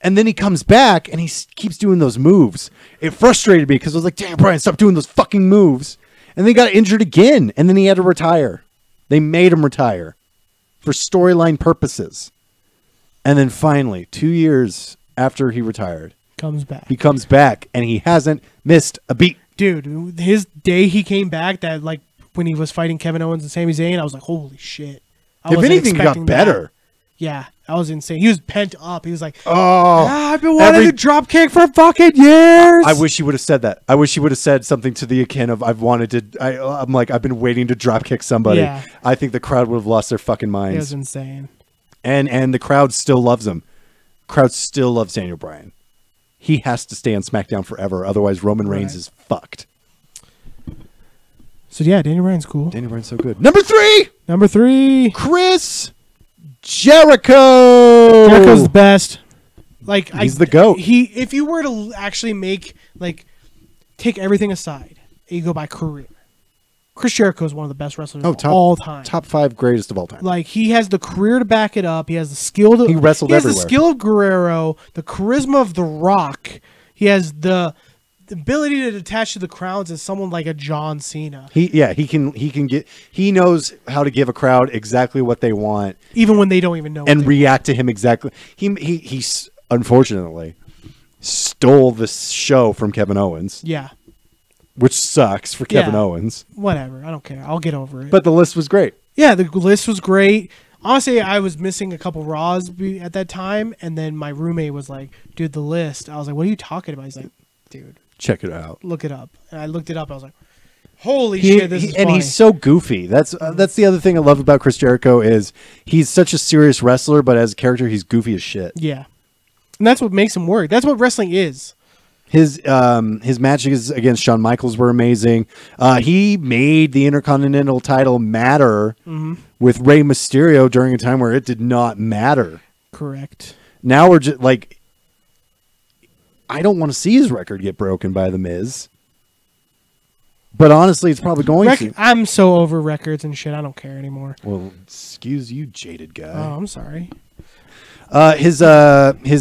And then he comes back and he keeps doing those moves. It frustrated me because I was like, damn, Brian, stop doing those fucking moves. And then he got injured again. And then he had to retire. They made him retire for storyline purposes. And then finally, 2 years after he retired, Comes back. he comes back and he hasn't missed a beat. Dude, his day he came back, that like when he was fighting Kevin Owens and Sami Zayn, I was like, holy shit. I If wasn't anything, he got expecting better. that. Yeah, that was insane. He was pent up. He was like, Oh, I've been wanting to drop kick for fucking years. I wish he would have said that. I wish he would have said something to the akin of, I've been waiting to drop kick somebody. Yeah. I think the crowd would have lost their fucking It minds. was insane. And the crowd still loves him. Crowd still loves Daniel Bryan. He has to stay on SmackDown forever. Otherwise, Roman Reigns Right. is fucked. So yeah, Daniel Bryan's cool. Daniel Bryan's so good. Number 3, Number 3, Chris Jericho. Jericho's the best. Like He's the GOAT. If you were to actually take everything aside, and you go by career, Chris Jericho is one of the best wrestlers of all time. Top 5 greatest of all time. Like, he has the career to back it up. He has the skill to. He wrestled He has everywhere. the skill of Guerrero, the charisma of The Rock. He has the ability to attach to the crowds as someone like a John Cena, He knows how to give a crowd exactly what they want even when they don't even know. and what they react to him exactly. He unfortunately stole this show from Kevin Owens, Yeah, which sucks for Kevin Yeah. Owens. whatever. I don't care. I'll get over it. But the list was great. yeah, the list was great. Honestly, I was missing a couple Raws at that time, and then my roommate was like, "Dude, the list." I was like, "What are you talking about?" He's like, "Dude, Check it out. look it up." And I looked it up. I was like, "Holy shit, this is And funny." he's so goofy. That's the other thing I love about Chris Jericho is he's such a serious wrestler, but as a character, he's goofy as shit. Yeah, and that's what makes him work. That's what wrestling is. His matches against Shawn Michaels were amazing. He made the Intercontinental title matter with Rey Mysterio during a time where it did not matter. Correct. Now we're just like, I don't want to see his record get broken by The Miz. But honestly, it's probably going to. I'm so over records and shit. I don't care anymore. Well, excuse you, jaded guy. Oh, I'm sorry. His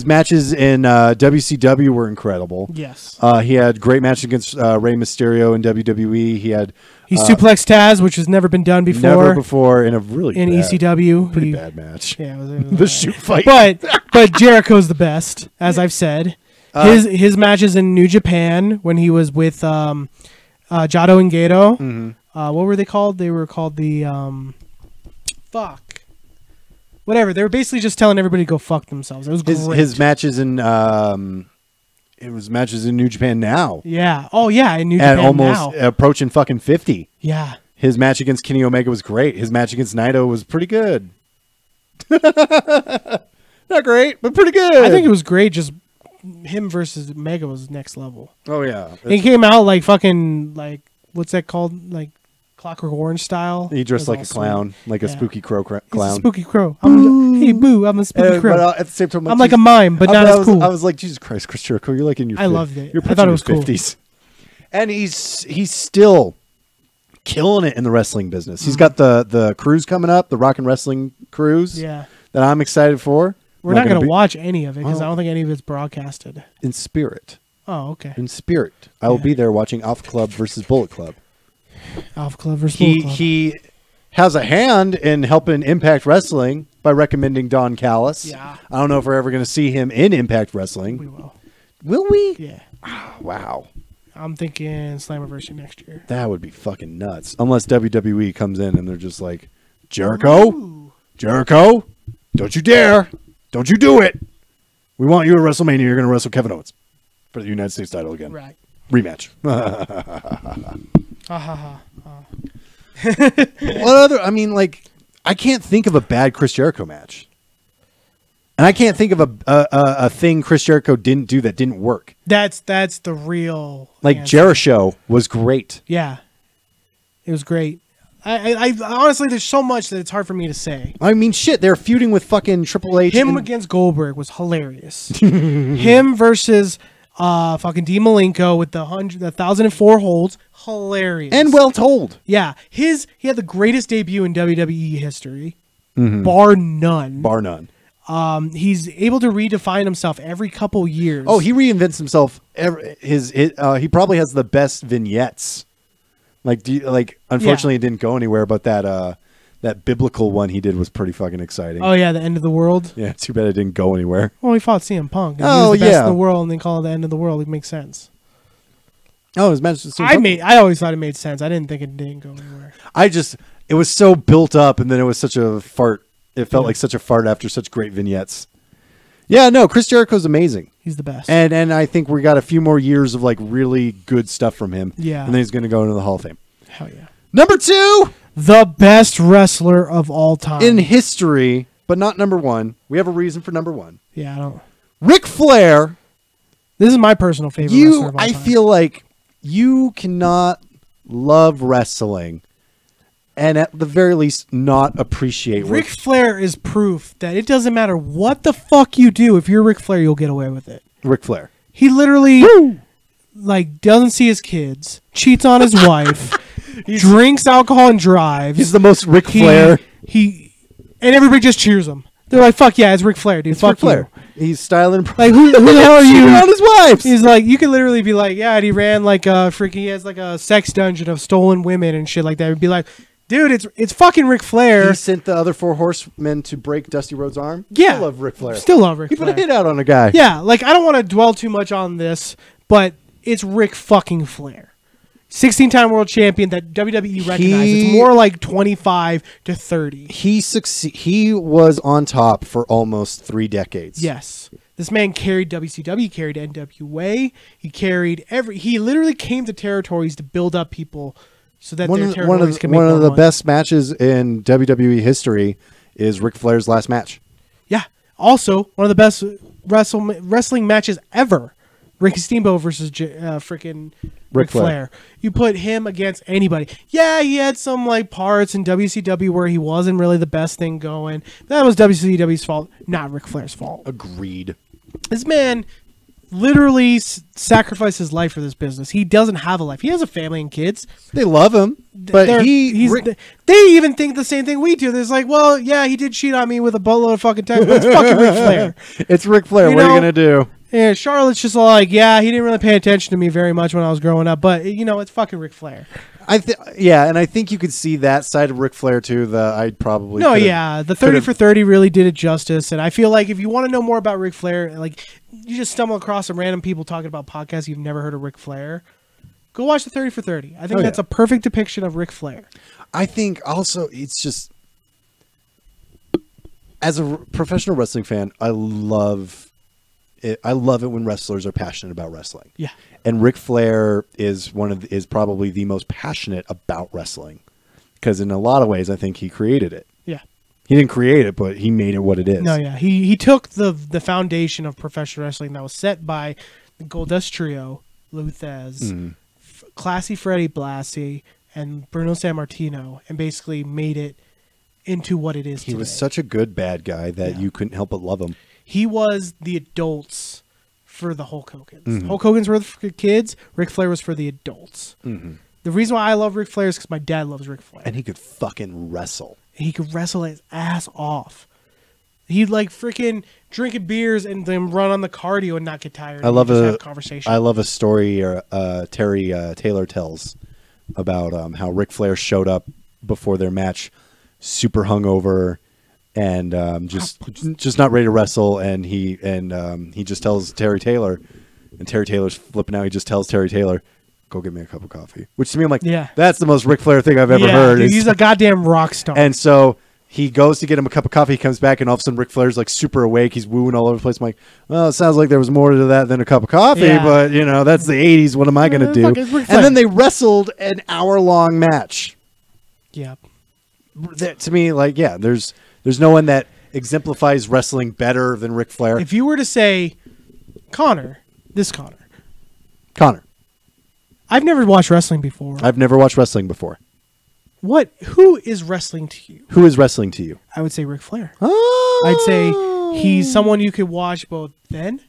matches in WCW were incredible. Yes. He had great matches against Rey Mysterio in WWE. He had He suplexed Taz, which has never been done before. never before in a really in bad, ECW. pretty bad match. Yeah, it was The shoot fight. But Jericho's the best, as I've said. His matches in New Japan when he was with Jado and Gato. What were they called? They were called the whatever. They were basically just telling everybody to go fuck themselves. It was great. His matches in it was matches in New Japan now. Yeah. Oh yeah, in New At Japan almost now. approaching fucking 50. Yeah. His match against Kenny Omega was great. His match against Naito was pretty good. Not great, but pretty good. I think it was great. Just him versus Omega was next level. Oh yeah. He came out like fucking like what's that called, like Clockwork Orange style. He dressed It was like all a clown, sweet. like a Yeah. spooky crow He's a clown. spooky crow. Hey boo, I'm a spooky crow. But at the same time, I'm like a mime, but not as cool. I was like, Jesus Christ, Chris Jericho, you're like in your. I loved it. You're I thought it was cool. 50s, and he's still killing it in the wrestling business. He's got the cruise coming up, the Rock and Wrestling cruise. Yeah. That I'm excited for. We're not going to be watch any of it because Oh. I don't think any of it's broadcasted. in spirit. Oh, okay. In spirit, I will Yeah. be there watching Alpha Club versus Bullet Club. Alpha Club versus Bullet Club. He has a hand in helping Impact Wrestling by recommending Don Callis. Yeah. I don't know if we're ever going to see him in Impact Wrestling. We will. Will we? Yeah. Wow. I'm thinking Slammiversary next year. That would be fucking nuts. Unless WWE comes in and they're just like, Jericho, Jericho, don't you dare. Don't you do it. We want you at WrestleMania. You're going to wrestle Kevin Owens for the United States title again. Right. Rematch. Ha ha ha. What other? I mean, like, I can't think of a bad Chris Jericho match. And I can't think of a thing Chris Jericho didn't do that didn't work. That's the real Like answer. Jericho was great. Yeah, it was great. I honestly, there's so much that it's hard for me to say. I mean, shit, they're feuding with fucking Triple H. Him against Goldberg was hilarious. Him versus fucking Dean Malenko with the 1,004 holds, hilarious and well told. Yeah, he had the greatest debut in WWE history, bar none. Bar none. He's able to redefine himself every couple years. Oh, he reinvents himself. He probably has the best vignettes. Unfortunately, it didn't go anywhere, but that biblical one he did was pretty fucking exciting. Oh yeah, the end of the world. Yeah, too bad it didn't go anywhere. Well, he fought CM Punk. And Oh, he was the best yeah. in the world, and they call it the end of the world. It makes sense. Oh, his match. I always thought it made sense. I didn't think it didn't go anywhere. It was so built up, and then it was such a fart. It felt like such a fart after such great vignettes. Yeah, no, Chris Jericho's amazing. He's the best. And I think we got a few more years of like really good stuff from him. Yeah. And then he's going to go into the Hall of Fame. Hell yeah. Number 2 The best wrestler of all time. in history, but not number 1. We have a reason for number 1. Yeah, I don't. Ric Flair. This is my personal favorite wrestler of all I time. feel like you cannot love wrestling and at the very least not appreciate Ric Flair is proof that it doesn't matter what the fuck you do. If you're Ric Flair, you'll get away with it. Ric Flair. He literally doesn't see his kids, cheats on his wife, drinks alcohol and drives. He's the most Ric Flair. And everybody just cheers him. They're like, "Fuck yeah, it's Ric Flair, dude. It's Fuck Ric Flair. He's styling. Like who the hell are you?" on his wives. He's like, you could literally be like, yeah, and he ran like a freaking. He has like a sex dungeon of stolen women and shit like that. It'd be like, dude, it's fucking Ric Flair. He sent the other 4 horsemen to break Dusty Rhodes' arm. Yeah. Still love Ric Flair. Still love Ric He Flair. put a hit out on a guy. Yeah, like I don't want to dwell too much on this, but it's Ric fucking Flair. 16-time world champion that WWE recognizes. It's more like 25 to 30. He was on top for almost 3 decades. Yes. This man carried WCW, he carried NWA, he literally came to territories to build up people so that their territories can make more One of the money. best matches in WWE history is Ric Flair's last match. Yeah. Also, one of the best wrestling matches ever. Ricky Steamboat versus freaking Ric Flair. You put him against anybody. Yeah, he had some like parts in WCW where he wasn't really the best thing going. That was WCW's fault, not Ric Flair's fault. Agreed. This man literally sacrificed his life for this business. He doesn't have a life. He has a family and kids. They love him, but they even think the same thing we do. There's like, well, yeah, he did cheat on me with a boatload of fucking times, but it's fucking Ric Flair. It's Ric Flair. What are you gonna do? Yeah, Charlotte's just like, yeah, he didn't really pay attention to me very much when I was growing up, but it's fucking Ric Flair. And I think you could see that side of Ric Flair too. The 30 for 30 really did it justice, and I feel like if you want to know more about Ric Flair, like you just stumble across some random people talking about podcasts you've never heard of Ric Flair, go watch the 30 for 30. I think that's a perfect depiction of Ric Flair. I think also it's just as a professional wrestling fan, I love it when wrestlers are passionate about wrestling. Yeah. And Ric Flair is probably the most passionate about wrestling because in a lot of ways I think he created it. Yeah. He didn't create it, but he made it what it is. No, yeah. He took the foundation of professional wrestling that was set by the Goldust Trio, Lou Thesz, Classy Freddie Blassie, and Bruno Sammartino, and basically made it into what it is today. He was such a good bad guy that you couldn't help but love him. He was the adults for the Hulk Hogan's. Hulk Hogan's were for the kids. Ric Flair was for the adults. The reason why I love Ric Flair is because my dad loves Ric Flair. And he could fucking wrestle. He could wrestle his ass off. He'd like freaking drinking beers and then run on the cardio and not get tired. I love have a conversation. I love a story Terry Taylor tells about how Ric Flair showed up before their match, super hungover, and just not ready to wrestle. And he just tells Terry Taylor, and Terry Taylor's flipping out. He just tells Terry Taylor, "Go get me a cup of coffee." Which to me, I'm like, yeah, that's the most Ric Flair thing I've ever heard. Dude, he's a goddamn rock star. And so he goes to get him a cup of coffee. He comes back, and all of a sudden, Ric Flair's like super awake. He's wooing all over the place. I'm like, well, it sounds like there was more to that than a cup of coffee, but that's the '80s. What am I going to do? And then they wrestled an hour-long match. Yeah. That, to me, like, there's no one that exemplifies wrestling better than Ric Flair. If you were to say, Connor, I've never watched wrestling before. I've never watched wrestling before. Who is wrestling to you? Who is wrestling to you? I would say Ric Flair. Oh. I'd say he's someone you could watch both then,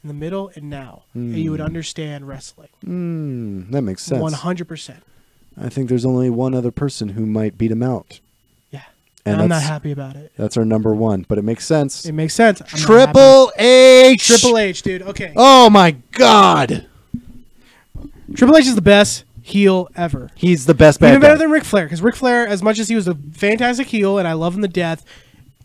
in the middle, and now. And you would understand wrestling. That makes sense. 100%. I think there's only one other person who might beat him out. Yeah. And I'm not happy about it. That's our number one, but it makes sense. It makes sense. Triple H! Triple H, dude. Okay. Oh, my God. Triple H is the best heel ever. He's the best bad Even better guy. than Ric Flair, because Ric Flair, as much as he was a fantastic heel, and I love him to death,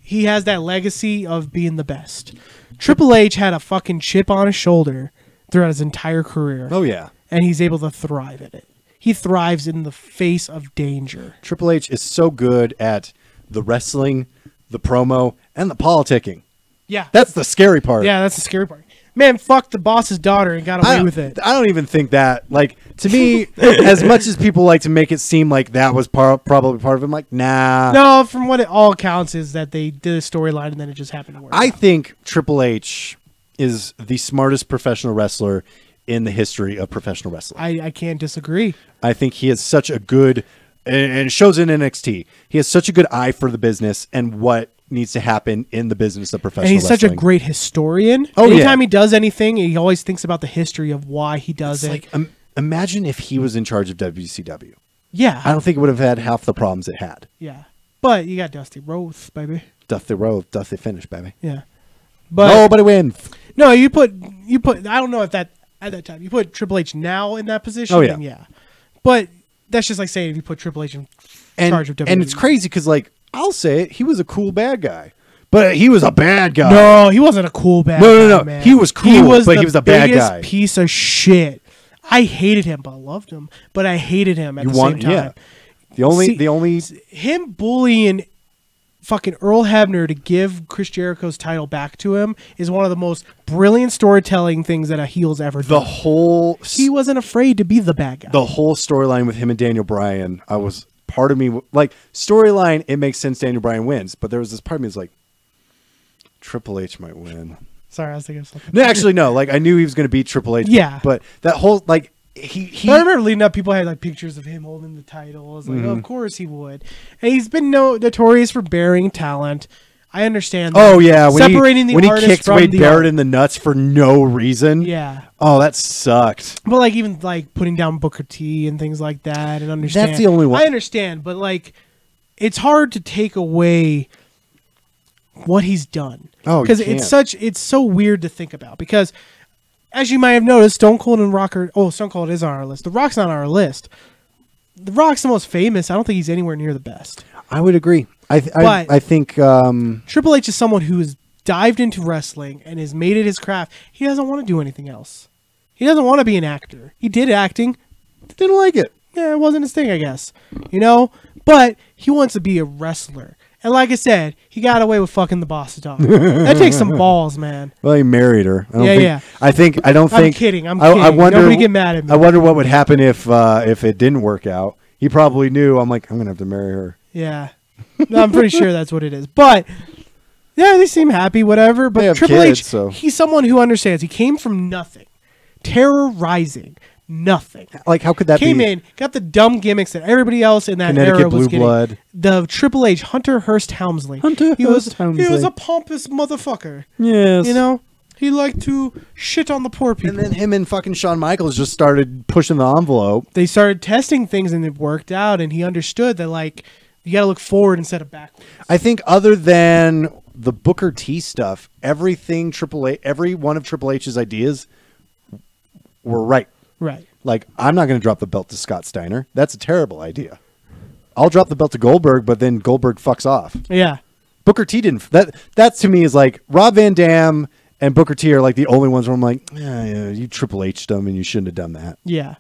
he has that legacy of being the best. Triple H had a fucking chip on his shoulder throughout his entire career. Oh, yeah. And he's able to thrive in it. He thrives in the face of danger. Triple H is so good at the wrestling, the promo, and the politicking. Yeah. That's the scary part. Yeah, that's the scary part. Man, fuck the boss's daughter and got away with it. I don't even think that. Like, to me, as much as people like to make it seem like that was probably part of it, I'm like, nah. No, from what it all counts is that they did a storyline and then it just happened to work I out. think Triple H is the smartest professional wrestler in the history of professional wrestling. I can't disagree. I think he has such a good, and it shows in NXT, he has such a good eye for the business and what needs to happen in the business of professional And he's wrestling. such a great historian. Oh, yeah. Anytime he does anything, he always thinks about the history of why he does It's it. like, imagine if he was in charge of WCW. Yeah. I don't think it would have had half the problems it had. Yeah. But you got Dusty Rhodes, baby. Doth the road, doth the finish, baby. Yeah. But Nobody wins. no, you put I don't know if that at that time you put Triple H now in that position. Oh, yeah. Then yeah. But that's just like saying if you put Triple H in charge of WWE. And it's crazy because, like, I'll say it, he was a cool bad guy. But he was a bad guy. No, he wasn't a cool bad No. guy, man. He was cool, but he was a bad biggest guy. piece of shit. I hated him, but I loved him. But I hated him at the same time. Yeah. See, The only him bullying fucking Earl Hebner to give Chris Jericho's title back to him is one of the most brilliant storytelling things that a heel's ever done. He wasn't afraid to be the bad guy. The whole storyline with him and Daniel Bryan, part of me, like, storyline, it makes sense Daniel Bryan wins, but there was this part of me that's like, Triple H might win. Sorry, I was thinking of something. No, actually, no. Like, I knew he was going to beat Triple H. Yeah. But that whole, like, he I remember leading up, people had like pictures of him holding the title. I was like, oh, of course he would. And he's been notorious for burying talent. I understand that. Oh, yeah. Separating the when he artist kicked from Wade the Barrett art. in the nuts for no reason. Yeah. Oh, that sucked. But like even like putting down Booker T and things like that and understand. That's the only one. I understand, but like it's hard to take away what he's done. Oh, because you it's so weird to think about because as you might have noticed, Stone Cold and Rock Stone Cold is on our list. The Rock's not on our list. The Rock's the most famous. I don't think he's anywhere near the best. I would agree. I think Triple H is someone who has dived into wrestling and has made it his craft. He doesn't want to do anything else. He doesn't want to be an actor. He did acting. didn't like it. Yeah, it wasn't his thing, I guess. You know? But he wants to be a wrestler. And like I said, he got away with fucking the boss's daughter. That takes some balls, man. Well, he married her. I don't Yeah. think, I don't I'm think. kidding. I'm I kidding. wonder, Nobody get mad at me. I wonder what would happen if it didn't work out. He probably knew. I'm like, I'm gonna have to marry her. Yeah. No, I'm pretty sure that's what it is. But yeah, they seem happy, whatever. They But have Triple kids, H, so. he's someone who understands. He came from nothing, terrorizing nothing. Like, how could that Came be? in, got the dumb gimmicks that everybody else in that Connecticut era was Blue getting. Blood. The Triple H, Hunter Hearst Helmsley. He was a pompous motherfucker. Yes. You know, he liked to shit on the poor people. And then him and fucking Shawn Michaels just started pushing the envelope. They started testing things and it worked out. And he understood that like you got to look forward instead of backwards. I think other than the Booker T stuff, every one of Triple H's ideas were right. Right. Like, I'm not going to drop the belt to Scott Steiner. That's a terrible idea. I'll drop the belt to Goldberg, but then Goldberg fucks off. Yeah. Booker T didn't. That to me is like Rob Van Dam and Booker T are like the only ones where I'm like, yeah, you Triple H'd them and you shouldn't have done that. Yeah.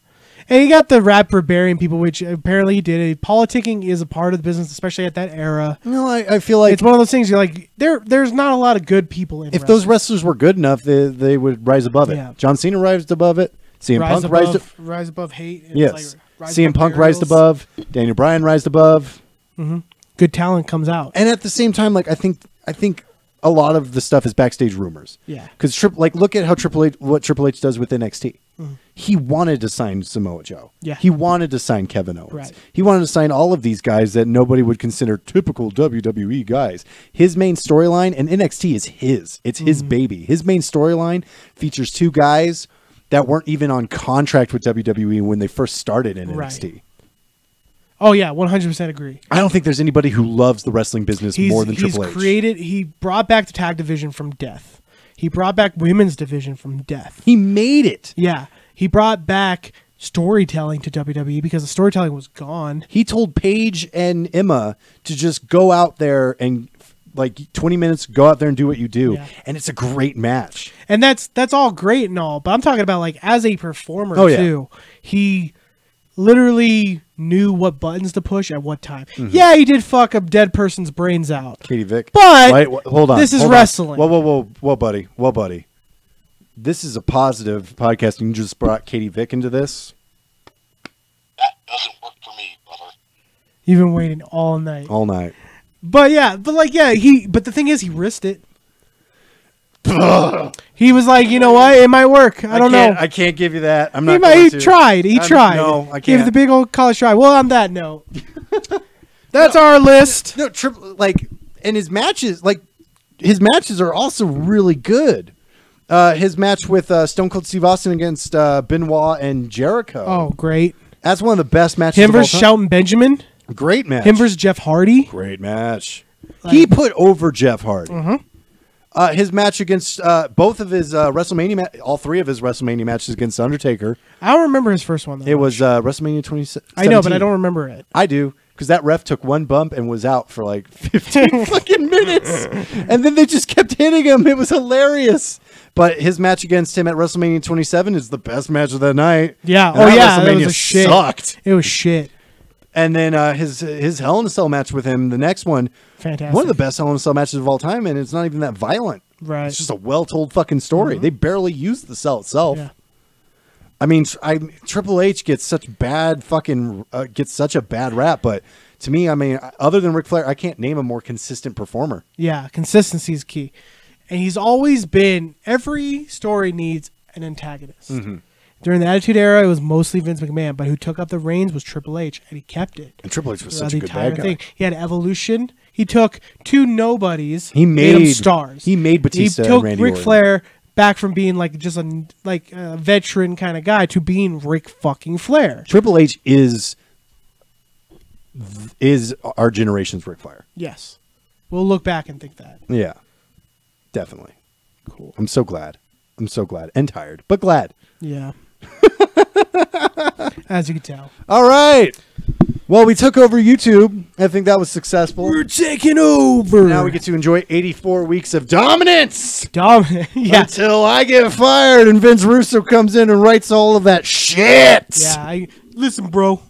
And he got the rap for burying people, which apparently he did. Politicking is a part of the business, especially at that era. No, I feel like It's one of those things you're like, there's not a lot of good people in if those wrestlers were good enough, they would rise above it. Yeah. John Cena rised above it. CM Punk rise above hate. And yes. it's like, rise CM above Punk burials. rised above. Daniel Bryan rised above. Good talent comes out. And at the same time, like I think I think a lot of the stuff is backstage rumors. Yeah. Because look at how what Triple H does with NXT. He wanted to sign Samoa Joe. Yeah. He wanted to sign Kevin Owens. Right. He wanted to sign all of these guys that nobody would consider typical WWE guys. His main storyline, and NXT is his. It's his baby. His main storyline features 2 guys that weren't even on contract with WWE when they first started in NXT. Oh yeah, 100% agree. I don't think there's anybody who loves the wrestling business more than Triple H. He brought back the tag division from death. He brought back women's division from death. He made it. Yeah. He brought back storytelling to WWE because the storytelling was gone. He told Paige and Emma to just go out there and 20 minutes, go out there and do what you do. Yeah. And it's a great match. And that's all great and all, but I'm talking about as a performer too. He literally knew what buttons to push at what time. Yeah, he did fuck a dead person's brains out. Katie Vick. But hold on. This is wrestling. Whoa, buddy. This is a positive podcast. You just brought Katie Vick into this. That doesn't work for me, brother. You've been waiting all night. All night. But but the thing is, he risked it. He was like, you know what? It might work. I don't know. I can't give you that. I'm not. He tried. He tried. No, I can't. Gave it the big old college try. Well, on that note, that's our list. No, and his matches, his matches are also really good. His match with Stone Cold Steve Austin against Benoit and Jericho. Oh, great! That's one of the best matches. Him versus Shelton Benjamin. Great match. Him versus Jeff Hardy. Great match. He put over Jeff Hardy. His match against both of his WrestleMania, all 3 of his WrestleMania matches against Undertaker. I don't remember his first one. It was WrestleMania 2017. I know, but I don't remember it. I do, because that ref took 1 bump and was out for 15 fucking minutes, and then they just kept hitting him. It was hilarious. But his match against him at WrestleMania 27 is the best match of the night. Yeah. And WrestleMania sucked. It was shit. And then his Hell in a Cell match with him, the next one, fantastic. One of the best Hell in a Cell matches of all time, and it's not even that violent. Right. It's just a well-told fucking story. They barely use the cell itself. Yeah. I mean, Triple H gets such a bad rap, but to me, I mean, other than Ric Flair, I can't name a more consistent performer. Yeah, consistency is key. And he's always been, every story needs an antagonist. During the Attitude Era, it was mostly Vince McMahon, but who took up the reins was Triple H, and he kept it. And Triple H was such a good bad guy. He had Evolution. He took 2 nobodies. He made them stars. He made Batista. He took and Randy Ric Orton. Flair back from being just a veteran kind of guy to being Ric fucking Flair. Triple H is our generation's Ric Flair. Yes, we'll look back and think that. Yeah, definitely. Cool. I'm so glad and tired, but glad. Yeah. As you can tell. All right. Well, we took over YouTube. I think that was successful. We're taking over. Now we get to enjoy 84 weeks of dominance. Yeah. Until I get fired and Vince Russo comes in and writes all of that shit. Yeah. Listen, bro.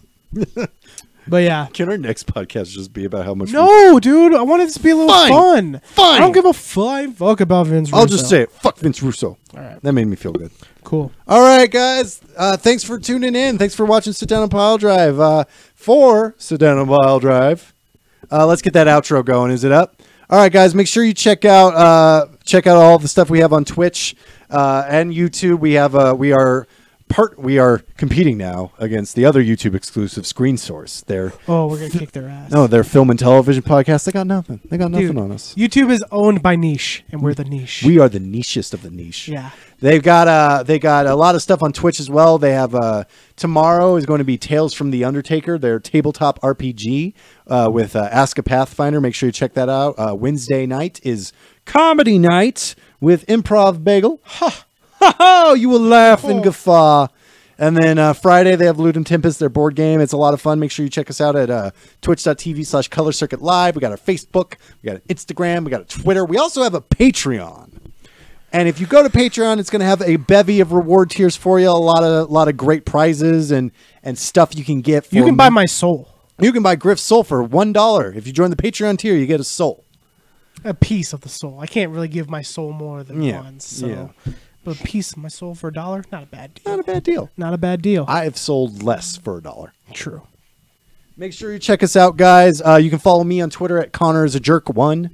But yeah. Can our next podcast just be about how much? No, dude. I wanted this to be a little fun. Fine. I don't give a fuck about Vince Russo. I'll just say it. Fuck Vince Russo. All right. That made me feel good. Cool. All right, guys. Thanks for tuning in. Thanks for watching Sit Down and Pile Drive. For Sit Down and Pile Drive, let's get that outro going. Is it up? All right, guys. Make sure you check out all the stuff we have on Twitch and YouTube. We are competing now against the other YouTube exclusive Screen Source. We're gonna kick their ass. No, they're film and television podcast. They got nothing. They got nothing on us. YouTube is owned by Niche, and we're the niche. We are the nichest of the niche. Yeah. They got a lot of stuff on Twitch as well. They have tomorrow is going to be Tales from the Undertaker, their tabletop RPG with Ask a Pathfinder. Make sure you check that out. Wednesday night is Comedy Night with Improv Bagel. Ha! You will laugh and guffaw. And then Friday, they have Ludum Tempest, their board game. It's a lot of fun. Make sure you check us out at twitch.tv/Color Circuit Live. We got our Facebook. We got an Instagram. We got a Twitter. We also have a Patreon. And if you go to Patreon, it's going to have a bevy of reward tiers for you. A lot of great prizes and stuff you can get. You can buy my soul. You can buy Griff's soul for $1. If you join the Patreon tier, you get a soul. A piece of the soul. I can't really give my soul more than one. So. Yeah. But a piece of my soul for $1, not a bad deal. Not a bad deal. Not a bad deal. I have sold less for $1. True. Make sure you check us out, guys. You can follow me on Twitter at ConnorIsAJerk1.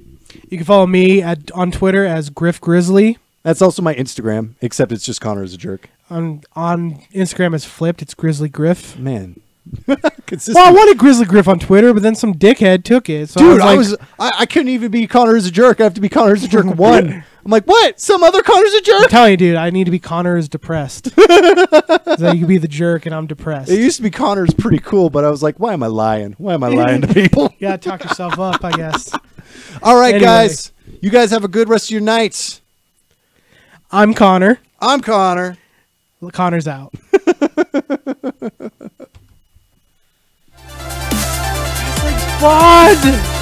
You can follow me on Twitter as Griff Grizzly. That's also my Instagram, except it's just Connor is a jerk. On Instagram is flipped. It's Grizzly Griff. Man. Well, I wanted Grizzly Griff on Twitter, but then some dickhead took it. So dude, I couldn't even be Connor is a jerk. I have to be Connor is a jerk 1. I'm like, what? Some other Connor's a jerk? I'm telling you, dude, I need to be Connor is depressed. So you can be the jerk and I'm depressed. It used to be Connor's pretty cool, but I was like, why am I lying? Why am I lying to people? You gotta talk yourself up, I guess. All right, guys. You guys have a good rest of your nights. I'm Connor. I'm Connor. Connor's out. Fun!